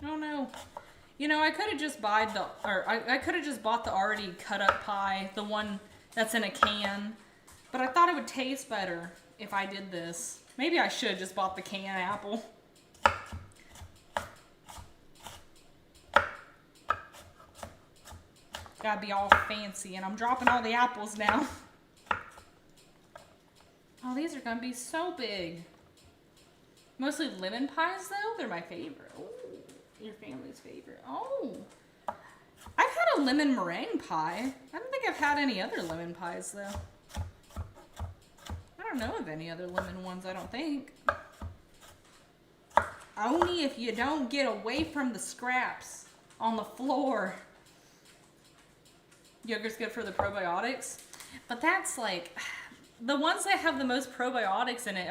Speaker 1: Oh no. You know, I could have just bought the already cut up pie, the one that's in a can. But I thought it would taste better if I did this. Maybe I should have just bought the canned apple. Gotta be all fancy, and I'm dropping all the apples now. Oh, these are gonna be so big. Mostly lemon pies, though. They're my favorite. Ooh, your family's favorite. Oh. I've had a lemon meringue pie. I don't think I've had any other lemon pies, though. I don't know of any other lemon ones, I don't think. Only if you don't get away from the scraps on the floor. Yogurt's good for the probiotics. But that's like, the ones that have the most probiotics in it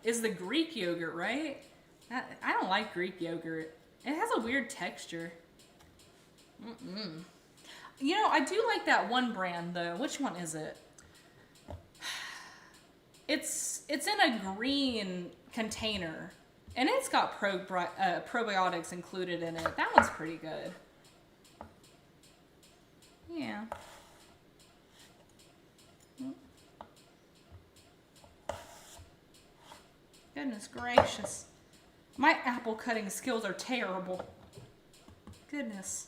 Speaker 1: is the Greek yogurt, right? I don't like Greek yogurt. It has a weird texture. You know, I do like that one brand though. Which one is it? It's in a green container, and it's got probiotics included in it. That one's pretty good. Yeah. Goodness gracious. My apple cutting skills are terrible. Goodness.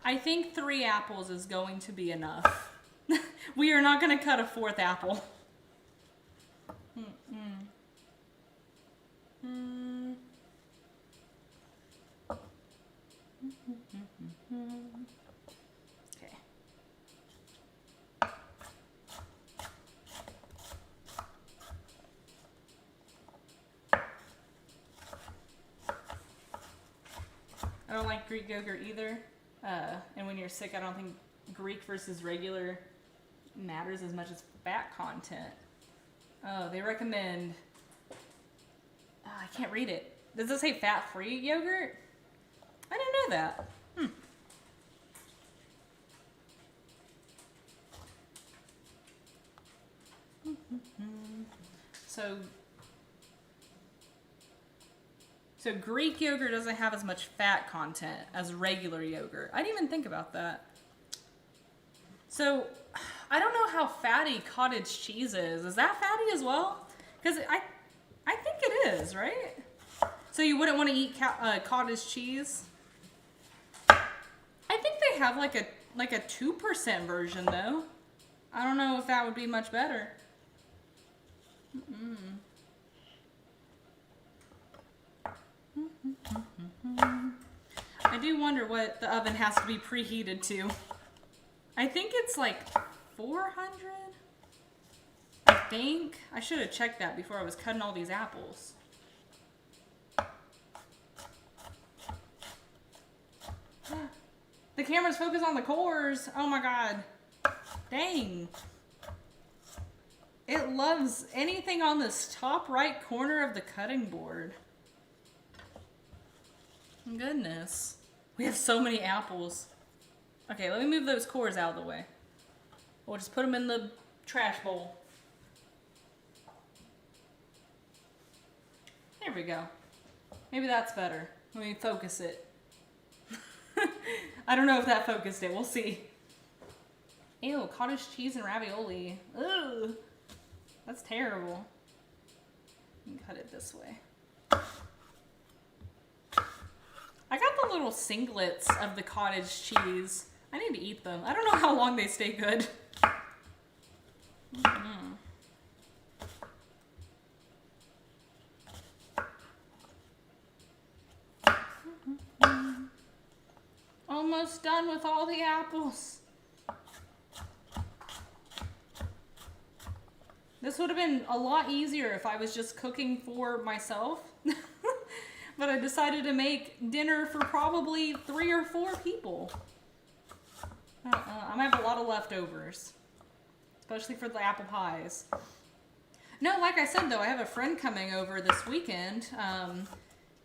Speaker 1: I think 3 apples is going to be enough. We are not going to cut a 4th apple. Okay. I don't like Greek yogurt either. And when you're sick, I don't think Greek versus regular matters as much as fat content. Oh, they recommend... Oh, I can't read it. Does it say fat-free yogurt? I didn't know that. So Greek yogurt doesn't have as much fat content as regular yogurt. I didn't even think about that. So I don't know how fatty cottage cheese is. Is that fatty as well? Because I think it is, right? So you wouldn't want to eat cottage cheese? I think they have like a 2% version though. I don't know if that would be much better. I do wonder what the oven has to be preheated to. I think it's like 400. I think. I should have checked that before I was cutting all these apples. The camera's focused on the cores. Oh my god. Dang. It loves anything on this top right corner of the cutting board. Goodness. We have so many apples. Okay, let me move those cores out of the way. We'll just put them in the trash bowl. There we go. Maybe that's better. Let me focus it. I don't know if that focused it. We'll see. Ew, cottage cheese and ravioli. Ugh. That's terrible. You can cut it this way. I got the little singlets of the cottage cheese. I need to eat them. I don't know how long they stay good. Almost done with all the apples. This would have been a lot easier if I was just cooking for myself. But I decided to make dinner for probably 3 or 4 people. I might have a lot of leftovers, especially for the apple pies. No, like I said though, I have a friend coming over this weekend,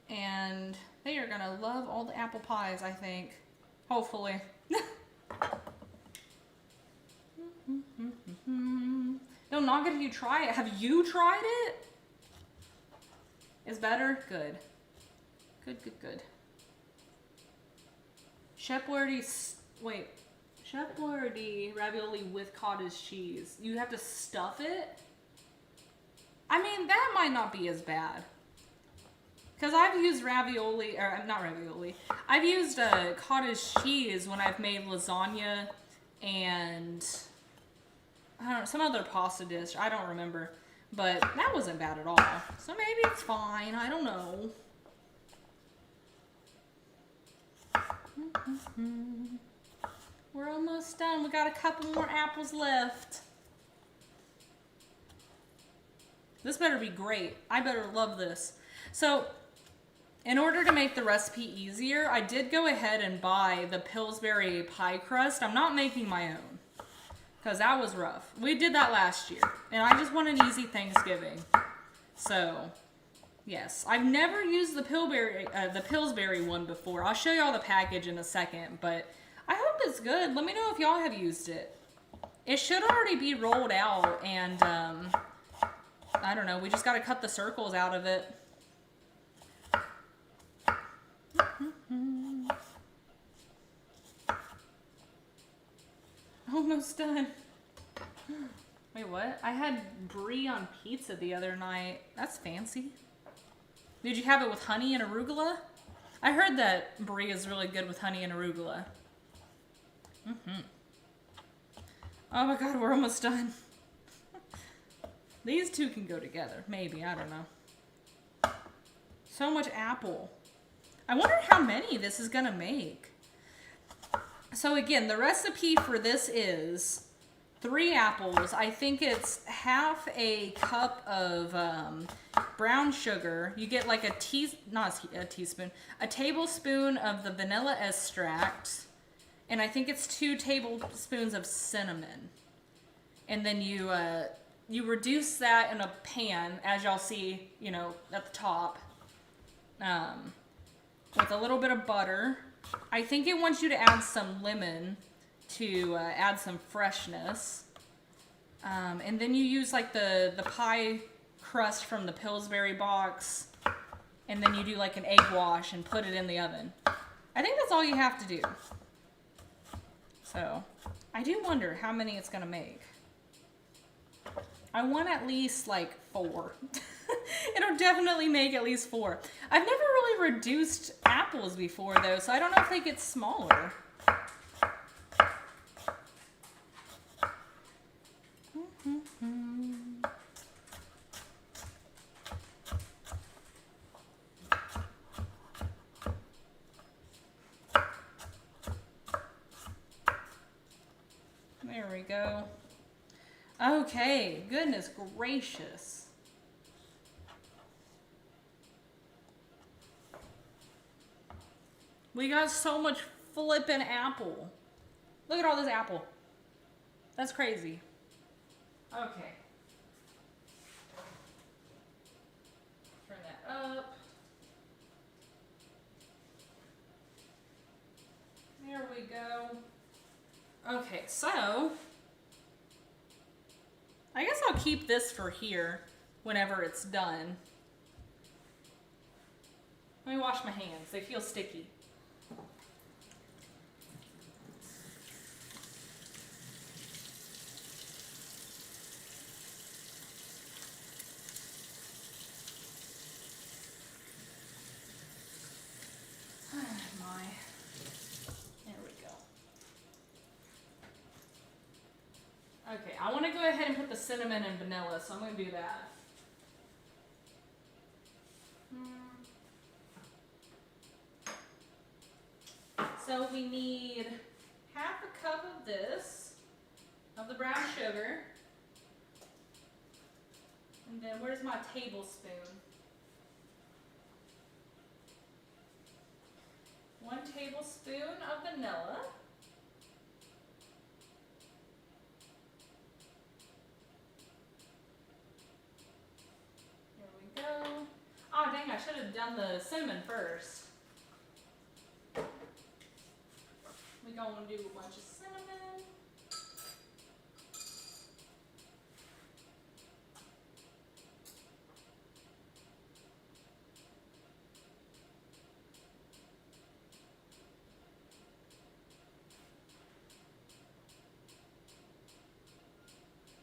Speaker 1: and they are gonna love all the apple pies, I think. Hopefully. Don't knock it if you try it. Have you tried it? Is better? Good. Good. Chef Boyardee ravioli with cottage cheese. You have to stuff it? I mean, that might not be as bad. Because I've used ravioli, or not ravioli, I've used cottage cheese when I've made lasagna and I don't know, some other pasta dish. I don't remember. But that wasn't bad at all. So maybe it's fine. I don't know. We're almost done. We got a couple more apples left. This better be great. I better love this. So, in order to make the recipe easier, I did go ahead and buy the Pillsbury pie crust. I'm not making my own because that was rough. We did that last year, and I just want an easy Thanksgiving. So, yes, I've never used the Pillsbury one before. I'll show y'all the package in a second, but I hope it's good. Let me know if y'all have used it. It should already be rolled out, and I don't know. We just got to cut the circles out of it. Almost done. Wait, what? I had brie on pizza the other night. That's fancy. Did you have it with honey and arugula? I heard that brie is really good with honey and arugula. Oh my god, we're almost done. These two can go together. Maybe, I don't know. So much apple. I wonder how many this is gonna make. So again, the recipe for this is 3 apples. I think it's half a cup of brown sugar. You get like a tablespoon of the vanilla extract. And I think it's 2 tablespoons of cinnamon. And then you reduce that in a pan, as y'all see, you know, at the top, with a little bit of butter. I think it wants you to add some lemon to add some freshness. And then you use like the pie crust from the Pillsbury box. And then you do like an egg wash and put it in the oven. I think that's all you have to do. So, I do wonder how many it's going to make. I want at least like 4. It'll definitely make at least 4. I've never really reduced apples before though, so I don't know if they get smaller. There we go. Okay, goodness gracious. We got so much flippin' apple. Look at all this apple. That's crazy. Okay. Turn that up. There we go. Okay, so I guess I'll keep this for here whenever it's done. Let me wash my hands. They feel sticky. Okay, I want to go ahead and put the cinnamon and vanilla, so I'm going to do that. So we need half a cup of this, of the brown sugar. And then where's my tablespoon? 1 tablespoon of vanilla. Go. Oh dang, I should have done the cinnamon first. We're going to do a bunch of cinnamon.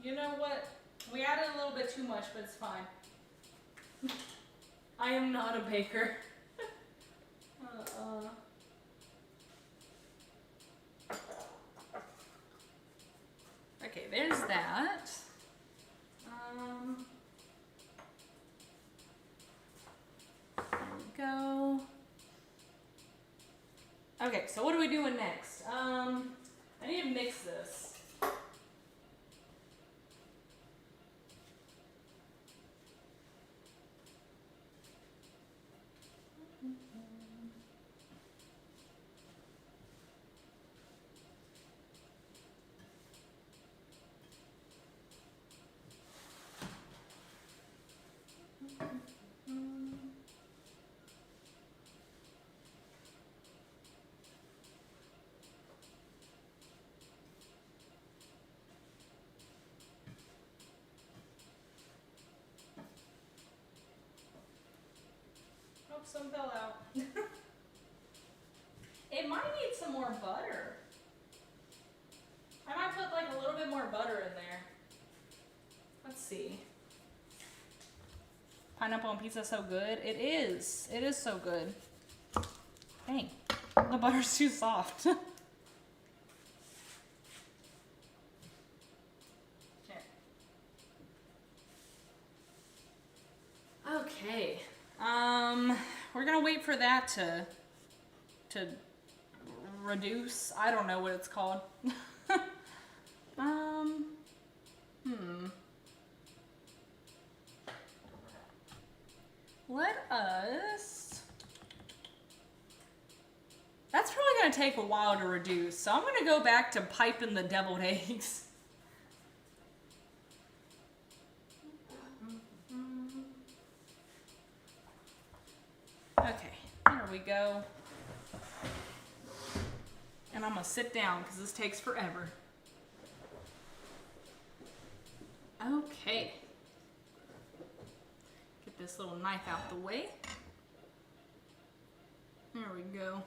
Speaker 1: You know what? We added a little bit too much, but it's fine. I am not a baker. Okay, there's that. There we go. Okay, so what are we doing next? I need to mix this. Oh, some fell out. It might need some more butter. I might put like a little bit more butter in there. Let's see. Pineapple on pizza so good. It is. It is so good. Dang. The butter's too soft. Okay. We're gonna wait for that to reduce. I don't know what it's called. Let us. That's probably gonna take a while to reduce, so I'm gonna go back to piping the deviled eggs. Okay, there we go. And I'm gonna sit down because this takes forever. Okay. Get this little knife out the way. There we go.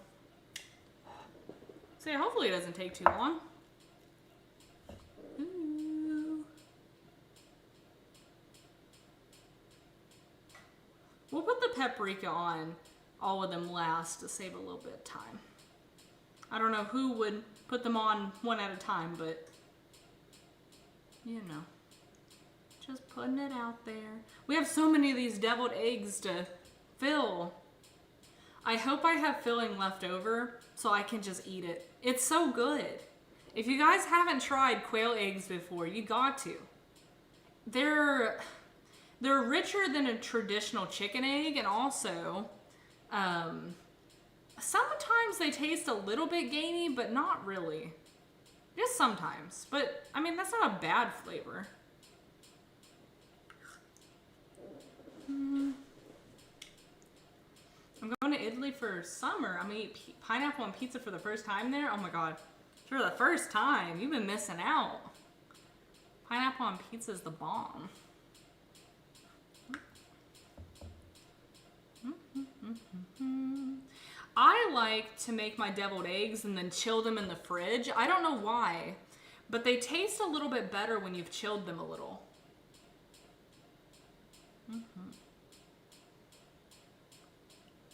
Speaker 1: So yeah, hopefully it doesn't take too long. Ooh. We'll put the paprika on all of them last to save a little bit of time. I don't know who would put them on one at a time, but you know, just putting it out there. We have so many of these deviled eggs to fill. I hope I have filling left over so I can just eat it. It's so good. If you guys haven't tried quail eggs before, you got to. They're richer than a traditional chicken egg, and also sometimes they taste a little bit gamey, but not really. Just sometimes. But I mean, that's not a bad flavor. I'm going to Italy for summer. I'm going to eat pineapple on pizza for the first time there. Oh my god. For the first time. You've been missing out. Pineapple on pizza is the bomb. I like to make my deviled eggs and then chill them in the fridge. I don't know why, but they taste a little bit better when you've chilled them a little.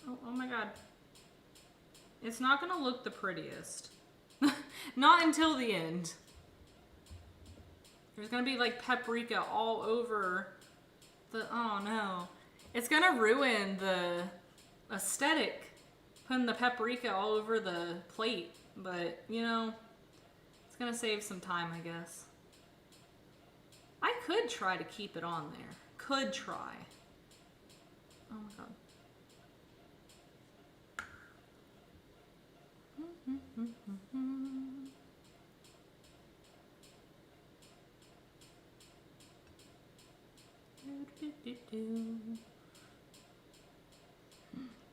Speaker 1: Oh my god. It's not gonna look the prettiest. Not until the end. There's gonna be like paprika all over the, oh no. It's gonna ruin the aesthetic, putting the paprika all over the plate, but you know, it's gonna save some time, I guess. I could try to keep it on there. Could try. Oh my god.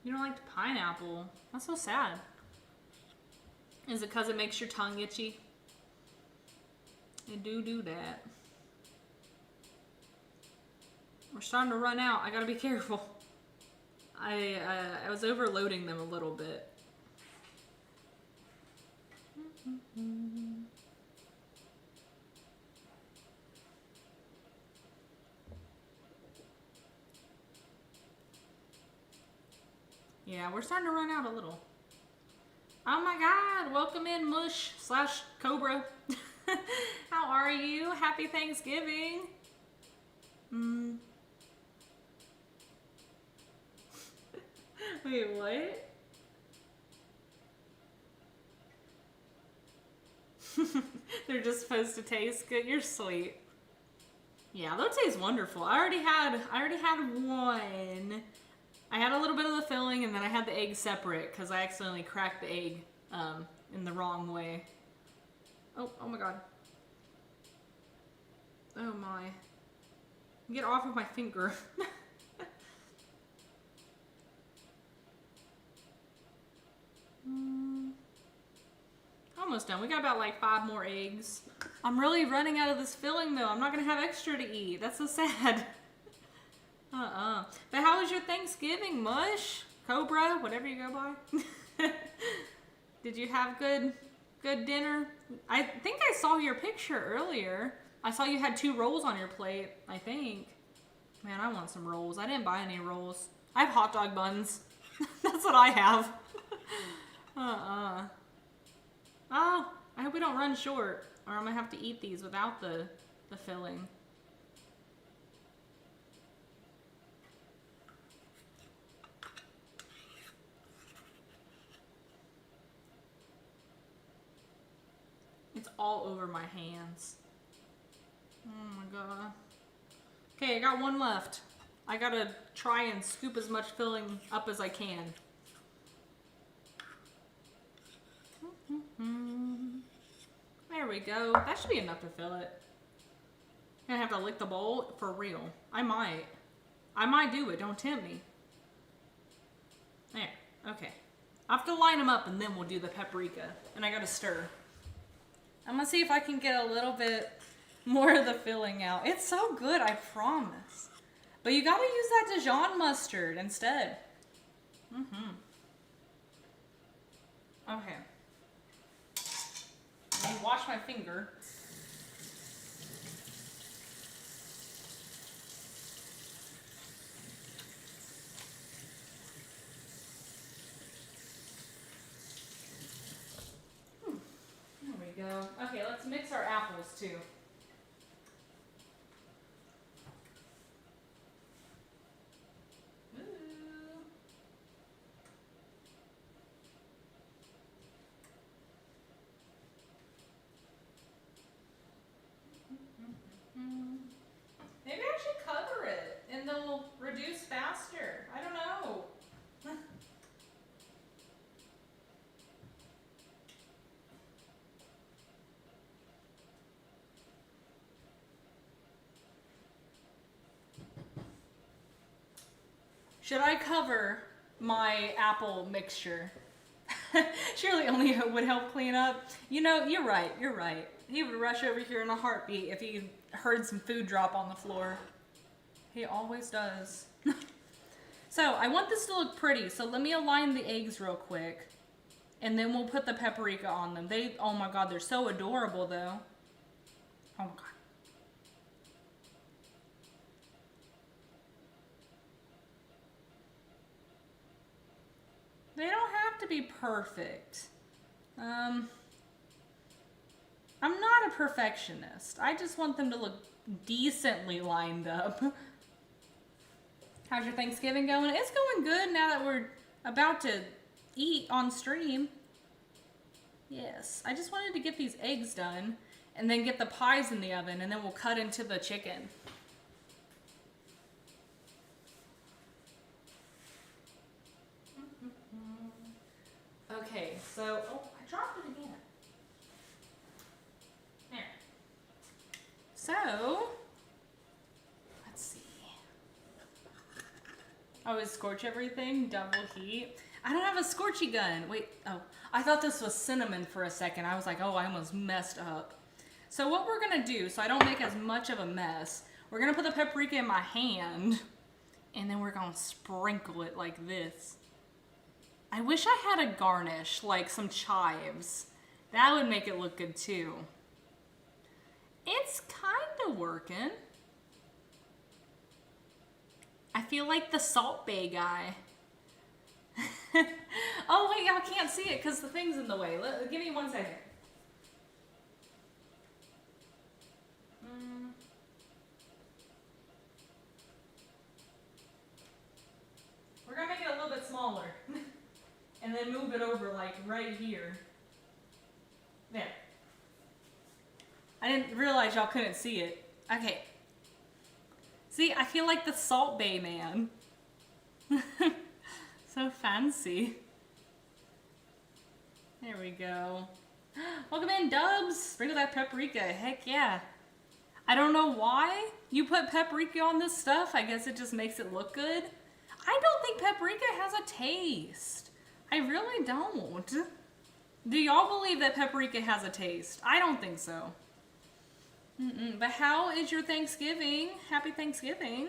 Speaker 1: You don't like the pineapple. That's so sad. Is it because it makes your tongue itchy? It do that. We're starting to run out. I gotta be careful. I was overloading them a little bit. Yeah, we're starting to run out a little. Oh my God, welcome in Mush / Cobra. How are you? Happy Thanksgiving. Wait, what? They're just supposed to taste good. You're sweet. Yeah, they'll taste wonderful. I already had one. I had a little bit of the filling, and then I had the egg separate because I accidentally cracked the egg in the wrong way. Oh my God. Oh my. Get off of my finger. Almost done. We got about like 5 more eggs. I'm really running out of this filling though. I'm not gonna have extra to eat. That's so sad. But how was your Thanksgiving, Mush? Cobra, whatever you go by. Did you have good dinner? I think I saw your picture earlier. I saw you had 2 rolls on your plate, I think. Man, I want some rolls. I didn't buy any rolls. I have hot dog buns. That's what I have. Oh, I hope we don't run short, or I'm gonna have to eat these without the filling. It's all over my hands. Oh my God. Okay, I got 1 left. I gotta try and scoop as much filling up as I can. There we go. That should be enough to fill it. I'm gonna have to lick the bowl for real. I might do it. Don't tempt me. There. Okay. I have to line them up and then we'll do the paprika. And I gotta stir. I'm gonna see if I can get a little bit more of the filling out. It's so good, I promise. But you gotta use that Dijon mustard instead. Okay. Let me wash my finger. There we go. Okay, let's mix our apples too. Maybe I should cover it and they'll reduce faster. I don't know. Should I cover my apple mixture? Surely only it would help clean up. You know, you're right. He would rush over here in a heartbeat if he heard some food drop on the floor. He always does. So I want this to look pretty, so let me align the eggs real quick. And then we'll put the paprika on them. Oh my God, they're so adorable though. Oh my God. They don't have to be perfect. I'm not a perfectionist. I just want them to look decently lined up. How's your Thanksgiving going? It's going good now that we're about to eat on stream. Yes, I just wanted to get these eggs done and then get the pies in the oven and then we'll cut into the chicken. Okay, so, oh, I dropped it again. There. So, let's see. I always scorch everything, double heat. I don't have a scorchy gun. Wait, oh, I thought this was cinnamon for a second. I was like, oh, I almost messed up. So what we're gonna do, so I don't make as much of a mess, we're gonna put the paprika in my hand, and then we're gonna sprinkle it like this. I wish I had a garnish, like some chives. That would make it look good too. It's kind of working. I feel like the Salt Bae guy. Oh wait, y'all can't see it because the thing's in the way. Give me 1 second. We're gonna make it a little bit smaller. And then move it over like right here. There. I didn't realize y'all couldn't see it. Okay. See, I feel like the Salt Bay man. So fancy. There we go. Welcome in, Dubs. Sprinkle that paprika. Heck yeah. I don't know why you put paprika on this stuff. I guess it just makes it look good. I don't think paprika has a taste. I really don't. Do y'all believe that paprika has a taste? I don't think so. But how is your Thanksgiving? Happy Thanksgiving.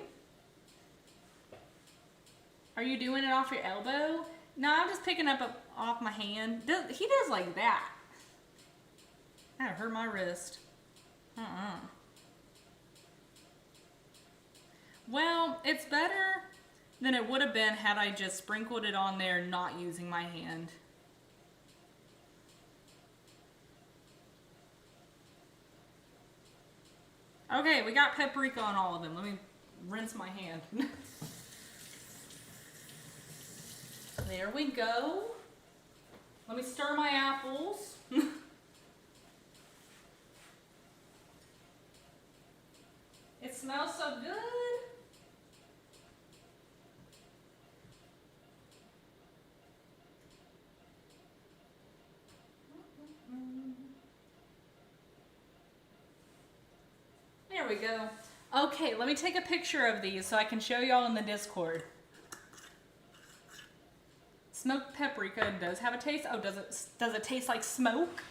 Speaker 1: Are you doing it off your elbow? No, I'm just picking up off my hand. He does like that. That hurt my wrist. Well, it's better than it would have been had I just sprinkled it on there not using my hand. Okay, we got paprika on all of them. Let me rinse my hand. There we go. Let me stir my apples. It smells so good. There we go. Okay, let me take a picture of these so I can show y'all in the Discord. Smoked paprika does have a taste. Oh, does it taste like smoke?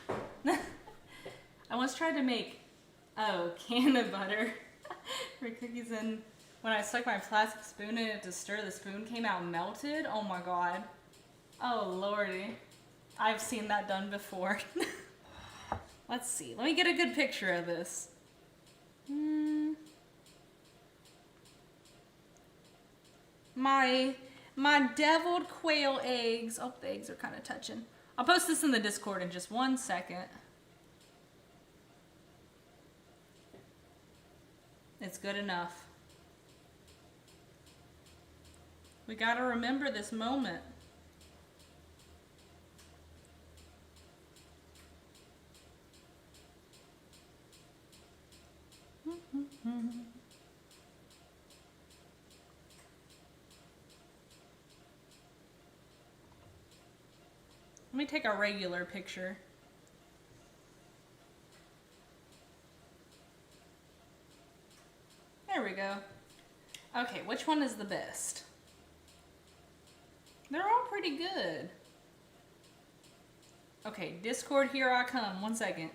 Speaker 1: I once tried to make, can of butter for cookies, and when I stuck my plastic spoon in it to stir, the spoon came out melted. Oh my god. Oh lordy. I've seen that done before. Let's see. Let me get a good picture of this. My deviled quail eggs. Oh, the eggs are kind of touching. I'll post this in the Discord in just 1 second. It's good enough. We gotta remember this moment. Let me take a regular picture. There we go. Okay, which one is the best? They're all pretty good. Okay, Discord, here I come. 1 second.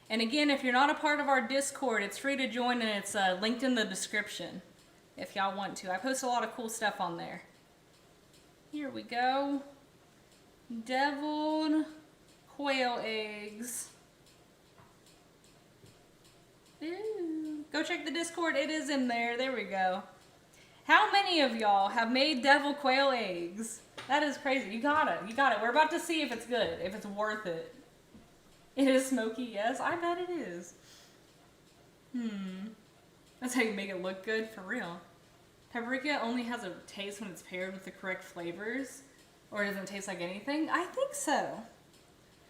Speaker 1: And again, if you're not a part of our Discord, it's free to join, and it's linked in the description if y'all want to. I post a lot of cool stuff on there. Here we go. Deviled quail eggs. Ooh. Go check the Discord. It is in there. There we go. How many of y'all have made deviled quail eggs? That is crazy. You got it. You got it. We're about to see if it's good, if it's worth it. It is smoky, yes. I bet it is. That's how you make it look good, for real. Paprika only has a taste when it's paired with the correct flavors, or it doesn't taste like anything. I think so.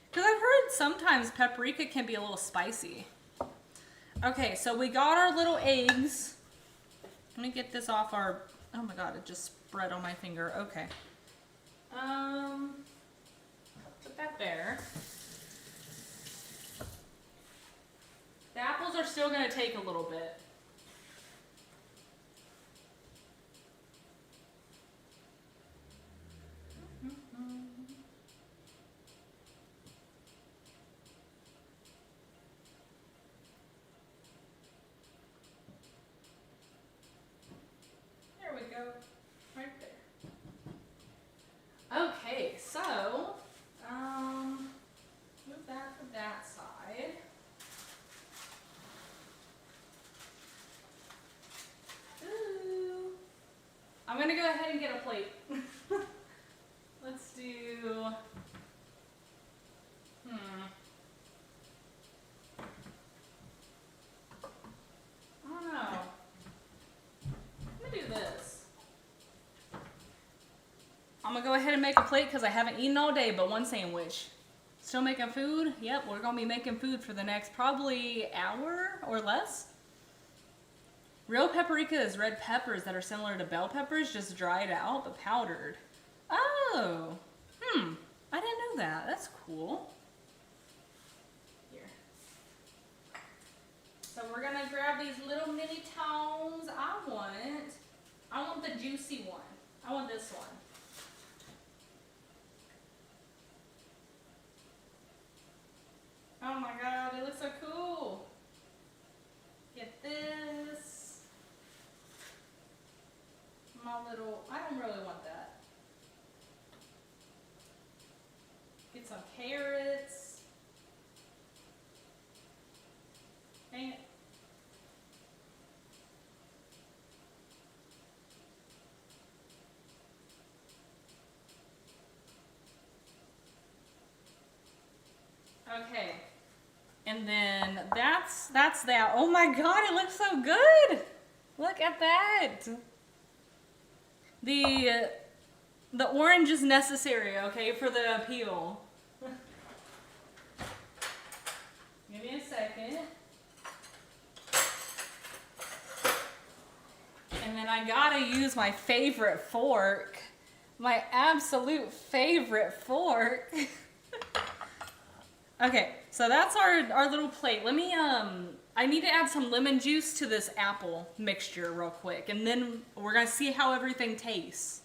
Speaker 1: Because I've heard sometimes paprika can be a little spicy. Okay, so we got our little eggs. Let me get this off our... Oh my god, it just spread on my finger. Okay. Put that there. The apples are still going to take a little bit. There we go. Right there. Okay, so, move that to that side. Ooh. I'm gonna go ahead and get a plate. gonna go ahead and make a plate because I haven't eaten all day but one sandwich. Still making food? Yep, we're gonna be making food for the next probably hour or less. Real paprika is red peppers that are similar to bell peppers, just dried out but powdered. Oh, I didn't know that. That's cool. Here. So we're gonna grab these little mini tongs. I want the juicy one. I want this one. Oh my god, it looks so cool. Get this. My little, I don't really want that. Get some carrots. Dang it. Okay. And then that's that. Oh my god, it looks so good. Look at that. The orange is necessary, okay, for the appeal. Give me a second. And then I gotta use my favorite fork. My absolute favorite fork. Okay, so that's our little plate. Let me, I need to add some lemon juice to this apple mixture real quick, and then we're gonna see how everything tastes.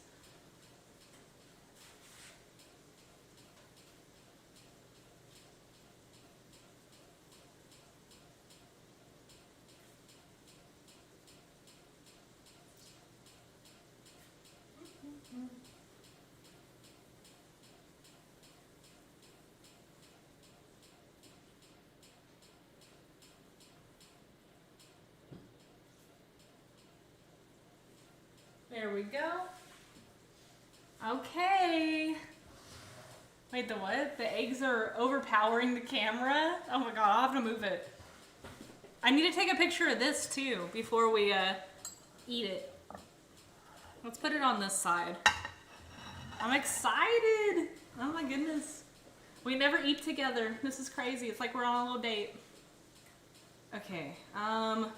Speaker 1: There we go. Okay. Wait, the what? The eggs are overpowering the camera? Oh my god, I'll have to move it. I need to take a picture of this too before we eat it. Let's put it on this side. I'm excited. Oh my goodness. We never eat together. This is crazy. It's like we're on a little date. Okay, let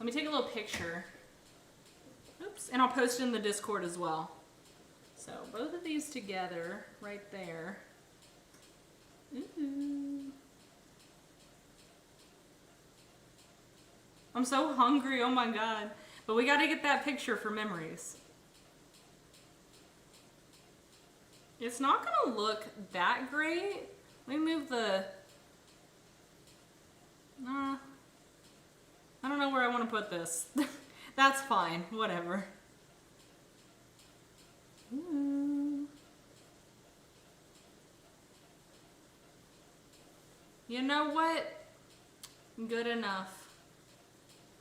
Speaker 1: me take a little picture. Oops, and I'll post it in the Discord as well. So both of these together, right there. Ooh. I'm so hungry, oh my god. But we gotta get that picture for memories. It's not gonna look that great. Let me move the... I don't know where I want to put this. That's fine, whatever. Ooh. You know what? Good enough.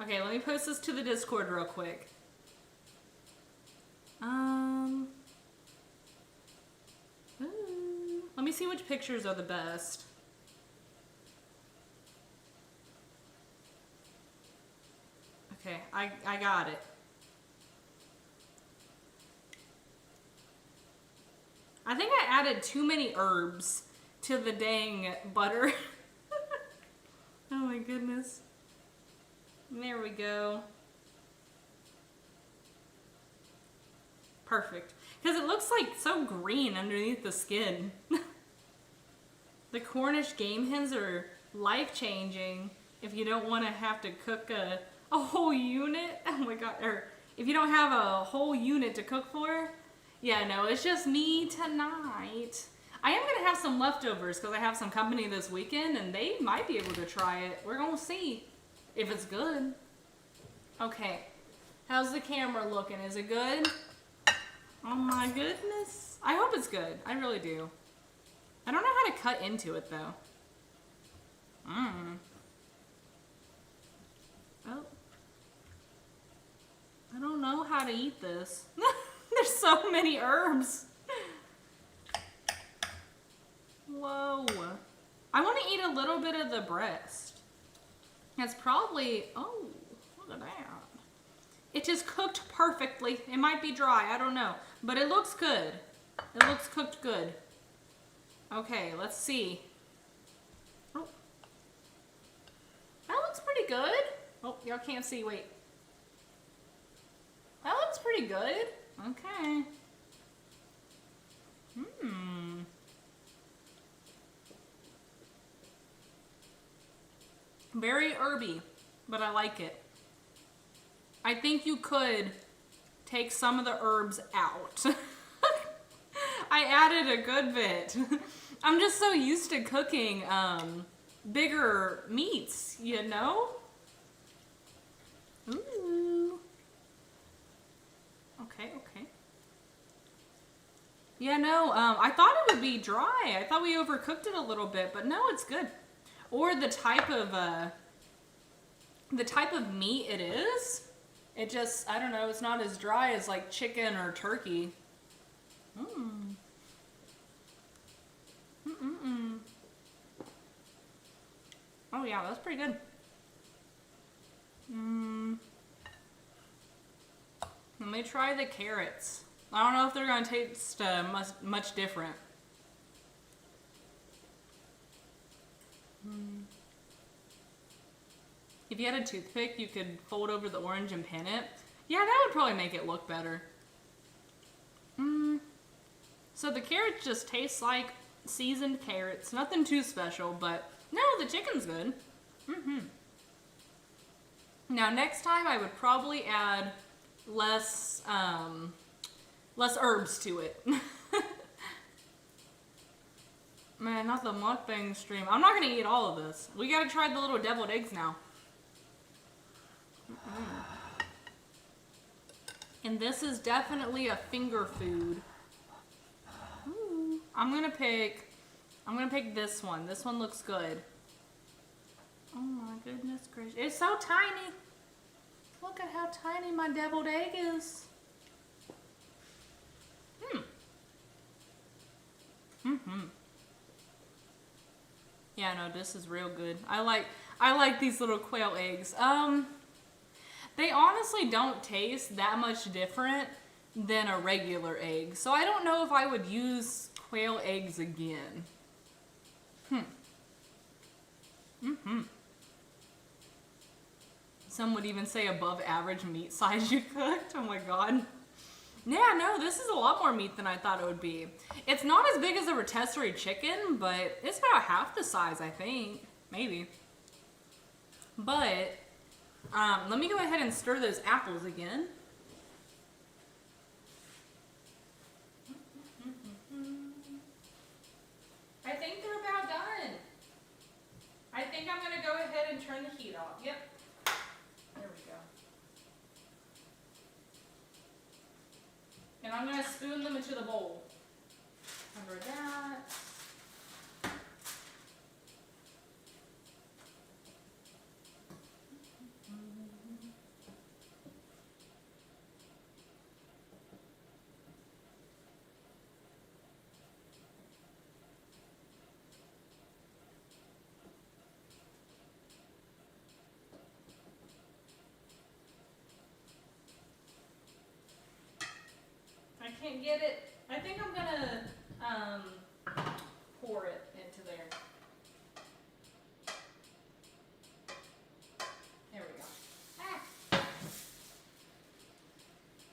Speaker 1: Okay, let me post this to the Discord real quick. Let me see which pictures are the best. Okay, I got it. I think I added too many herbs to the dang butter. Oh my goodness. There we go. Perfect. Because it looks like so green underneath the skin. The Cornish game hens are life-changing if you don't want to have to cook a whole unit. Oh my god. Or if you don't have a whole unit to cook for. Yeah, no, it's just me tonight. I am going to have some leftovers because I have some company this weekend and they might be able to try it. We're going to see if it's good. Okay. How's the camera looking? Is it good? Oh my goodness. I hope it's good. I really do. I don't know how to cut into it though. Oh. I don't know how to eat this. There's so many herbs. Whoa. I want to eat a little bit of the breast. That's probably, oh, look at that. It just cooked perfectly. It might be dry, I don't know. But it looks good. It looks cooked good. Okay, let's see. Oh. That looks pretty good. Oh, y'all can't see, wait. That looks pretty good. Okay. Very herby, but I like it. I think you could take some of the herbs out. I added a good bit. I'm just so used to cooking bigger meats, you know? Ooh. Okay, okay. Yeah, no, I thought it would be dry. I thought we overcooked it a little bit, but no, it's good. Or the type of meat it is. It just, I don't know, it's not as dry as like chicken or turkey. Oh yeah, that's pretty good. Let me try the carrots. I don't know if they're gonna taste much different. If you had a toothpick, you could fold over the orange and pin it. Yeah, that would probably make it look better. So the carrots just taste like seasoned carrots. Nothing too special, but no, the chicken's good. Now next time I would probably add less herbs to it. Man, not the mukbang stream. I'm not gonna eat all of this. We gotta try the little deviled eggs now. And this is definitely a finger food. Ooh. I'm gonna pick this one. This one looks good. Oh my goodness gracious. It's so tiny. Look at how tiny my deviled egg is. Yeah, no, this is real good. I like these little quail eggs. They honestly don't taste that much different than a regular egg. So I don't know if I would use quail eggs again. Some would even say above average meat size you cooked. Oh my god. Yeah, no, this is a lot more meat than I thought it would be. It's not as big as a rotisserie chicken, but it's about half the size, I think. Maybe. But, let me go ahead and stir those apples again. I think they're about done. I think I'm going to go ahead and turn the heat off. Yep. There we go. And I'm going to spoon them into the bowl. Cover that. I can't get it. I think I'm gonna pour it into there. There we go. Ah.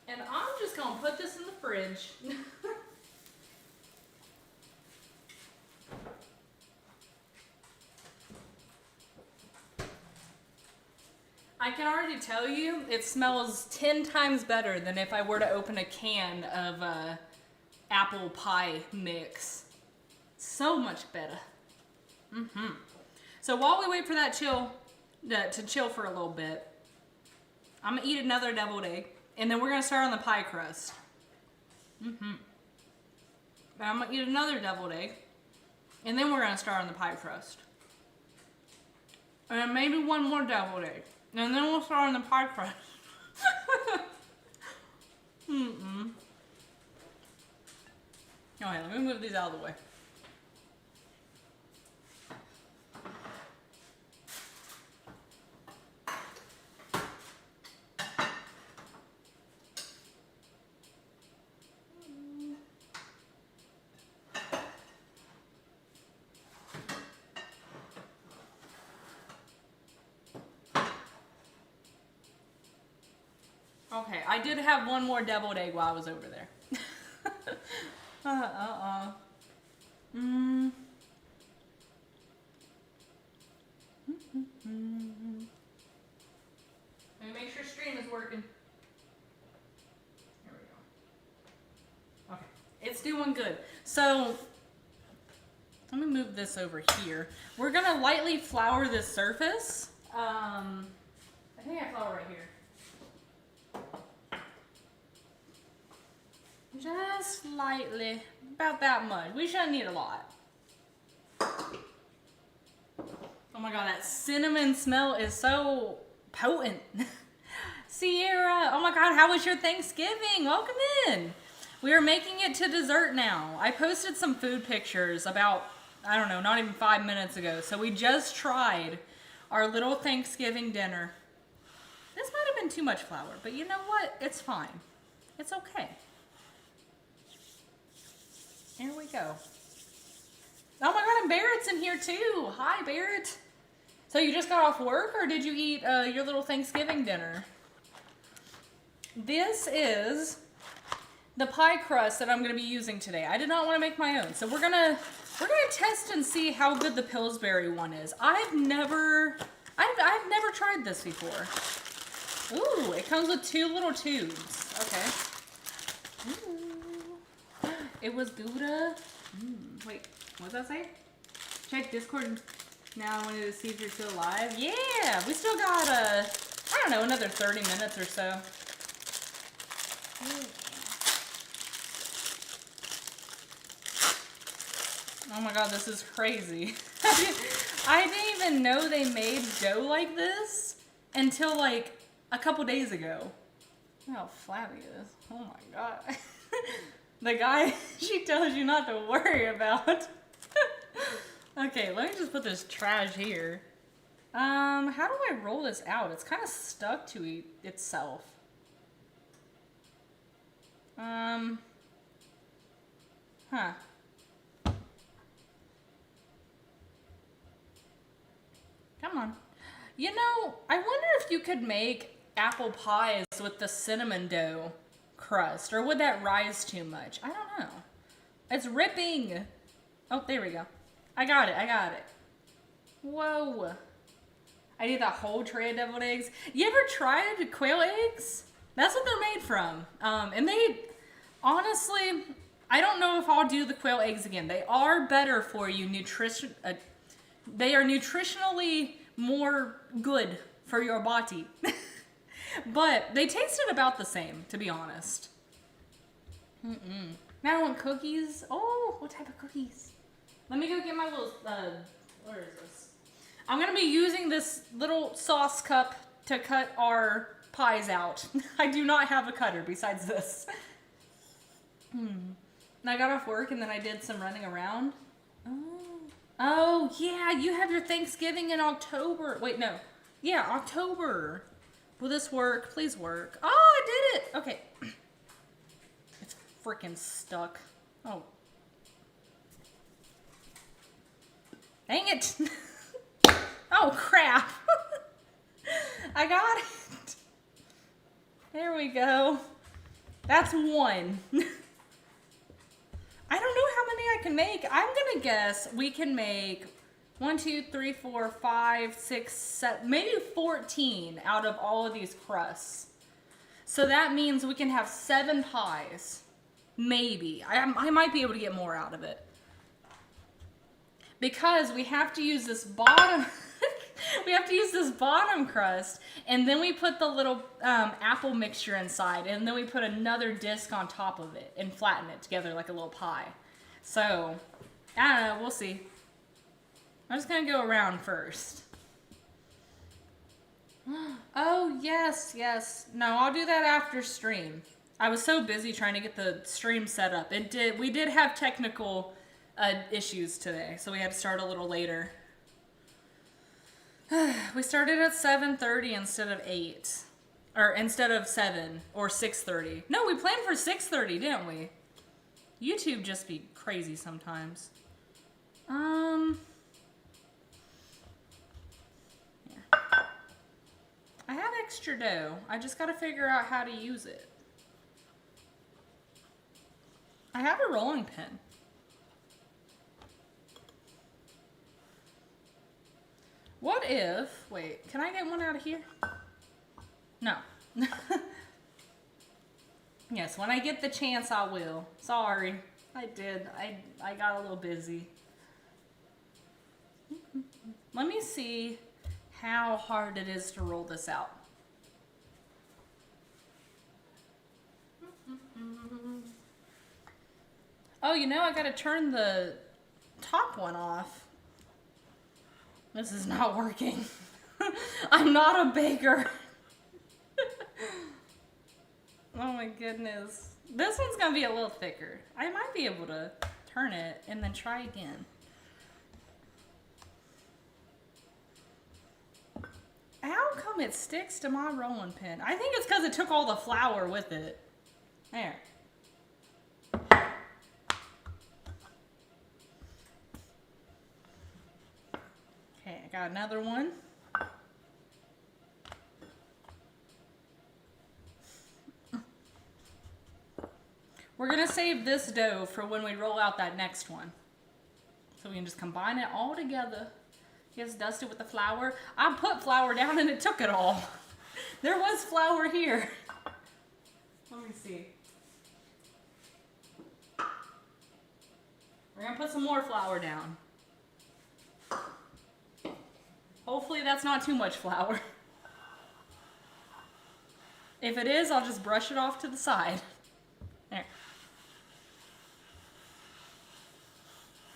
Speaker 1: And I'm just gonna put this in the fridge. I can already tell you, it smells 10 times better than if I were to open a can of apple pie mix. So much better. So while we wait for that to chill for a little bit, I'm gonna eat another deviled egg, and then we're gonna start on the pie crust. I'm gonna eat another deviled egg, and then we're gonna start on the pie crust. And maybe one more deviled egg. And then we'll start on the pie crust. Okay, let me move these out of the way. Okay, I did have one more deviled egg while I was over there. Mm. Let me make sure stream is working. There we go. Okay, it's doing good. So, let me move this over here. We're gonna lightly flour this surface. I think I have flour right here. Just lightly, about that much. We shouldn't need a lot. Oh my god, that cinnamon smell is so potent. Sierra, oh my god, how was your Thanksgiving? Welcome in. We are making it to dessert now. I posted some food pictures about, I don't know, not even 5 minutes ago. So we just tried our little Thanksgiving dinner. This might have been too much flour, but you know what? It's fine. It's okay. Here we go. Oh my god, and Barrett's in here too. Hi, Barrett. So you just got off work, or did you eat your little Thanksgiving dinner? This is the pie crust that I'm going to be using today. I did not want to make my own, so we're gonna test and see how good the Pillsbury one is. I've never tried this before. Ooh, it comes with 2 little tubes. Okay. Ooh. It was Gouda. Wait, what does that say? Check Discord now. I wanted to see if you're still alive. Yeah, we still got I don't know, another 30 minutes or so. Oh my god, this is crazy. I didn't even know they made dough like this until like a couple days ago. Look how flabby it is. Oh my god. The guy she tells you not to worry about. Okay, let me just put this trash here. How do I roll this out? It's kind of stuck to itself. Huh. Come on. You know, I wonder if you could make apple pies with the cinnamon dough crust, or would that rise too much? I don't know. It's ripping. Oh, there we go. I got it. Whoa. I did that whole tray of deviled eggs. You ever tried quail eggs? That's what they're made from. And they, honestly, I don't know if I'll do the quail eggs again. They are better for you, they are nutritionally more good for your body. But they tasted about the same, to be honest. Now I want cookies. Oh, what type of cookies? Let me go get my little, where is this? I'm going to be using this little sauce cup to cut our pies out. I do not have a cutter besides this. And I got off work and then I did some running around. Oh, yeah, you have your Thanksgiving in October. Wait, no. Yeah, October. Will this work? Please work. Oh, I did it. Okay. It's freaking stuck. Oh. Dang it. Oh, crap. I got it. There we go. That's one. I don't know how many I can make. I'm going to guess we can make 1, 2, 3, 4, 5, 6, 7, maybe 14 out of all of these crusts. So that means we can have 7 pies. Maybe. I might be able to get more out of it. Because we have to use this bottom... we have to use this bottom crust, and then we put the little apple mixture inside, and then we put another disc on top of it and flatten it together like a little pie. So, I don't know. We'll see. I'm just going to go around first. Oh, yes. No, I'll do that after stream. I was so busy trying to get the stream set up. We did have technical issues today, so we had to start a little later. We started at 7:30 instead of 8. Or instead of 7 or 6:30. No, we planned for 6:30, didn't we? YouTube just be crazy sometimes. Yeah. I have extra dough. I just got to figure out how to use it. I have a rolling pin. What if, wait, can I get one out of here? No. Yes, when I get the chance, I will. Sorry, I did. I got a little busy. Let me see how hard it is to roll this out. Oh, you know, I gotta turn the top one off. This is not working. I'm not a baker. Oh my goodness. This one's gonna be a little thicker. I might be able to turn it and then try again. How come it sticks to my rolling pin? I think it's because it took all the flour with it. There. Okay, I got another one. We're gonna save this dough for when we roll out that next one. So we can just combine it all together. Just dust it with the flour. I put flour down and it took it all. There was flour here. Let me see. We're gonna put some more flour down. Hopefully that's not too much flour. If it is, I'll just brush it off to the side. There.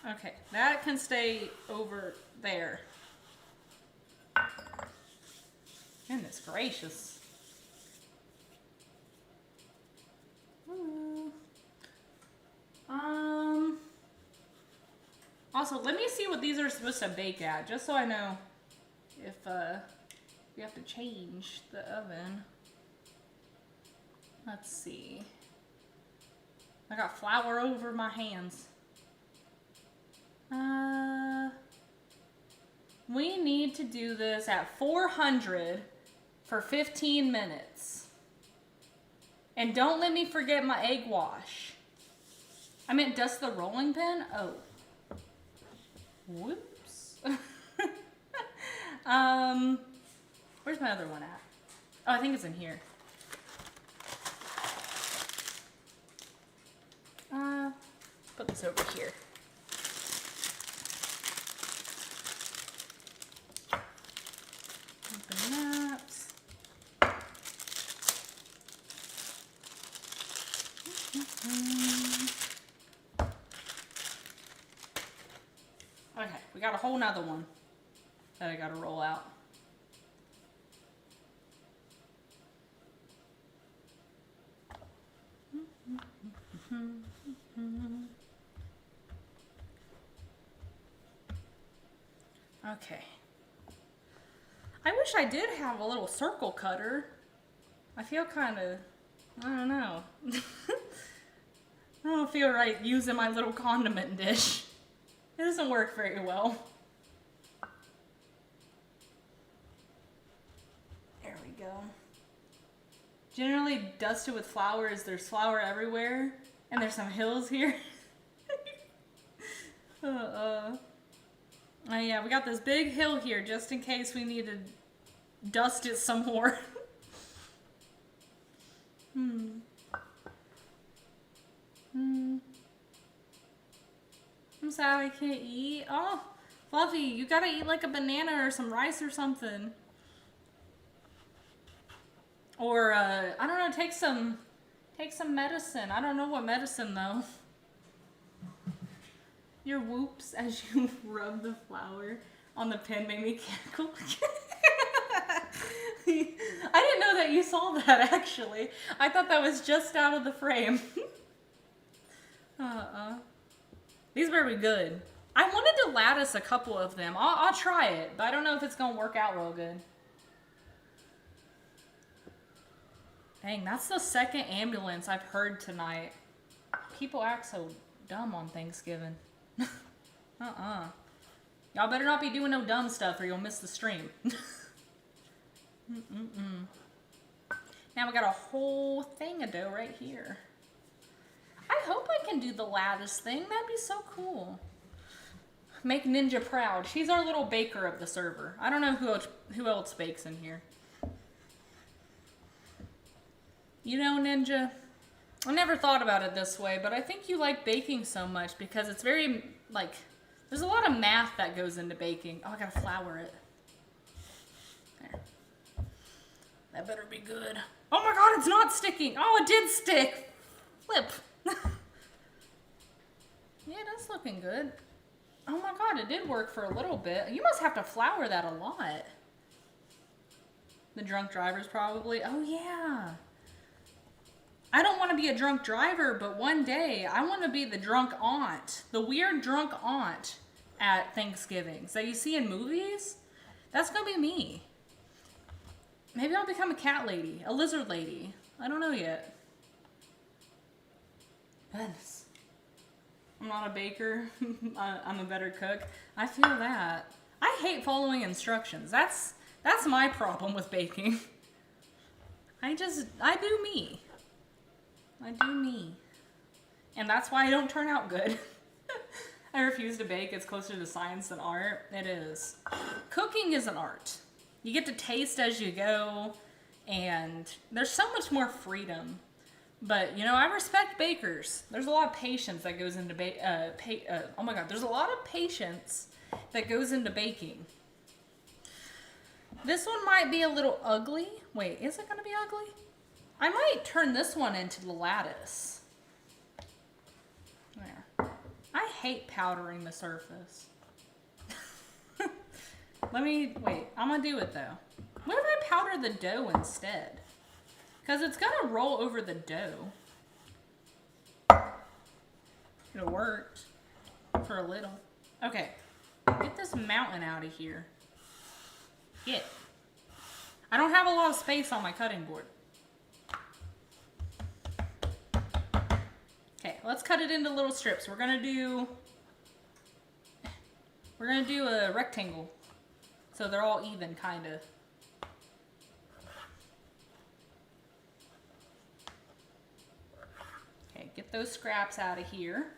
Speaker 1: Okay, that can stay over there. Goodness gracious. Also, let me see what these are supposed to bake at, just so I know if we have to change the oven. Let's see. I got flour over my hands. We need to do this at 400 for 15 minutes. And don't let me forget my egg wash. I meant dust the rolling pin? Oh. Whoops. Where's my other one at? Oh, I think it's in here. Put this over here. Open that. Okay, we got a whole nother one that I gotta roll out. Okay. I wish I did have a little circle cutter. I feel kind of, I don't know. I don't feel right using my little condiment dish. It doesn't work very well. There we go. Generally dusted with flour is there's flour everywhere, and there's some hills here. Yeah, we got this big hill here just in case we need to dust it some more. I'm sad I can't eat. Oh, Fluffy, you gotta eat like a banana or some rice or something. Or, I don't know, take some medicine. I don't know what medicine though. Your whoops as you rub the flour on the pen made me cackle. I didn't know that you saw that actually. I thought that was just out of the frame. These better be good. I wanted to lattice a couple of them. I'll try it, but I don't know if it's gonna work out real good. Dang, that's the second ambulance I've heard tonight. People act so dumb on Thanksgiving. Y'all better not be doing no dumb stuff or you'll miss the stream. we got a whole thing of dough right here. I hope I can do the lattice thing. That'd be so cool. Make Ninja proud. She's our little baker of the server. I don't know who else bakes in here. You know, Ninja, I never thought about it this way, but I think you like baking so much because it's very, like, there's a lot of math that goes into baking. Oh, I gotta flour it. There. That better be good. Oh my God, it's not sticking. Oh, it did stick. Flip. Yeah, that's looking good. Oh my God, it did work for a little bit. You must have to flour that a lot. The drunk drivers probably. Oh yeah. I don't want to be a drunk driver, but one day I want to be the drunk aunt. The weird drunk aunt at Thanksgivings that you see in movies. That's going to be me. Maybe I'll become a cat lady, a lizard lady. I don't know yet. Goodness. I'm not a baker. I'm a better cook. I feel that. I hate following instructions. That's my problem with baking. I do me. I do me. And that's why I don't turn out good. I refuse to bake. It's closer to science than art. It is. Cooking is an art. You get to taste as you go, and there's so much more freedom. But, you know, I respect bakers. There's a lot of patience that goes into oh my God, there's a lot of patience that goes into baking. This one might be a little ugly. Wait, is it going to be ugly? I might turn this one into the lattice. There. I hate powdering the surface. Wait, I'm going to do it though. What if I powder the dough instead? Because it's going to roll over the dough. It worked for a little. Okay, get this mountain out of here. Get. I don't have a lot of space on my cutting board. Okay, let's cut it into little strips. We're gonna do a rectangle, so they're all even, kind of. Okay, get those scraps out of here.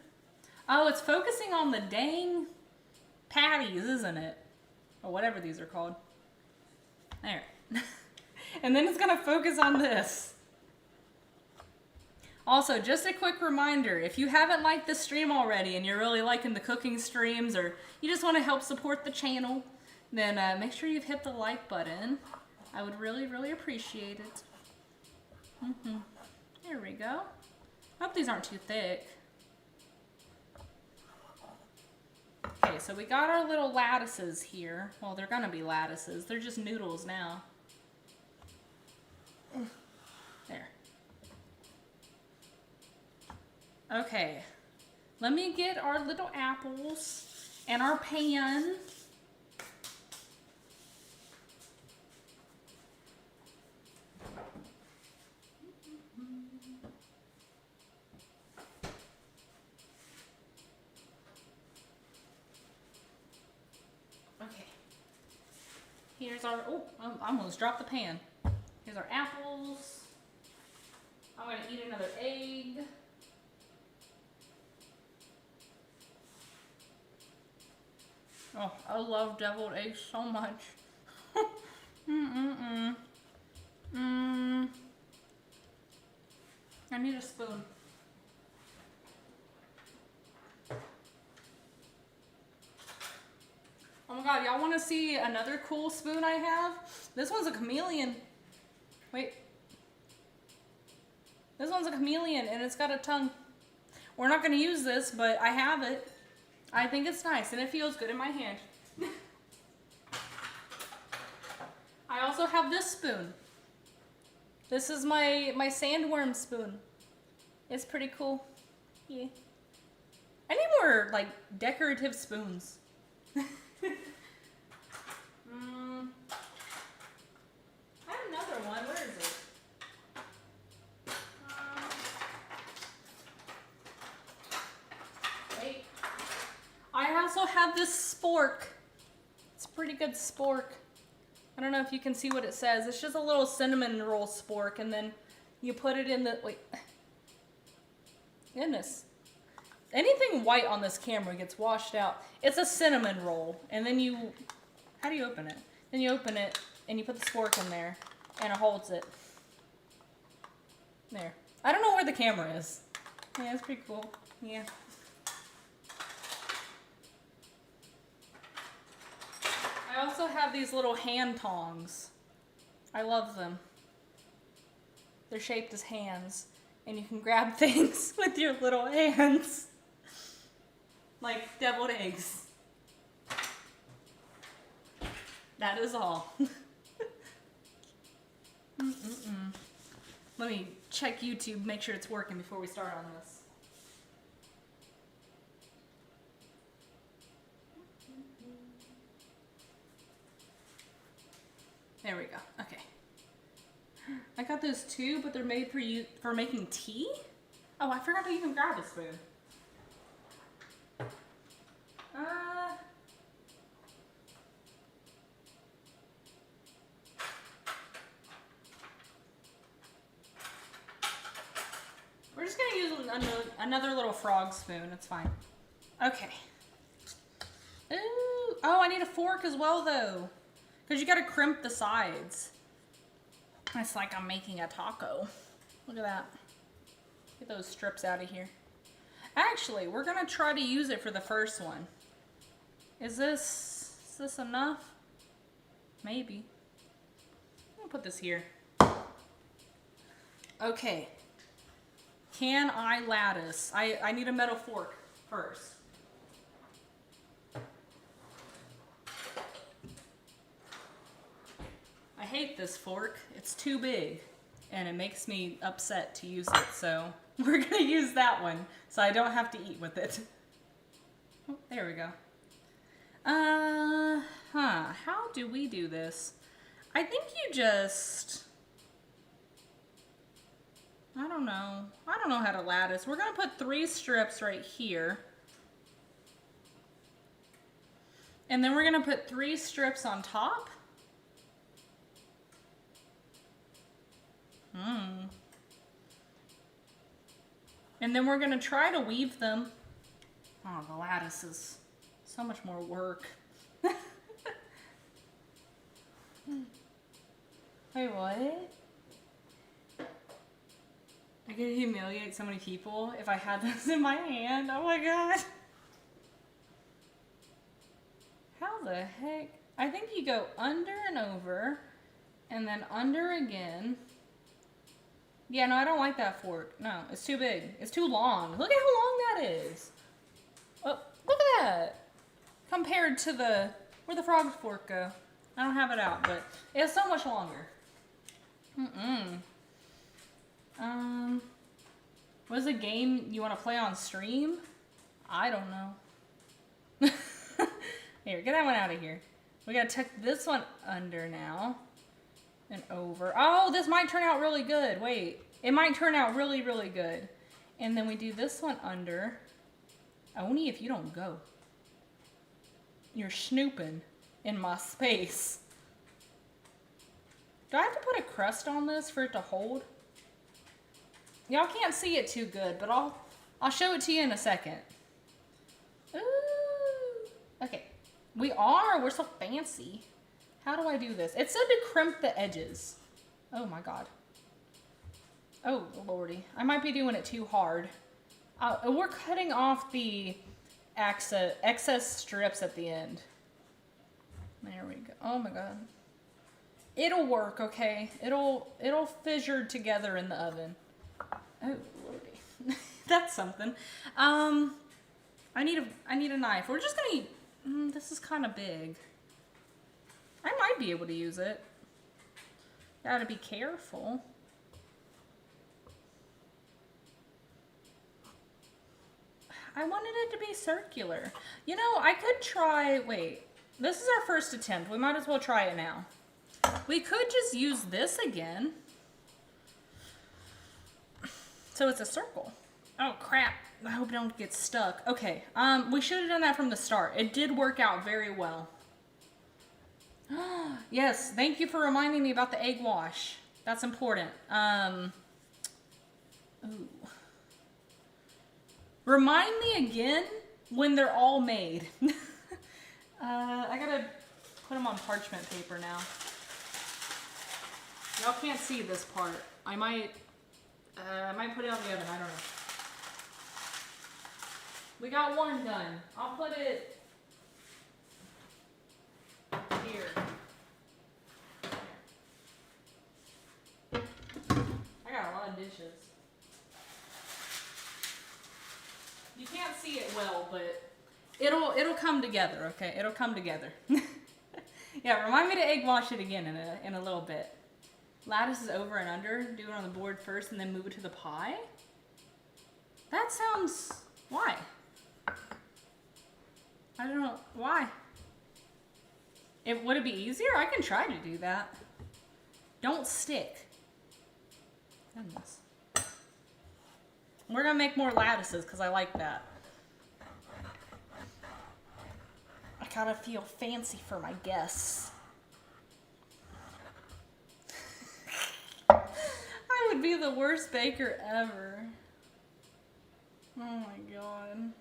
Speaker 1: Oh, it's focusing on the dang patties, isn't it? Or whatever these are called. There. And then it's gonna focus on this. Also, just a quick reminder, if you haven't liked this stream already and you're really liking the cooking streams, or you just want to help support the channel, then make sure you've hit the like button. I would really, really appreciate it. There we go. Hope these aren't too thick. Okay, so we got our little lattices here. Well, they're gonna be lattices. They're just noodles now. There. Okay, let me get our little apples and our pan. Okay, here's our, oh, I almost dropped the pan. Here's our apples. I'm gonna eat another egg. Oh, I love deviled eggs so much. I need a spoon. Oh my God, y'all want to see another cool spoon I have? This one's a chameleon. Wait. This one's a chameleon and it's got a tongue. We're not going to use this, but I have it. I think it's nice and it feels good in my hand. I also have this spoon. This is my sandworm spoon. It's pretty cool. Yeah. I need more like decorative spoons. I have another one. Where is it? Wait. I also have this spork. It's a pretty good spork. I don't know if you can see what it says. It's just a little cinnamon roll spork, and then you put it in the, wait. Goodness. Anything white on this camera gets washed out. It's a cinnamon roll, and then you, how do you open it? Then you open it, and you put the spork in there, and it holds it. There. I don't know where the camera is. Yeah, it's pretty cool. Yeah. I also have these little hand tongs. I love them. They're shaped as hands, and you can grab things with your little hands. Like deviled eggs. That is all. Let me check YouTube, make sure it's working before we start on this. There we go. Okay. I got those too, but they're made for making tea? Oh, I forgot to even grab a spoon. We're just gonna use another little frog spoon. It's fine. Okay. Ooh. Oh, I need a fork as well though, because you gotta crimp the sides. It's like I'm making a taco. Look at that. Get those strips out of here. Actually, we're gonna try to use it for the first one. Is this enough? Maybe. I'll put this here. Okay. Can I lattice? I need a metal fork first. I hate this fork. It's too big and it makes me upset to use it. So we're gonna use that one so I don't have to eat with it. Oh, there we go. How do we do this? I think you just, I don't know how to lattice. We're gonna put 3 strips right here. And then we're gonna put 3 strips on top. And then we're gonna try to weave them. Oh, the lattice is so much more work. Wait, what? I could humiliate so many people if I had this in my hand. Oh my god. How the heck? I think you go under and over, and then under again. Yeah, no, I don't like that fork. No, it's too big. It's too long. Look at how long that is. Oh, look at that. Compared to where'd the frog's fork go? I don't have it out, but it's so much longer. What's a game you want to play on stream? I don't know. Here, get that one out of here. We gotta tuck this one under now. And over. Oh, this might turn out really good. Wait, it might turn out really, really good. And then we do this one under. Only if you don't go. You're snooping in my space. Do I have to put a crust on this for it to hold? Y'all can't see it too good, but I'll show it to you in a second. Ooh. Okay. We're so fancy. How do I do this? It said to crimp the edges. Oh my god. Oh lordy. I might be doing it too hard. We're cutting off the excess strips at the end. There we go. Oh my god. It'll work, okay? It'll fissure together in the oven. Oh lordy. That's something. I need a knife. We're just gonna this is kind of big. I might be able to use it. Gotta be careful. I wanted it to be circular. You know, I could try, wait, this is our first attempt. We might as well try it now. We could just use this again. So it's a circle. Oh crap, I hope it don't get stuck. Okay, we should have done that from the start. It did work out very well. Yes, thank you for reminding me about the egg wash. That's important. Ooh. Remind me again when they're all made. I gotta put them on parchment paper now. Y'all can't see this part. I might put it on the oven. I don't know. We got one done. I'll put it here. I got a lot of dishes. You can't see it well, but it'll come together, okay? It'll come together. Yeah, remind me to egg wash it again in a little bit. Lattice is over and under. Do it on the board first and then move it to the pie. That sounds... Why? I don't know. Why? Would it be easier? I can try to do that. Don't stick. Goodness. We're gonna make more lattices because I like that. I gotta feel fancy for my guests. I would be the worst baker ever. Oh my god.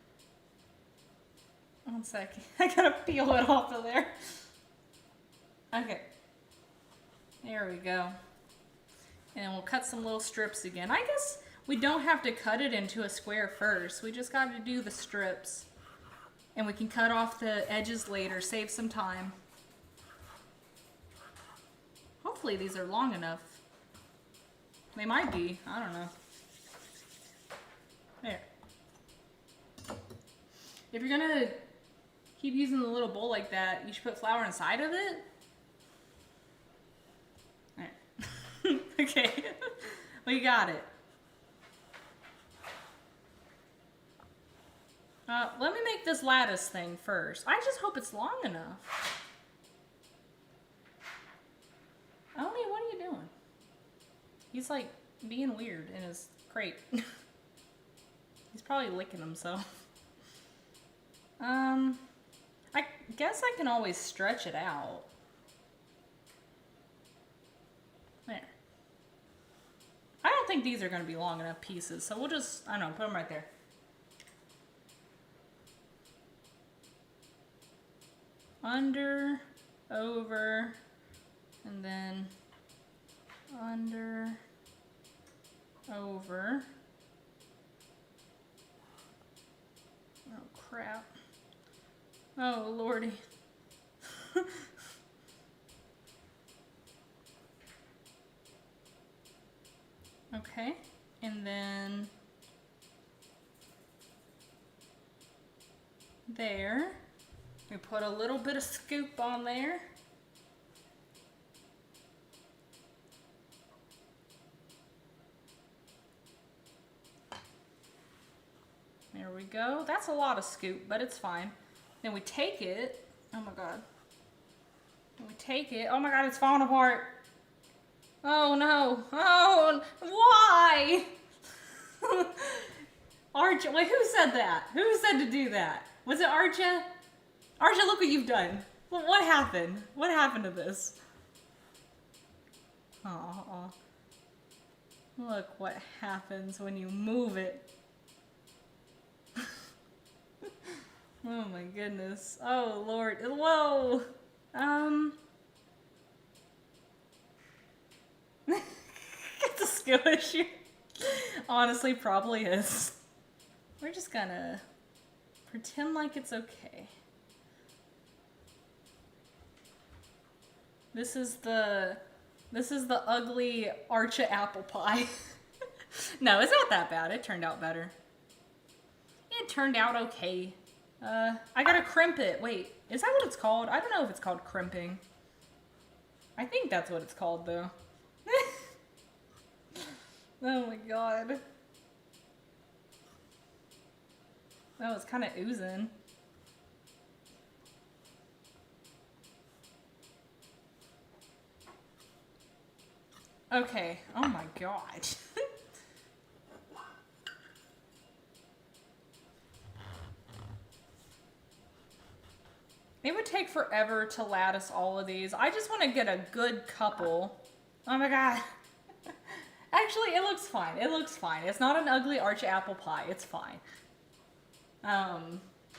Speaker 1: 1 second. I gotta peel it off of there. Okay. There we go. And we'll cut some little strips again. I guess we don't have to cut it into a square first. We just got to do the strips. And we can cut off the edges later, save some time. Hopefully these are long enough. They might be. I don't know. There. If you're gonna keep using the little bowl like that, you should put flour inside of it. Alright. Okay. We got it. Let me make this lattice thing first. I just hope it's long enough. Oni, what are you doing? He's like being weird in his crate. He's probably licking himself. I guess I can always stretch it out. There. I don't think these are going to be long enough pieces, so we'll just, I don't know, put them right there. Under, over, and then under, over. Oh crap. Oh lordy. Okay, and then there. We put a little bit of scoop on there. There we go. That's a lot of scoop, but it's fine. Then we take it. Oh my god. Then we take it. Oh my god, it's falling apart. Oh no. Oh, why? Archa, wait, who said that? Who said to do that? Was it Archa? Archa, look what you've done. What happened? What happened to this? Oh, look what happens when you move it. Oh my goodness. Oh Lord. Whoa. It's a skill issue. Honestly, probably is. We're just gonna pretend like it's okay. This is the ugly Archa apple pie. No, it's not that bad. It turned out better. It turned out okay. I gotta crimp it. Wait, is that what it's called? I don't know if it's called crimping. I think that's what it's called though. Oh my god. Oh, it's kind of oozing. Okay, oh my god. It would take forever to lattice all of these. I just want to get a good couple. Oh my God. Actually, it looks fine. It looks fine. It's not an ugly arch apple pie. It's fine. Oh,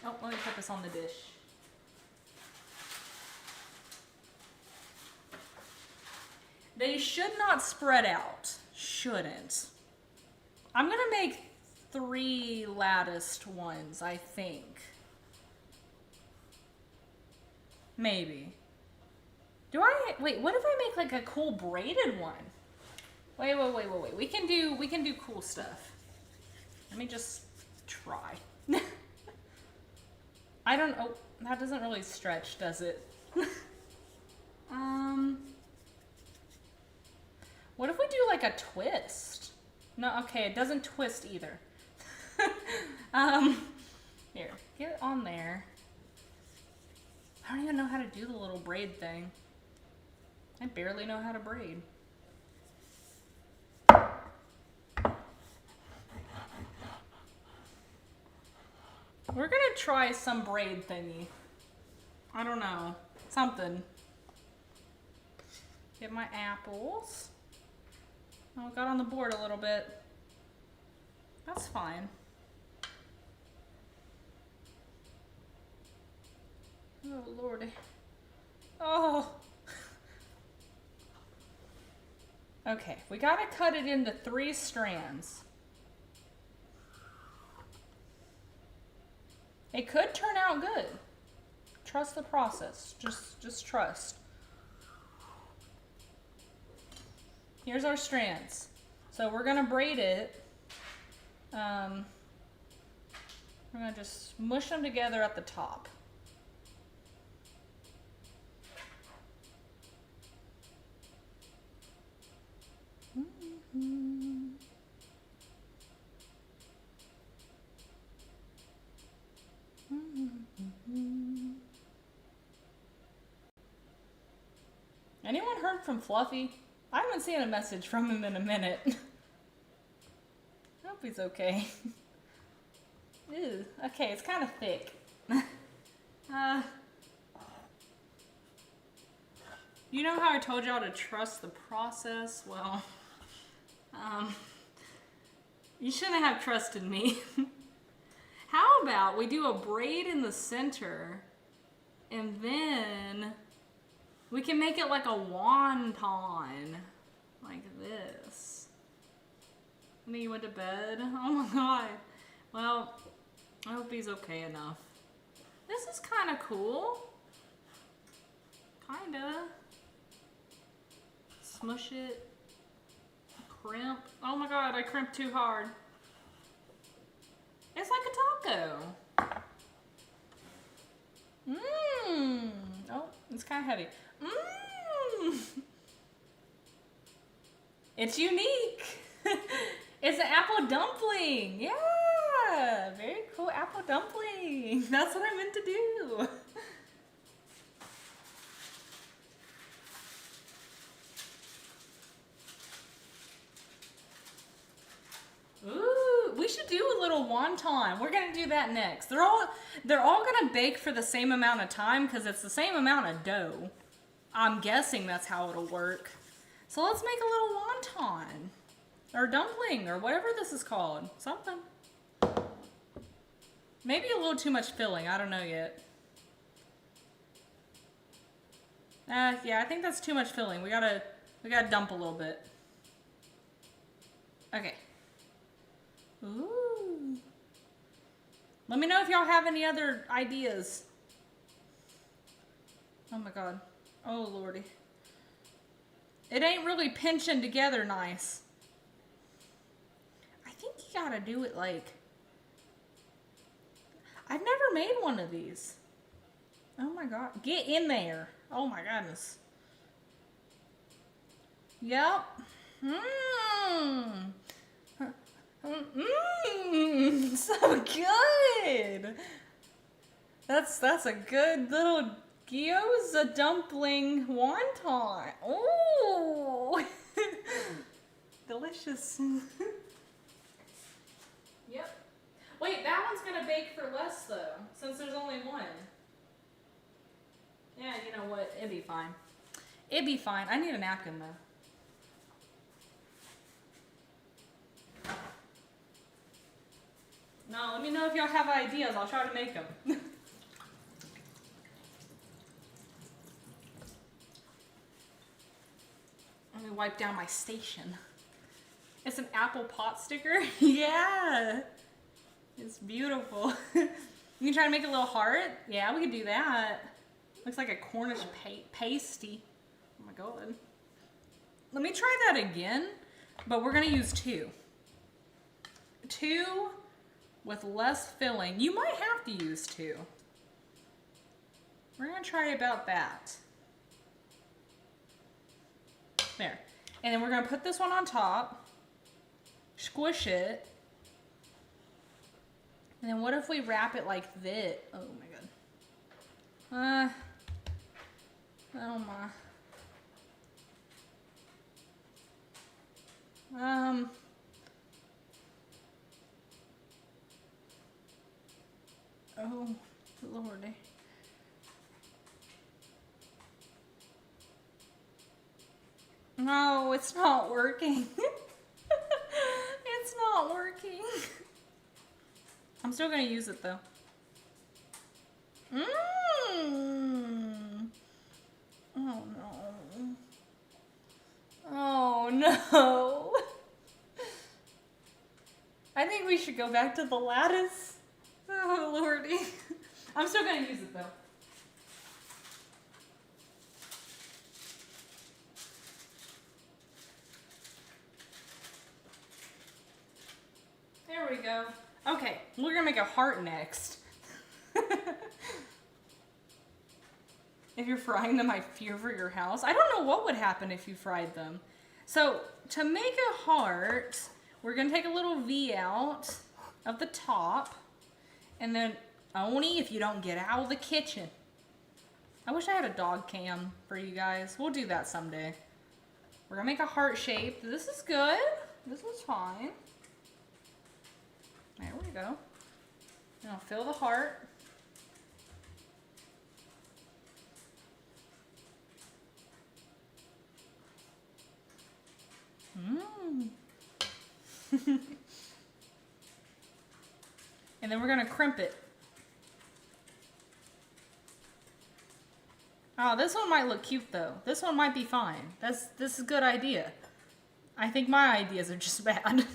Speaker 1: let me put this on the dish. They should not spread out. Shouldn't. I'm gonna make 3 latticed ones, I think. Maybe. Wait, what if I make like a cool braided one? Wait. We can do cool stuff. Let me just try. Oh, that doesn't really stretch, does it? What if we do like a twist? No, okay, it doesn't twist either. Here, get on there. I don't even know how to do the little braid thing. I barely know how to braid. We're gonna try some braid thingy. I don't know, something. Get my apples. Oh, got on the board a little bit. That's fine. Oh, Lordy. Oh. Okay, we gotta cut it into 3 strands. It could turn out good. Trust the process. Just trust. Here's our strands. So we're gonna braid it. We're gonna just mush them together at the top. Anyone heard from Fluffy? I haven't seen a message from him in a minute. I hope he's okay. Ew, okay, it's kind of thick. You know how I told y'all to trust the process? Well, you shouldn't have trusted me. How about we do a braid in the center and then we can make it like a wonton, like this. And then you went to bed? Oh my God. Well, I hope he's okay enough. This is kind of cool. Kinda. Smush it. Crimp. Oh my God, I crimped too hard. It's like a taco. Mmm. Oh, it's kind of heavy. Mmm. It's unique. It's an apple dumpling. Yeah, very cool apple dumpling. That's what I meant to do. Ooh, we should do a little wonton. We're gonna do that next. They're all gonna bake for the same amount of time because it's the same amount of dough. I'm guessing that's how it'll work. So let's make a little wonton or dumpling or whatever this is called. Something. Maybe a little too much filling. I don't know yet. Yeah, I think that's too much filling. We gotta dump a little bit. Okay. Ooh. Let me know if y'all have any other ideas. Oh my God. Oh Lordy. It ain't really pinching together nice. I think you gotta do it like... I've never made one of these. Oh my God. Get in there. Oh my goodness. Yep. Mmm. Mmm. So good. That's a good little gyoza dumpling wonton. Oh. Delicious. Yep. Wait, that one's gonna bake for less though, since there's only one. It'd be fine. It'd be fine. I need a napkin though. No, let me know if y'all have ideas. I'll try to make them. Let me wipe down my station. It's an apple pot sticker. Yeah. It's beautiful. You can try to make a little heart. Yeah, we could do that. Looks like a Cornish pasty. Oh my god. Let me try that again, but we're gonna use 2. 2 with less filling. You might have to use 2. We're gonna try about that. There. And then we're gonna put this one on top, squish it, and then what if we wrap it like this? Oh my god. Oh my. Oh, lordy. No, it's not working. It's not working. I'm still gonna use it though. Oh no. Oh no. I think we should go back to the lattice. Oh lordy. I'm still gonna use it though. There we go. Okay, we're gonna make a heart next. If you're frying them, I fear for your house. I don't know what would happen if you fried them. So to make a heart, we're gonna take a little V out of the top, and then only if you don't get out of the kitchen. I wish I had a dog cam for you guys. We'll do that someday. We're gonna make a heart shape. This is good. This is fine. There we go. Now fill the heart. And then we're gonna crimp it. Oh, this one might look cute though. This one might be fine. This is a good idea. I think my ideas are just bad.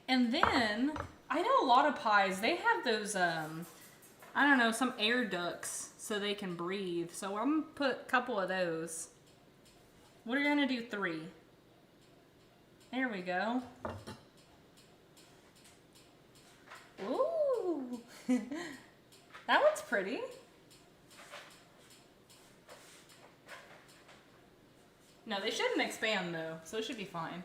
Speaker 1: And then, I know a lot of pies, they have those, I don't know, some air ducts so they can breathe. So I'm going to put a couple of those. We're going to do 3. There we go. Ooh, that one's pretty. No, they shouldn't expand though, so it should be fine.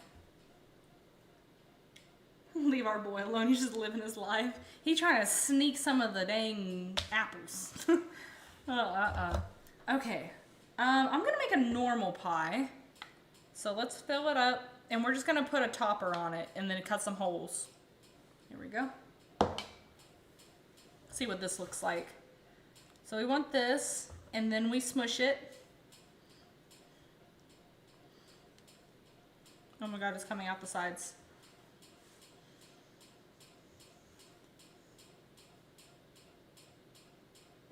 Speaker 1: Leave our boy alone, he's just living his life. He's trying to sneak some of the dang apples. Okay, I'm gonna make a normal pie. So let's fill it up, and we're just gonna put a topper on it and then cut some holes. Here we go. See what this looks like. So we want this, and then we smush it. Oh my god, it's coming out the sides.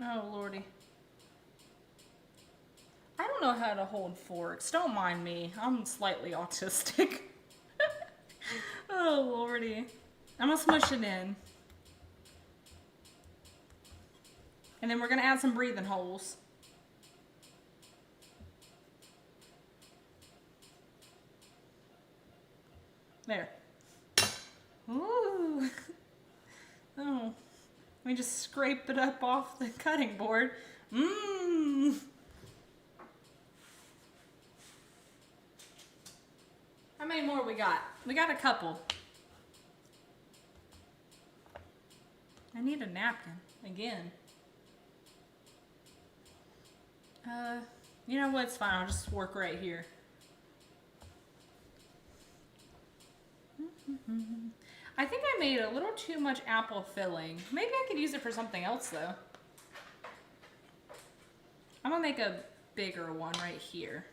Speaker 1: Oh lordy. I don't know how to hold forks. Don't mind me. I'm slightly autistic. Oh lordy. I'm gonna smush it in. And then we're gonna add some breathing holes. There. Ooh. Oh. Let me just scrape it up off the cutting board. Mmm. How many more we got? We got a couple. I need a napkin again. You know what? It's fine. I'll just work right here. I think I made a little too much apple filling. Maybe I could use it for something else though. I'm gonna make a bigger one right here.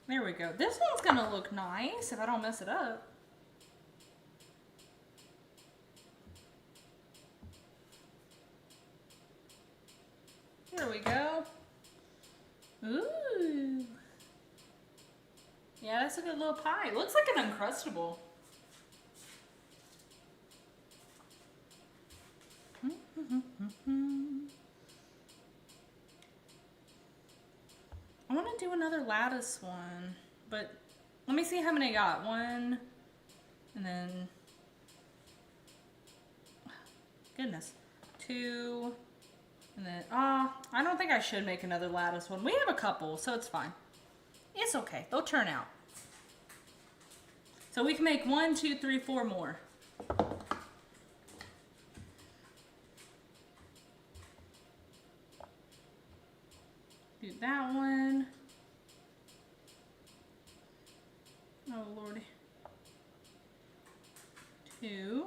Speaker 1: There we go. This one's gonna look nice if I don't mess it up. There we go. Ooh. Yeah, that's a good little pie. It looks like an Uncrustable. I want to do another lattice one, but let me see how many I got. One, and then, goodness, two, and then, I don't think I should make another lattice one. We have a couple, so it's fine. It's okay. They'll turn out. So we can make 1, 2, 3, 4 more. Do that one. Oh, Lordy. 2.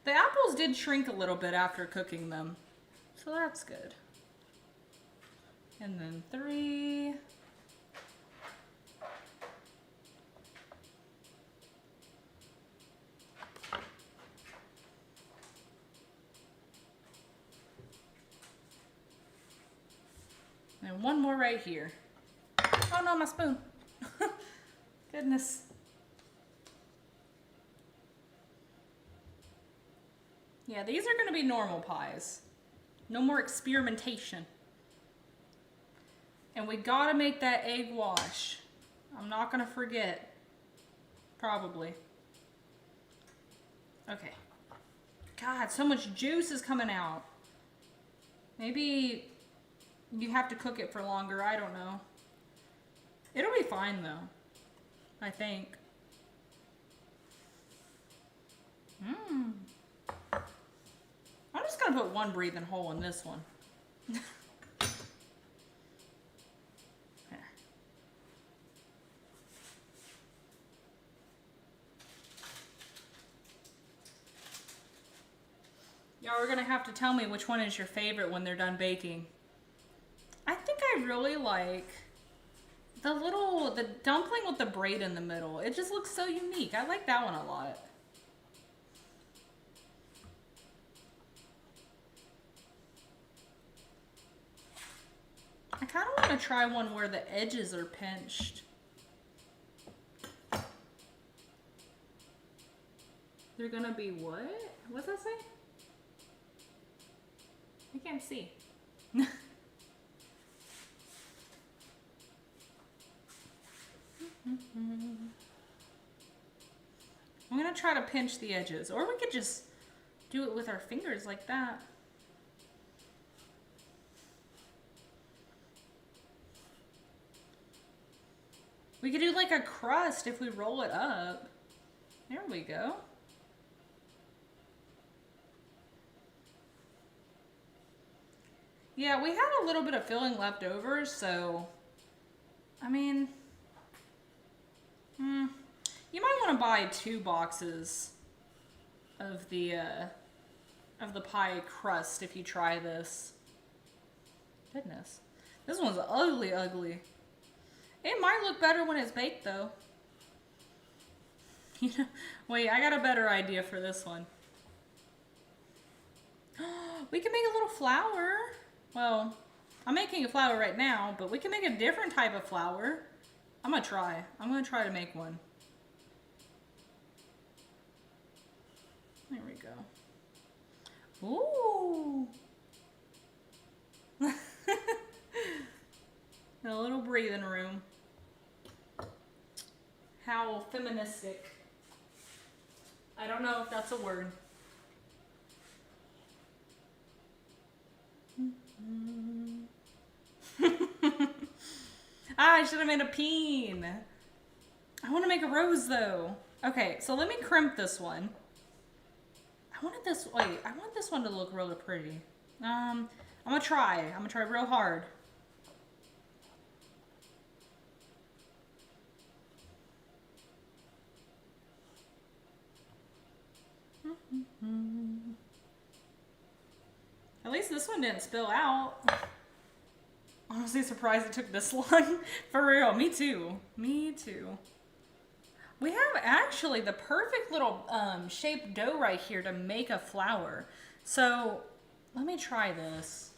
Speaker 1: The apples did shrink a little bit after cooking them, so that's good. And then 3. And one more right here. Oh no, my spoon. Goodness. Yeah, these are gonna be normal pies. No more experimentation. And we gotta make that egg wash. I'm not gonna forget. Probably. Okay. God, so much juice is coming out. Maybe you have to cook it for longer, I don't know. It'll be fine though, I think. I'm just gonna put one breathing hole in this one. Y'all are gonna have to tell me which one is your favorite when they're done baking. I think I really like the dumpling with the braid in the middle. It just looks so unique. I like that one a lot. I kind of want to try one where the edges are pinched. They're gonna be what? What's that say? I can't see. I'm gonna try to pinch the edges, or we could just do it with our fingers like that. We could do like a crust if we roll it up. There we go. Yeah, we had a little bit of filling left over, so I mean, you might want to buy 2 boxes of the pie crust if you try this. Goodness, this one's ugly, ugly. It might look better when it's baked, though. You know, wait, I got a better idea for this one. We can make a little flower. Well, I'm making a flower right now, but we can make a different type of flower. I'm gonna try. I'm gonna try to make one. There we go. Ooh. A little breathing room. How feministic. I don't know if that's a word. I should have made a peen. I want to make a rose though. Okay, so let me crimp this one. I want this one to look really pretty. I'm gonna try real hard. At least this one didn't spill out. Honestly surprised it took this long. For real, me too. Me too. We have actually the perfect little shaped dough right here to make a flower. So let me try this.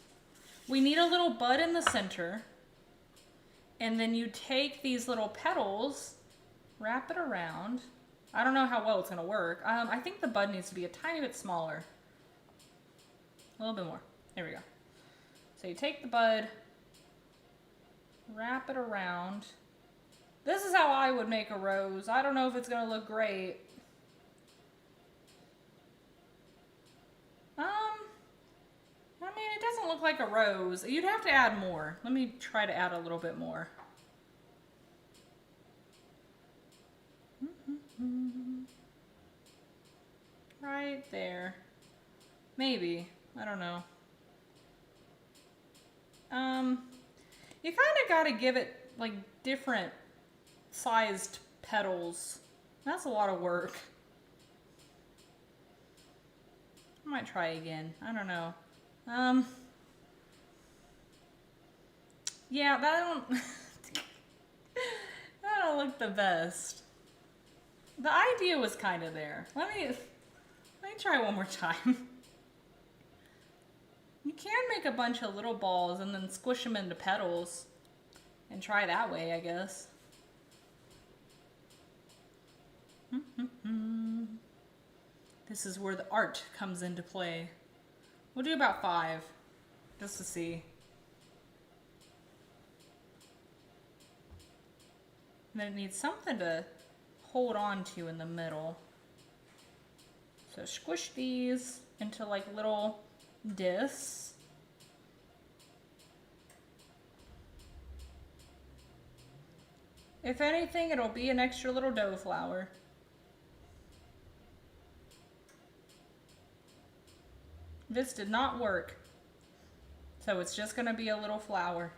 Speaker 1: We need a little bud in the center. And then you take these little petals, wrap it around. I don't know how well it's gonna work. I think the bud needs to be a tiny bit smaller. A little bit more. There we go. So you take the bud, wrap it around. This is how I would make a rose. I don't know if it's gonna look great. I mean, it doesn't look like a rose. You'd have to add more. Let me try to add a little bit more. Right there. Maybe. I don't know. You kind of got to give it like different sized petals. That's a lot of work. I might try again. I don't know. Yeah, that don't look the best. The idea was kind of there. Let me try one more time. You can make a bunch of little balls and then squish them into petals and try that way, I guess. This is where the art comes into play. We'll do about 5, just to see. And then it needs something to hold on to in the middle. So squish these into like little discs. If anything, it'll be an extra little dough flower. This did not work, so it's just gonna be a little flower.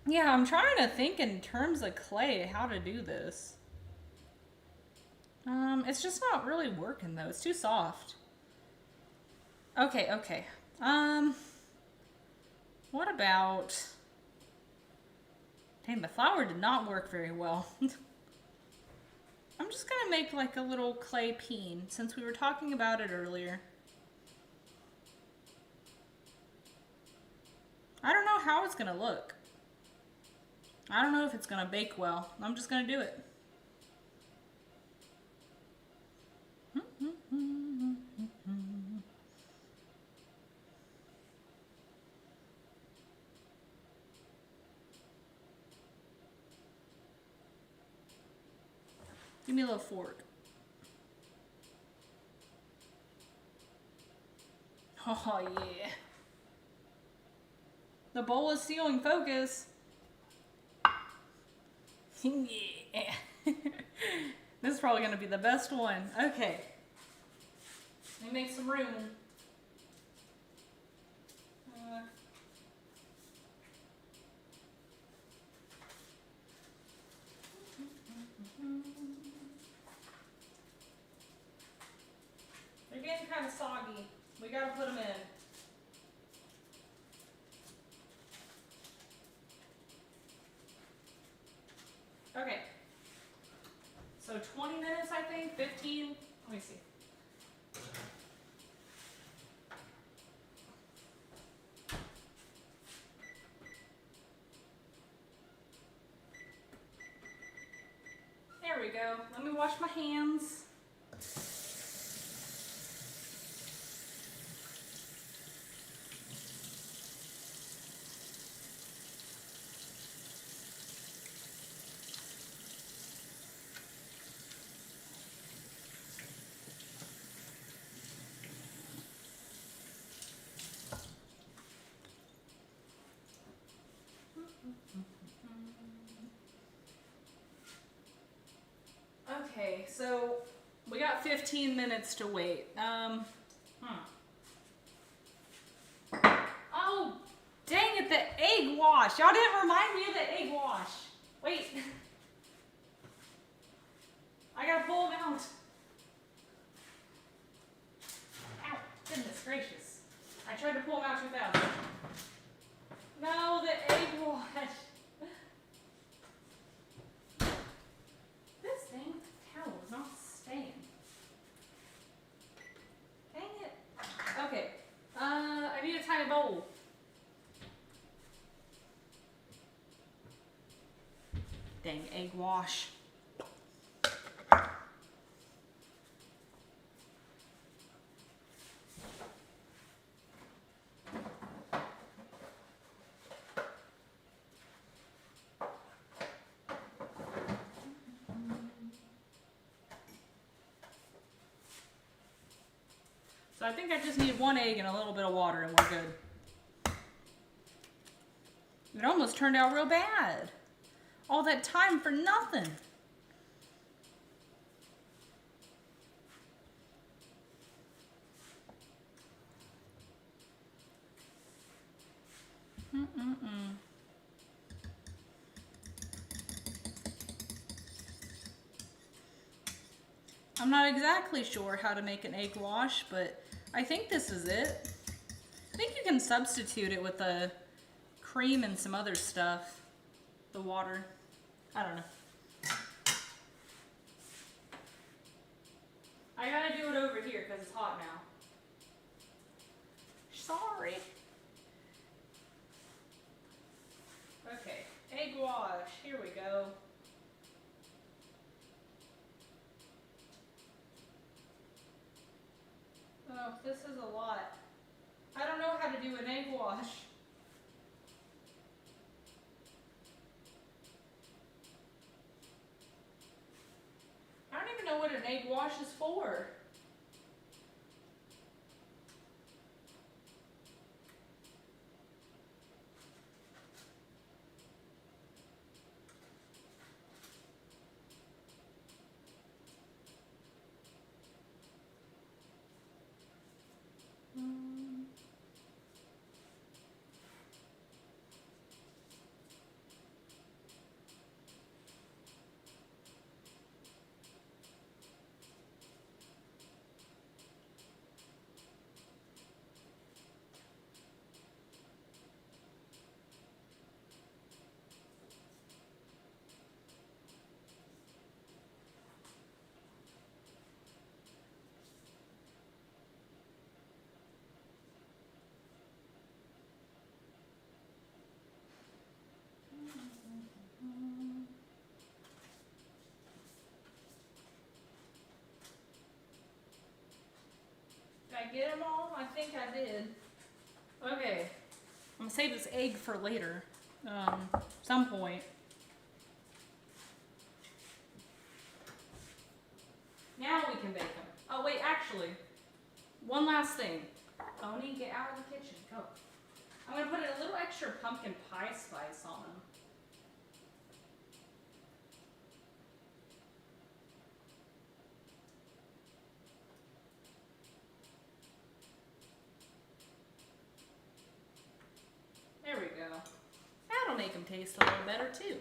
Speaker 1: Yeah, I'm trying to think in terms of clay how to do this. It's just not really working though. It's too soft. Okay. What about... Dang, the flower did not work very well. I'm just gonna make like a little clay peen since we were talking about it earlier. I don't know how it's gonna look. I don't know if it's gonna bake well. I'm just gonna do it. Give me a little fork. Oh yeah. The bowl is stealing focus. Yeah. This is probably gonna be the best one. Okay. Let me make some room. They're getting kind of soggy. We gotta put them in. Okay. So 20 minutes, I think, 15. Let me see. There we go. Let me wash my hands. Okay, so we got 15 minutes to wait. Oh, dang it, the egg wash. Y'all didn't remind me of the egg wash. Wait. I gotta pull them out. Ow, goodness gracious. I tried to pull them out too fast. No, the egg wash. This dang towel is not staying. Dang it. Okay, I need a tiny bowl. Dang egg wash. So I think I just need one egg and a little bit of water and we're good. It almost turned out real bad. All that time for nothing. I'm not exactly sure how to make an egg wash, but I think this is it. I think you can substitute it with a cream and some other stuff. The water. I don't know. I gotta do it over here because it's hot now. Sorry. Okay, egg wash. Here we go. Oh, this is a lot. I don't know how to do an egg wash. I don't even know what an egg wash is for. Did I get them all? I think I did. Okay. I'm gonna save this egg for later. Some point. Now we can bake them. Oh wait, actually, one last thing. Oni, get out of the kitchen. Go. I'm gonna put a little extra pumpkin pie spice on them. There we go. That'll make them taste a little better too.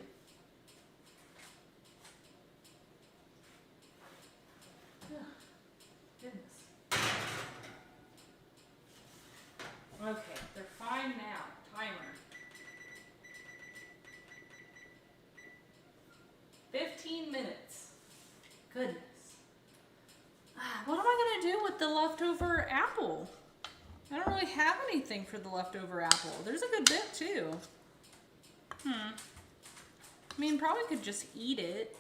Speaker 1: Goodness. Okay, they're fine now. Timer. 15 minutes. Goodness. What am I gonna do with the leftover apple? I don't really have anything for the leftover apple. There's a good bit too. I mean, probably could just eat it.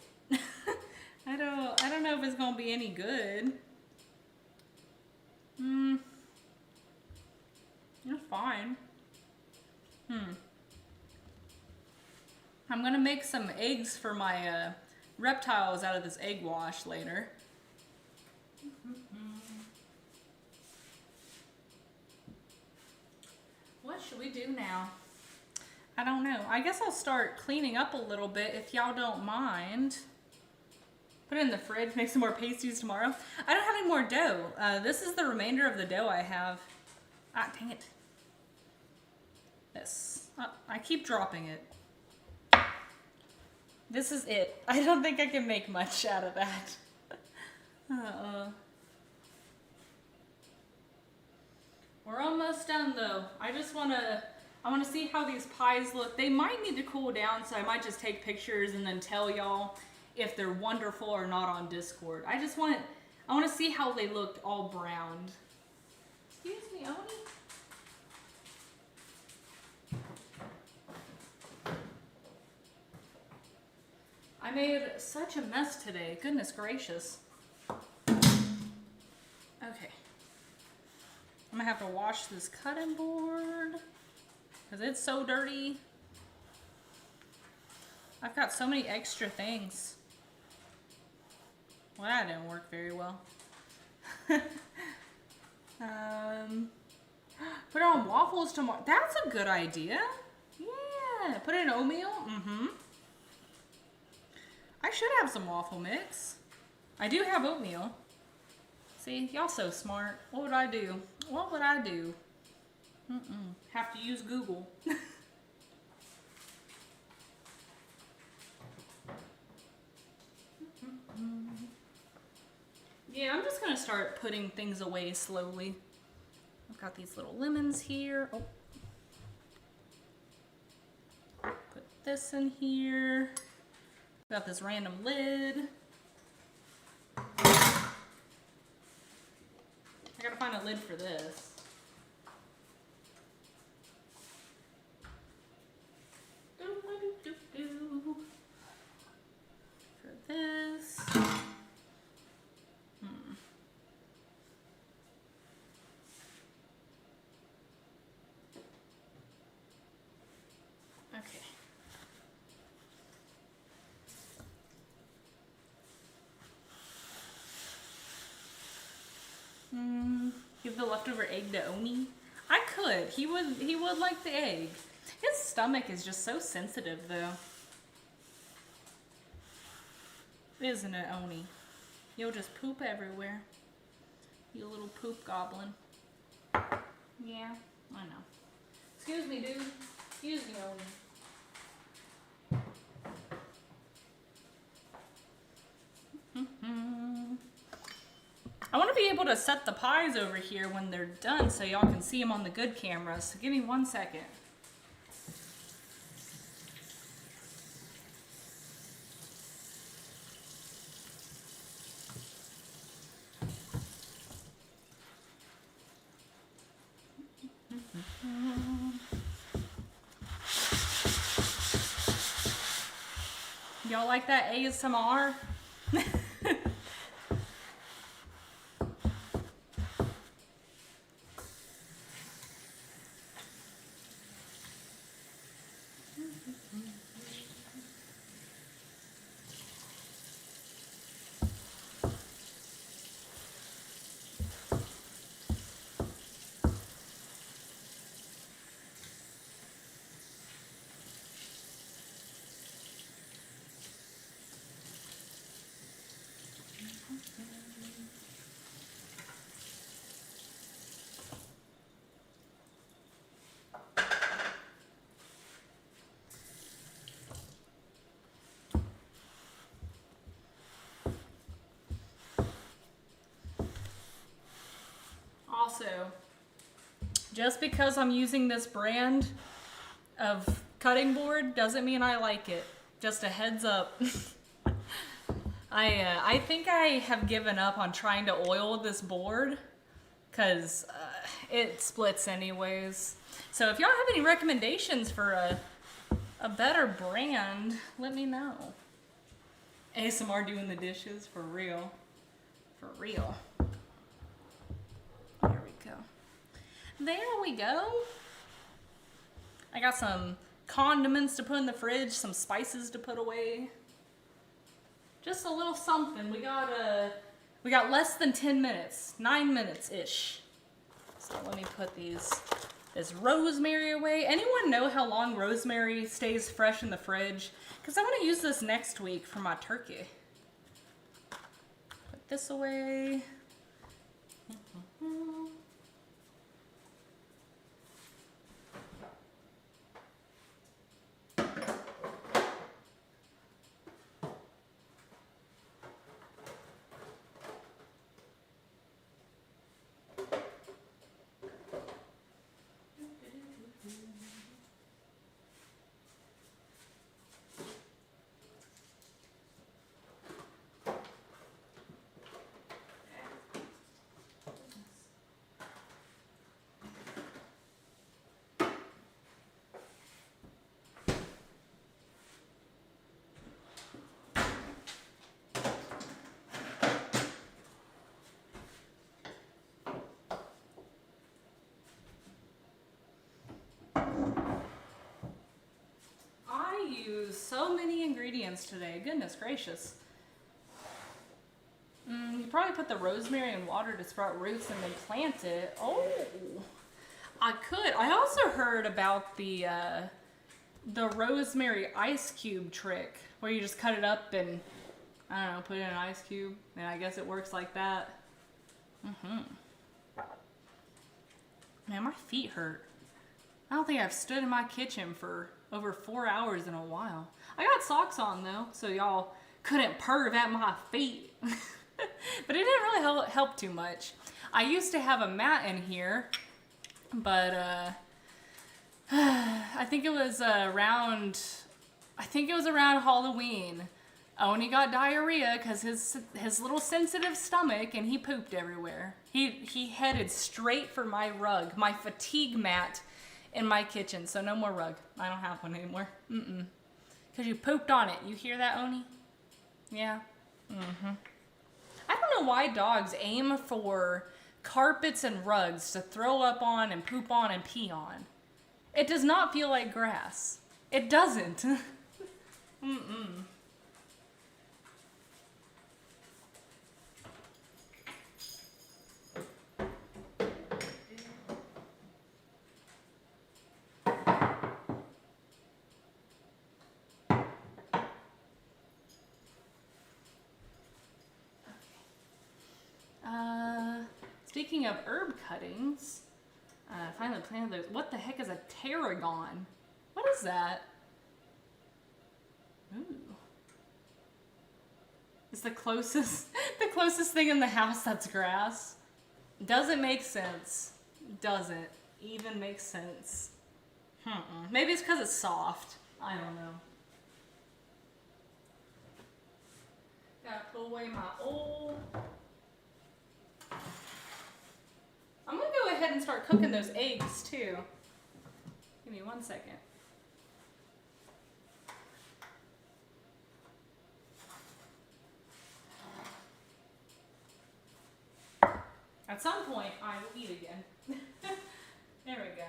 Speaker 1: I don't know if it's gonna be any good. It's fine. I'm gonna make some eggs for my reptiles out of this egg wash later. What should we do now? I don't know. I guess I'll start cleaning up a little bit if y'all don't mind. Put it in the fridge, make some more pasties tomorrow. I don't have any more dough. This is the remainder of the dough I have. Ah, dang it. This. I keep dropping it. This is it. I don't think I can make much out of that. We're almost done though. I want to see how these pies look. They might need to cool down, so I might just take pictures and then tell y'all if they're wonderful or not on Discord. I want to see how they looked all browned. Excuse me, Oni. I made such a mess today. Goodness gracious. Okay. I'm gonna have to wash this cutting board because it's so dirty. I've got so many extra things. Well, that didn't work very well. Put it on waffles tomorrow. That's a good idea. Yeah. Put it in oatmeal. Mm-hmm. I should have some waffle mix. I do have oatmeal. See, y'all so smart. What would I do? What would I do? Have to use Google. Yeah, I'm just gonna start putting things away slowly. I've got these little lemons here. Oh. Put this in here. Got this random lid. I gotta find a lid for this. For this. Okay. Give the leftover egg to Oni. I could. He would like the egg. His stomach is just so sensitive though. Isn't it, Oni? You'll just poop everywhere. You little poop goblin. Yeah, I know. Excuse me, dude. Excuse me, Oni. I want to be able to set the pies over here when they're done so y'all can see them on the good camera. So give me 1 second. Y'all like that ASMR? Also, just because I'm using this brand of cutting board doesn't mean I like it. Just a heads up. I think I have given up on trying to oil this board because it splits anyways. So if y'all have any recommendations for a better brand, let me know. ASMR doing the dishes, for real. For real. There we go. There we go. I got some condiments to put in the fridge, some spices to put away. Just a little something. We got less than 10 minutes, 9 minutes-ish. So let me put these this rosemary away. Anyone know how long rosemary stays fresh in the fridge? Because I want to use this next week for my turkey. Put this away. Use so many ingredients today. Goodness gracious. You probably put the rosemary in water to sprout roots and then plant it. Oh, I could. I also heard about the rosemary ice cube trick where you just cut it up and, I don't know, put it in an ice cube. And I guess it works like that. Man, my feet hurt. I don't think I've stood in my kitchen for over 4 hours in a while. I got socks on though, so y'all couldn't perv at my feet. But it didn't really help too much. I used to have a mat in here, but I think it was around Halloween. Oni got diarrhea because his little sensitive stomach, and he pooped everywhere. He headed straight for my rug, my fatigue mat in my kitchen, so no more rug. I don't have one anymore. Because you pooped on it. You hear that, Oni? Yeah. I don't know why dogs aim for carpets and rugs to throw up on and poop on and pee on. It does not feel like grass. It doesn't. Speaking of herb cuttings, finally planted those. What the heck is a tarragon? What is that? Ooh. It's the closest thing in the house that's grass. Doesn't make sense. Doesn't even make sense. Maybe it's because it's soft. I don't know. Gotta put away my old... I'm gonna go ahead and start cooking those eggs too. Give me 1 second. At some point, I will eat again. There we go.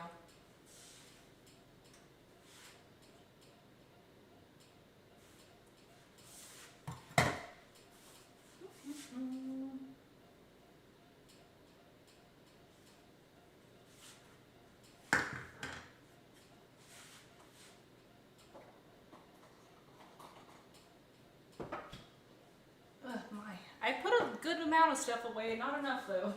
Speaker 1: I put a good amount of stuff away, not enough though.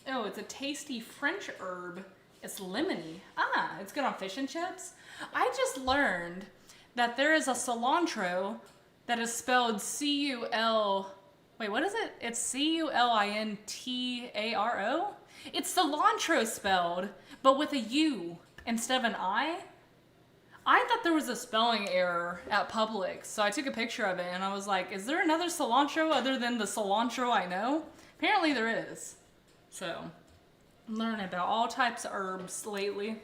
Speaker 1: Oh, it's a tasty French herb. It's lemony. It's good on fish and chips. I just learned that there is a cilantro that is spelled C-U-L... Wait, what is it? It's C-U-L-I-N-T-A-R-O? It's cilantro spelled, but with a U instead of an I. I thought there was a spelling error at Publix, so I took a picture of it and I was like, is there another cilantro other than the cilantro I know? Apparently there is. So, I'm learning about all types of herbs lately.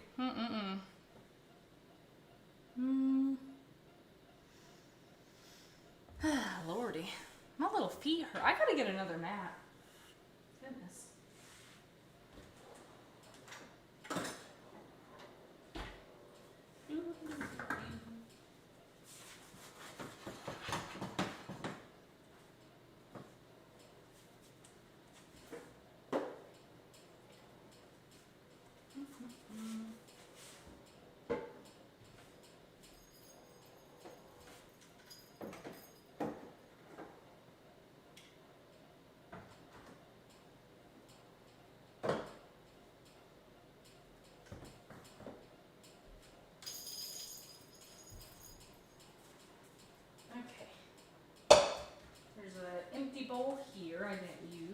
Speaker 1: Lordy, my little feet hurt. I gotta get another mat. There's an empty bowl here I didn't use.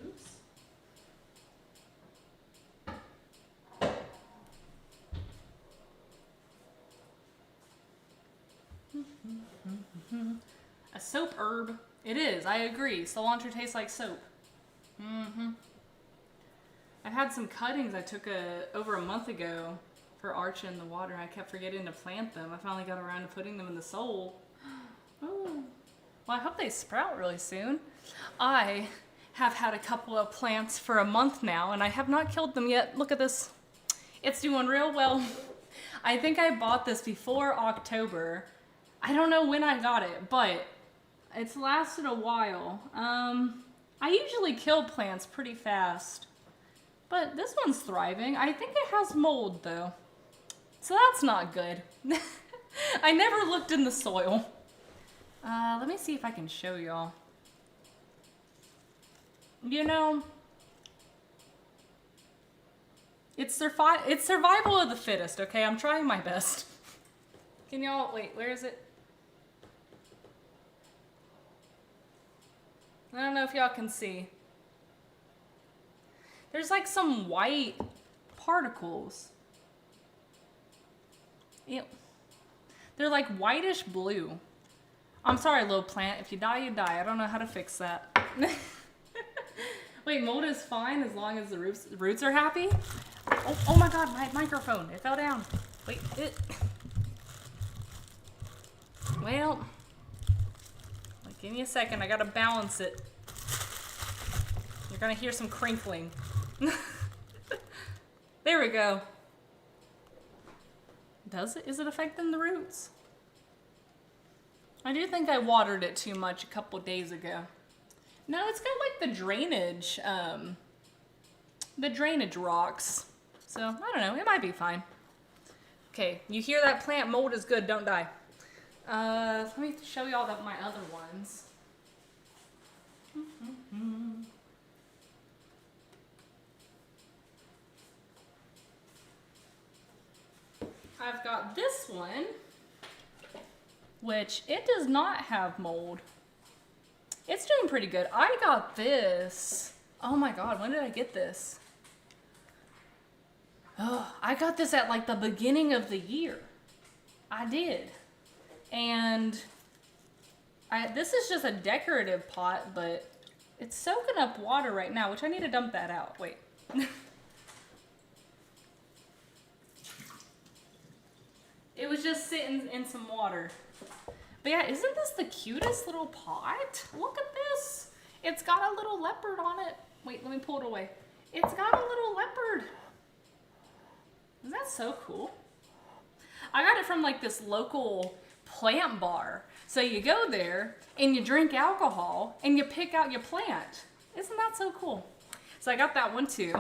Speaker 1: A soap herb. It is, I agree. Cilantro tastes like soap. I had some cuttings I took over a month ago for Archie in the water. I kept forgetting to plant them. I finally got around to putting them in the soul. Oh. Well, I hope they sprout really soon. I have had a couple of plants for a month now, and I have not killed them yet. Look at this. It's doing real well. I think I bought this before October. I don't know when I got it, but it's lasted a while. I usually kill plants pretty fast, but this one's thriving. I think it has mold, though, so that's not good. I never looked in the soil. Let me see if I can show y'all. You know, it's survival of the fittest, okay? I'm trying my best. Can y'all, wait, where is it? I don't know if y'all can see. There's like some white particles. Ew. They're like whitish blue. I'm sorry, little plant. If you die, you die. I don't know how to fix that. Wait, mold is fine as long as the roots are happy? Oh my god, my microphone. It fell down. Wait, well, give me a second. I gotta balance it. You're gonna hear some crinkling. There we go. Does it? Is it affecting the roots? I do think I watered it too much a couple days ago. No, it's got like the drainage rocks. So, I don't know, it might be fine. Okay, you hear that plant? Mold is good, don't die. Let me show you all my other ones. I've got this one, which it does not have mold. It's doing pretty good. I got this. Oh my god, when did I get this? Oh, I got this at like the beginning of the year. I did. And this is just a decorative pot, but it's soaking up water right now, which I need to dump that out. Wait. It was just sitting in some water. But yeah, isn't this the cutest little pot? Look at this. It's got a little leopard on it. Wait, let me pull it away. It's got a little leopard. Isn't that so cool? I got it from like this local plant bar. So you go there and you drink alcohol and you pick out your plant. Isn't that so cool? So I got that one too.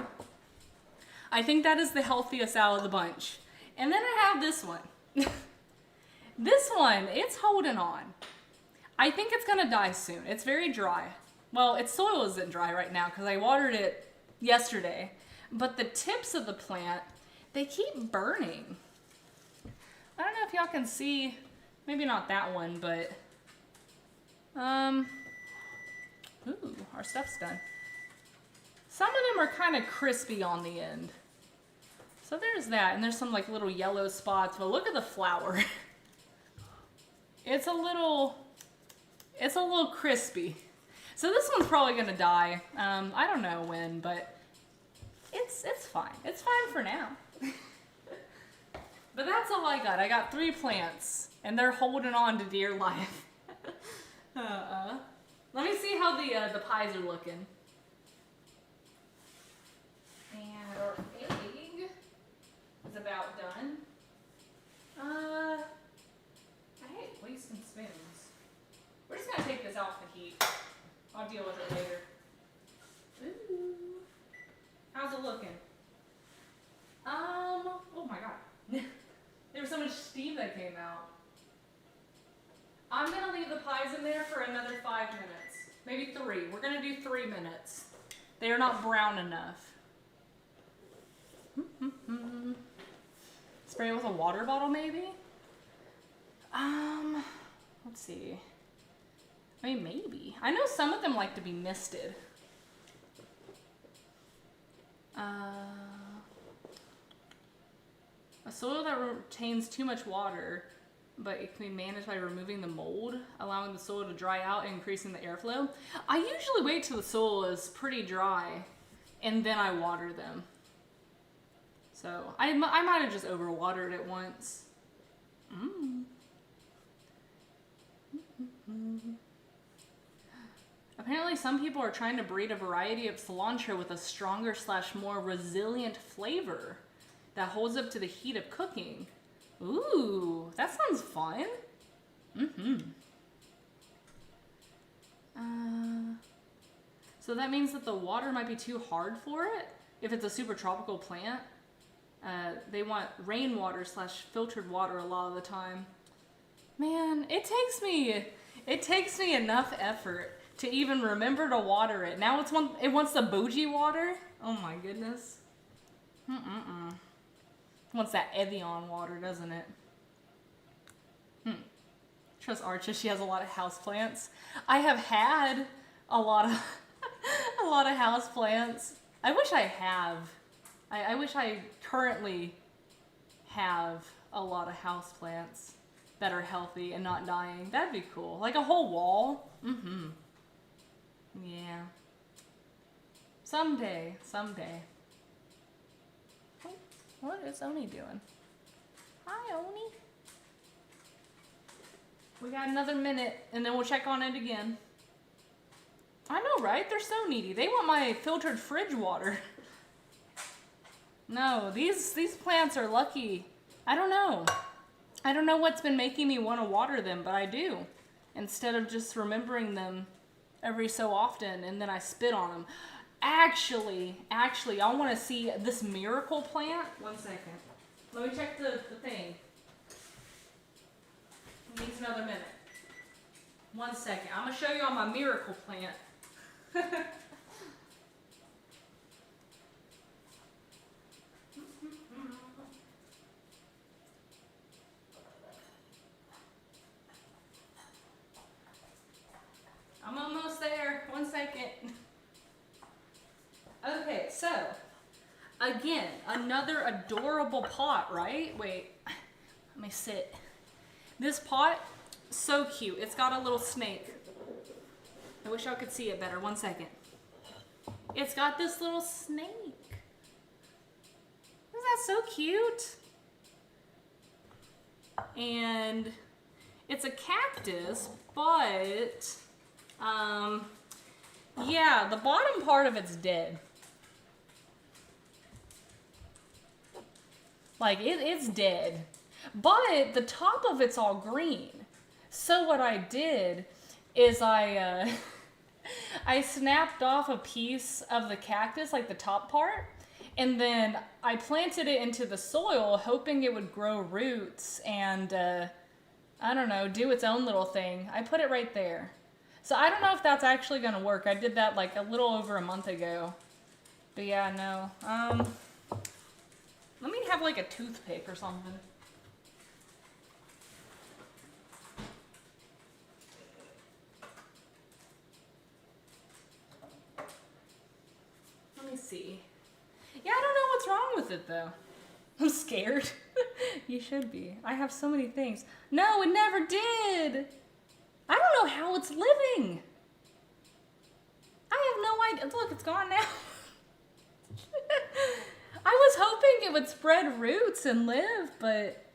Speaker 1: I think that is the healthiest out of the bunch. And then I have this one. This one, it's holding on. I think it's gonna die soon. It's very dry. Well, its soil isn't dry right now because I watered it yesterday. But the tips of the plant, they keep burning. I don't know if y'all can see, maybe not that one, but ooh, our stuff's done. Some of them are kind of crispy on the end. So there's that, and there's some like little yellow spots, but look at the flower. It's a little crispy. So this one's probably gonna die. I don't know when, but it's fine. It's fine for now. But that's all I got. I got 3 plants, and they're holding on to dear life. Let me see how the pies are looking. And our egg is about done. I hate wasting spoons. We're just gonna take this off the heat. I'll deal with it later. Ooh. How's it looking? much steam that came out. I'm gonna leave the pies in there for another 5 minutes. Maybe 3. We're gonna do 3 minutes. They are not brown enough. Spray it with a water bottle, maybe? Let's see. I mean, maybe. I know some of them like to be misted. A soil that retains too much water, but it can be managed by removing the mold, allowing the soil to dry out and increasing the airflow. I usually wait till the soil is pretty dry, and then I water them. So I might have just overwatered it once. Apparently some people are trying to breed a variety of cilantro with a stronger / more resilient flavor that holds up to the heat of cooking. Ooh, that sounds fun. So that means that the water might be too hard for it if it's a super tropical plant. They want rainwater / filtered water a lot of the time. Man, it takes me enough effort to even remember to water it. Now it wants the bougie water. Oh my goodness. It wants that Evian water, doesn't it? Trust Archa, she has a lot of houseplants. I have had a lot of a lot of houseplants. I wish I have. I wish I currently have a lot of houseplants that are healthy and not dying. That'd be cool. Like a whole wall. Yeah. Someday. Oh, what is Oni doing? Hi, Oni. We got another minute, and then we'll check on it again. I know, right? They're so needy. They want my filtered fridge water. No, these plants are lucky. I don't know. I don't know what's been making me want to water them, but I do. Instead of just remembering them every so often, and then I spit on them. Actually, I want to see this miracle plant. 1 second. Let me check the thing. It needs another minute. 1 second. I'm going to show you on my miracle plant. I'm almost there. 1 second. Okay, so again, another adorable pot, right? Wait, let me sit. This pot, so cute. It's got a little snake. I wish I could see it better. 1 second. It's got this little snake. Isn't that so cute? And it's a cactus, but yeah, the bottom part of it's dead. Like, it's dead. But the top of it's all green. So what I did is I snapped off a piece of the cactus, like the top part, and then I planted it into the soil, hoping it would grow roots and, I don't know, do its own little thing. I put it right there. So I don't know if that's actually going to work. I did that like a little over a month ago. But yeah, no. Let me have like a toothpick or something. Let me see. Yeah, I don't know what's wrong with it though. I'm scared. You should be. I have so many things. No, it never did. I don't know how it's living. I have no idea. Look, it's gone now. I was hoping it would spread roots and live, but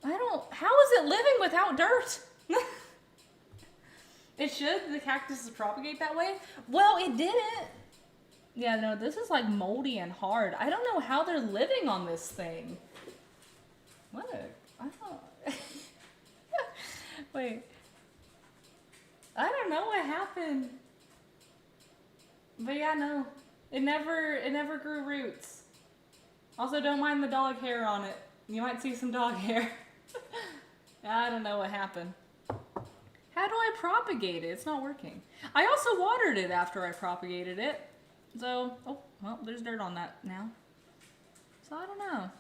Speaker 1: I don't. How is it living without dirt? It should. The cactuses propagate that way. Well, it didn't. Yeah, no, this is like moldy and hard. I don't know how they're living on this thing. What? I don't. Wait. I don't know what happened. But yeah, no. It never grew roots. Also, don't mind the dog hair on it. You might see some dog hair. I don't know what happened. How do I propagate it? It's not working. I also watered it after I propagated it. So, oh, well, there's dirt on that now. So I don't know.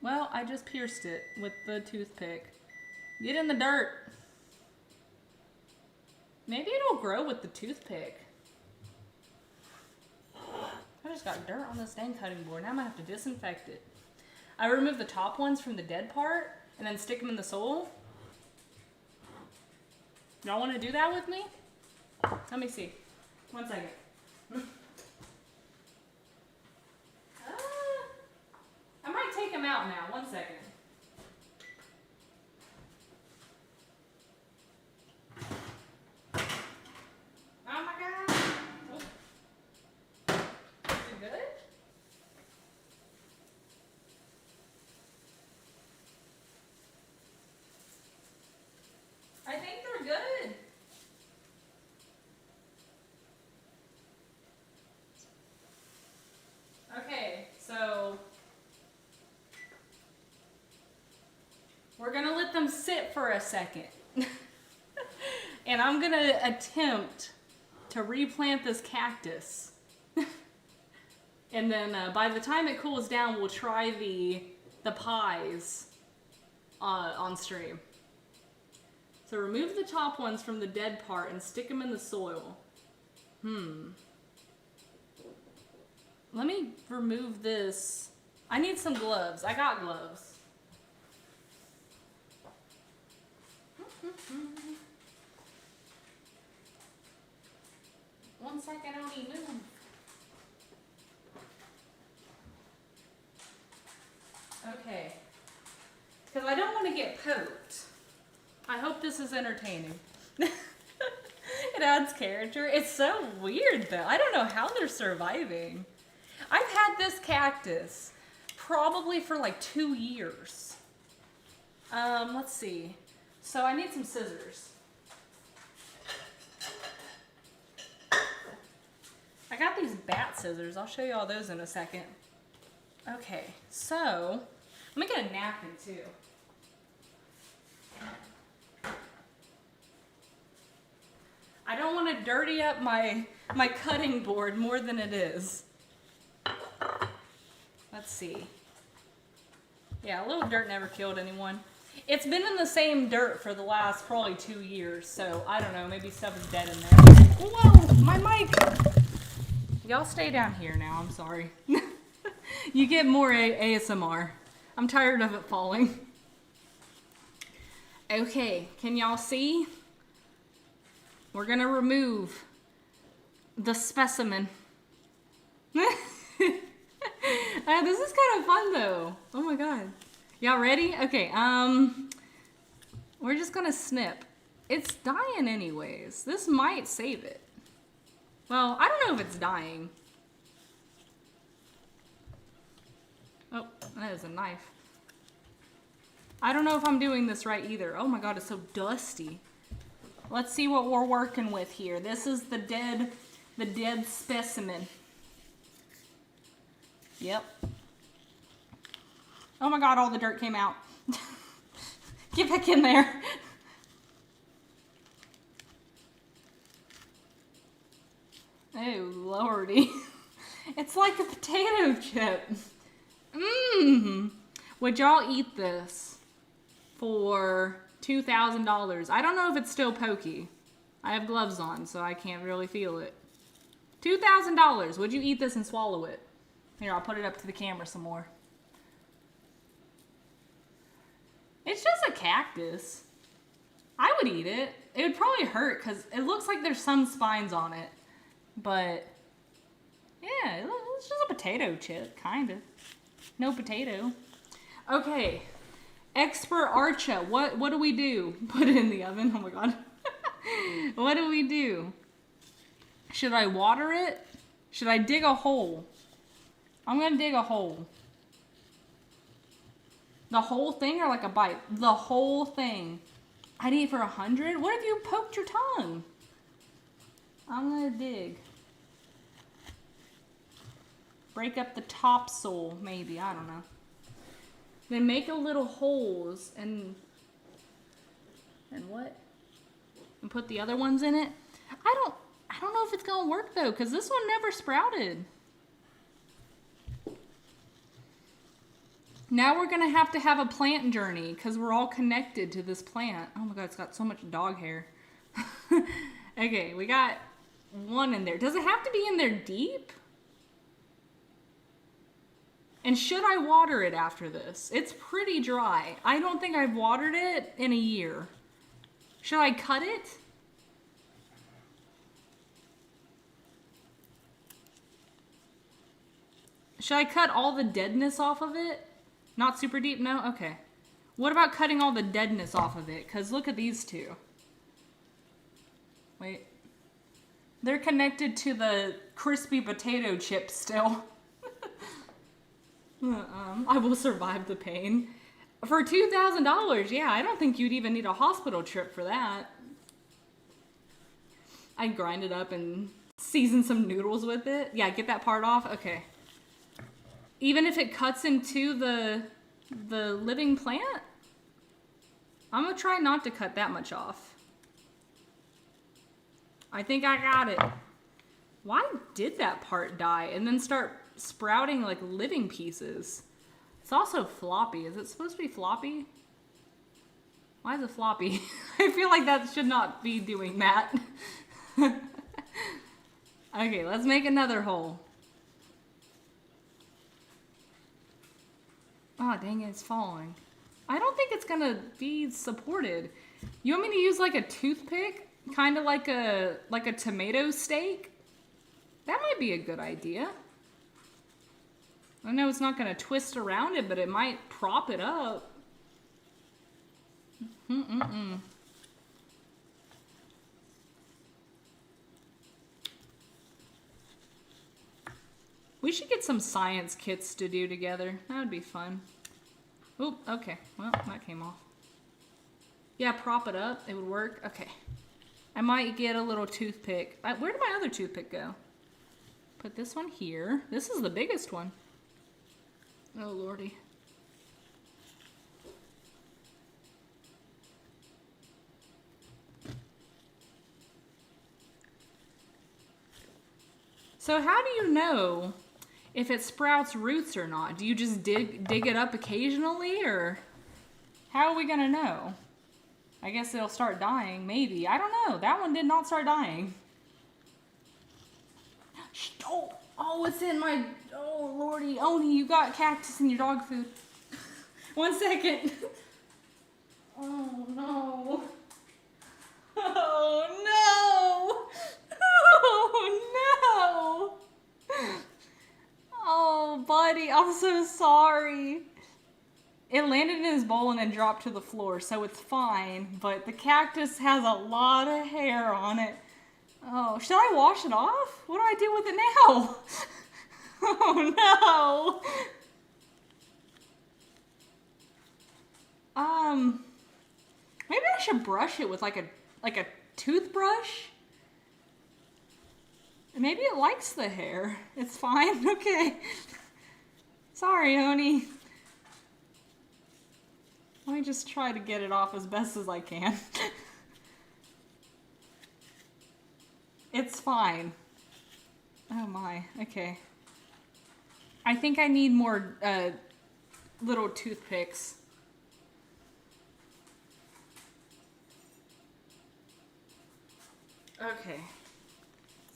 Speaker 1: Well, I just pierced it with the toothpick. Get in the dirt. Maybe it'll grow with the toothpick. I just got dirt on this dang cutting board. Now I'm gonna have to disinfect it. I removed the top ones from the dead part and then stick them in the soil. Y'all wanna do that with me? Let me see. 1 second. I might take them out now. 1 second. Oh my God. Oh. Is it good? I think they're good. Okay, so we're gonna let them sit for a second. And I'm gonna attempt to replant this cactus. And then by the time it cools down, we'll try the pies on stream. So remove the top ones from the dead part and stick them in the soil. Let me remove this. I need some gloves. I got gloves. 1 second, Oni, move. Okay. Because I don't want to get poked. I hope this is entertaining. It adds character. It's so weird though. I don't know how they're surviving. I've had this cactus probably for like 2 years. Let's see. So I need some scissors. I got these bat scissors. I'll show you all those in a second. Okay, so let me get a napkin too. I don't want to dirty up my cutting board more than it is. Let's see. Yeah, a little dirt never killed anyone. It's been in the same dirt for the last probably 2 years, so I don't know, maybe stuff is dead in there. Whoa, my mic! Y'all stay down here now, I'm sorry. You get more ASMR. I'm tired of it falling. Okay, can y'all see? We're gonna remove the specimen. This is kind of fun though. Oh my God. Y'all ready? Okay, we're just gonna snip. It's dying anyways. This might save it. Well, I don't know if it's dying. Oh, that is a knife. I don't know if I'm doing this right either. Oh my God, it's so dusty. Let's see what we're working with here. This is the dead specimen. Yep. Oh my God, all the dirt came out. Get back in there. Oh, Lordy. It's like a potato chip. Mmm. Would y'all eat this for $2,000? I don't know if it's still pokey. I have gloves on, so I can't really feel it. $2,000. Would you eat this and swallow it? Here, I'll put it up to the camera some more. It's just a cactus. I would eat it. It would probably hurt because it looks like there's some spines on it. But, yeah, it's just a potato chip, kind of. No potato. Okay. Expert Archa, what do we do? Put it in the oven. Oh my God. What do we do? Should I water it? Should I dig a hole? I'm gonna dig a hole. The whole thing or like a bite? The whole thing. I'd eat for 100? What if you poked your tongue? I'm gonna dig. break up the topsoil, maybe, I don't know. Then make a little holes and what? And put the other ones in it. I don't know if it's gonna work though, because this one never sprouted. Now we're gonna have to have a plant journey because we're all connected to this plant. Oh my god, it's got so much dog hair. Okay, we got one in there. Does it have to be in there deep? And should I water it after this? It's pretty dry. I don't think I've watered it in a year. Should I cut it? Should I cut all the deadness off of it? Not super deep? No? Okay. What about cutting all the deadness off of it? Because look at these two. Wait. They're connected to the crispy potato chips still. I will survive the pain. For $2,000, yeah, I don't think you'd even need a hospital trip for that. I'd grind it up and season some noodles with it. Yeah, get that part off? Okay. Even if it cuts into the living plant? I'm gonna try not to cut that much off. I think I got it. Why did that part die and then start sprouting like living pieces? It's also floppy. Is it supposed to be floppy? Why is it floppy? I feel like that should not be doing that. Okay, let's make another hole. Oh, dang it, it's falling. I don't think it's gonna be supported. You want me to use like a toothpick? Kind of like a tomato steak? That might be a good idea. I know it's not gonna twist around it, but it might prop it up. We should get some science kits to do together. That would be fun. Oop, okay. Well, that came off. Yeah, prop it up. It would work. Okay. I might get a little toothpick. Where did my other toothpick go? Put this one here. This is the biggest one. Oh, lordy. So how do you know if it sprouts roots or not? Do you just dig it up occasionally, or how are we gonna know? I guess it'll start dying, maybe. I don't know. That one did not start dying. Oh, it's in my, oh lordy. Oni, you got cactus in your dog food. 1 second. Oh no. Oh no. Oh no. Oh buddy, I'm so sorry. It landed in his bowl and then dropped to the floor, so it's fine, but the cactus has a lot of hair on it. Oh, should I wash it off? What do I do with it now? Oh no. Maybe I should brush it with like a toothbrush. Maybe it likes the hair. It's fine. Okay. Sorry, Oni. Let me just try to get it off as best as I can. It's fine. Oh my, okay. I think I need more little toothpicks. Okay.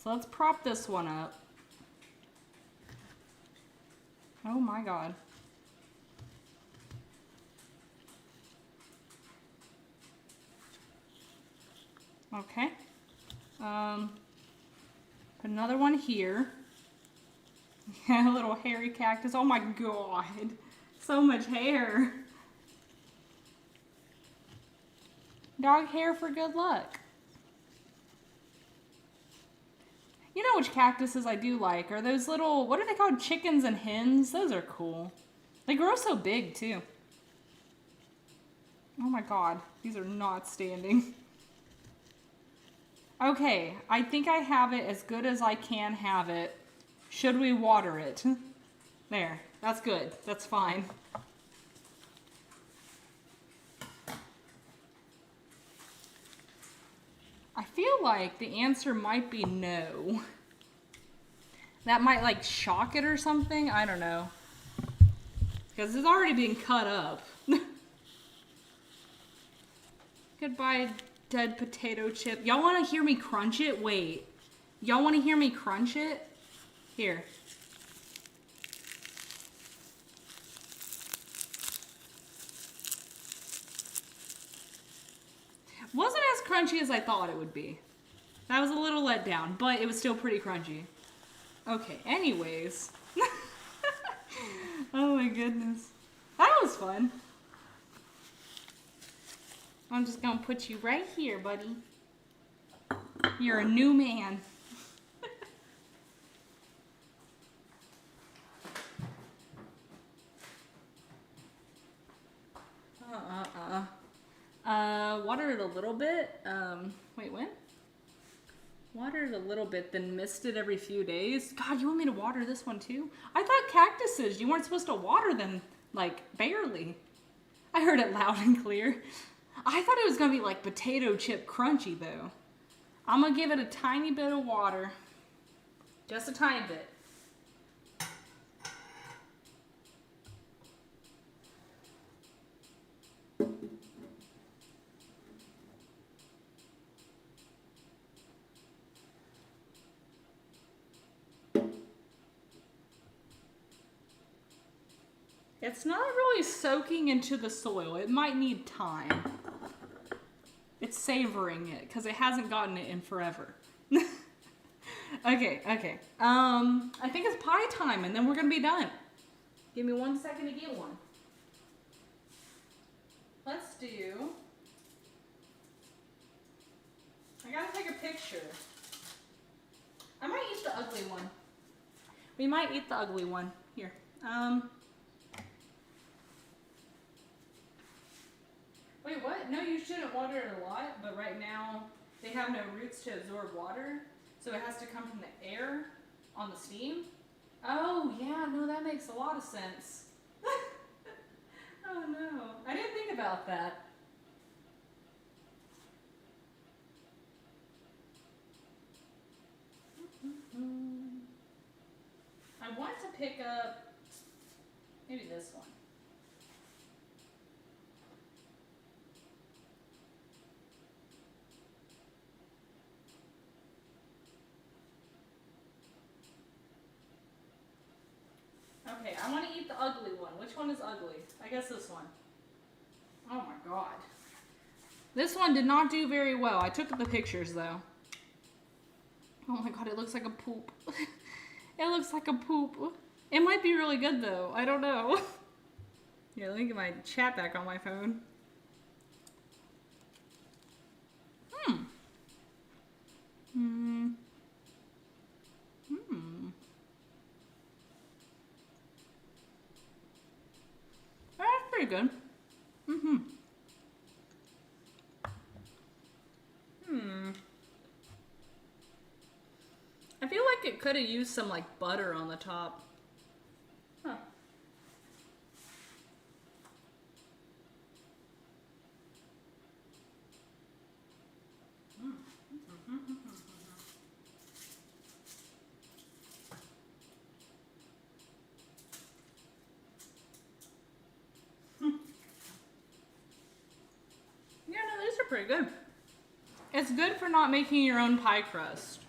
Speaker 1: So let's prop this one up. Oh my god. Okay. Put another one here. Yeah, a little hairy cactus. Oh my god. So much hair. Dog hair for good luck. You know which cactuses I do like? Are those little, what are they called? Chickens and hens? Those are cool. They grow so big too. Oh my god. These are not standing. Okay, I think I have it as good as I can have it. Should we water it? There, that's good. That's fine. I feel like the answer might be no. That might like shock it or something. I don't know. Because it's already being cut up. Goodbye, dead potato chip. Y'all want to hear me crunch it? Wait. Y'all want to hear me crunch it? Here. Wasn't as crunchy as I thought it would be. That was a little let down, but it was still pretty crunchy. Okay, anyways. Oh my goodness. That was fun. I'm just gonna put you right here, buddy. You're a new man. Water it a little bit. Wait, when? Water it a little bit, then mist it every few days. God, you want me to water this one too? I thought cactuses, you weren't supposed to water them, like, barely. I heard it loud and clear. I thought it was gonna be like potato chip crunchy though. I'm gonna give it a tiny bit of water. Just a tiny bit. It's not really soaking into the soil. It might need time. It's savoring it because it hasn't gotten it in forever. Okay. I think it's pie time and then we're gonna be done. Give me 1 second to get one. Let's do. I gotta take a picture. I might eat the ugly one. We might eat the ugly one. Here. Wait, what? No, you shouldn't water it a lot, but right now they have no roots to absorb water, so it has to come from the air on the steam. Oh, yeah, no, that makes a lot of sense. Oh, no. I didn't think about that. I want to pick up maybe this one. Okay, I want to eat the ugly one. Which one is ugly? I guess this one. Oh my god. This one did not do very well. I took the pictures though. Oh my god, it looks like a poop. It looks like a poop. It might be really good though. I don't know. Here, let me get my chat back on my phone. That's pretty good. I feel like it could have used some like butter on the top. Huh. Yeah, no, these are pretty good. It's good for not making your own pie crust.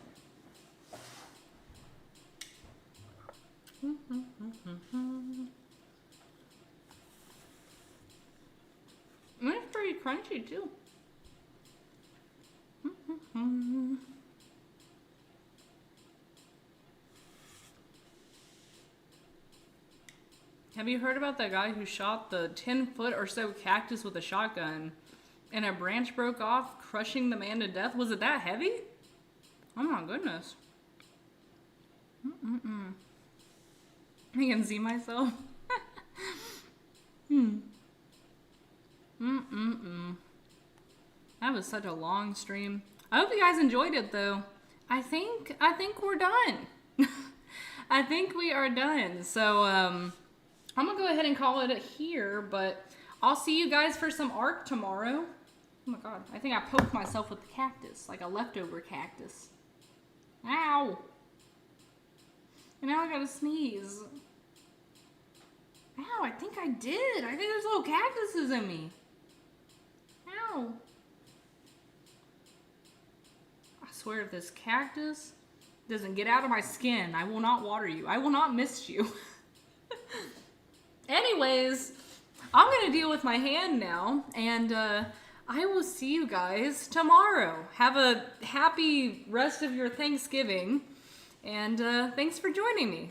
Speaker 1: It's pretty crunchy too. Have you heard about that guy who shot the 10-foot or so cactus with a shotgun and a branch broke off, crushing the man to death? Was it that heavy? Oh my goodness. I can see myself. That was such a long stream. I hope you guys enjoyed it though. I think we're done. I think we are done. So I'm gonna go ahead and call it here, but I'll see you guys for some art tomorrow. Oh my god, I think I poked myself with the cactus, like a leftover cactus. Ow! And now I gotta sneeze. Ow, I think I did. I think there's little cactuses in me. Ow. I swear if this cactus doesn't get out of my skin, I will not water you. I will not mist you. Anyways, I'm gonna deal with my hand now, and I will see you guys tomorrow. Have a happy rest of your Thanksgiving, and thanks for joining me.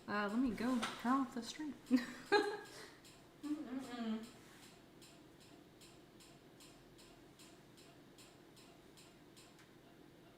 Speaker 1: Let me go turn off the stream.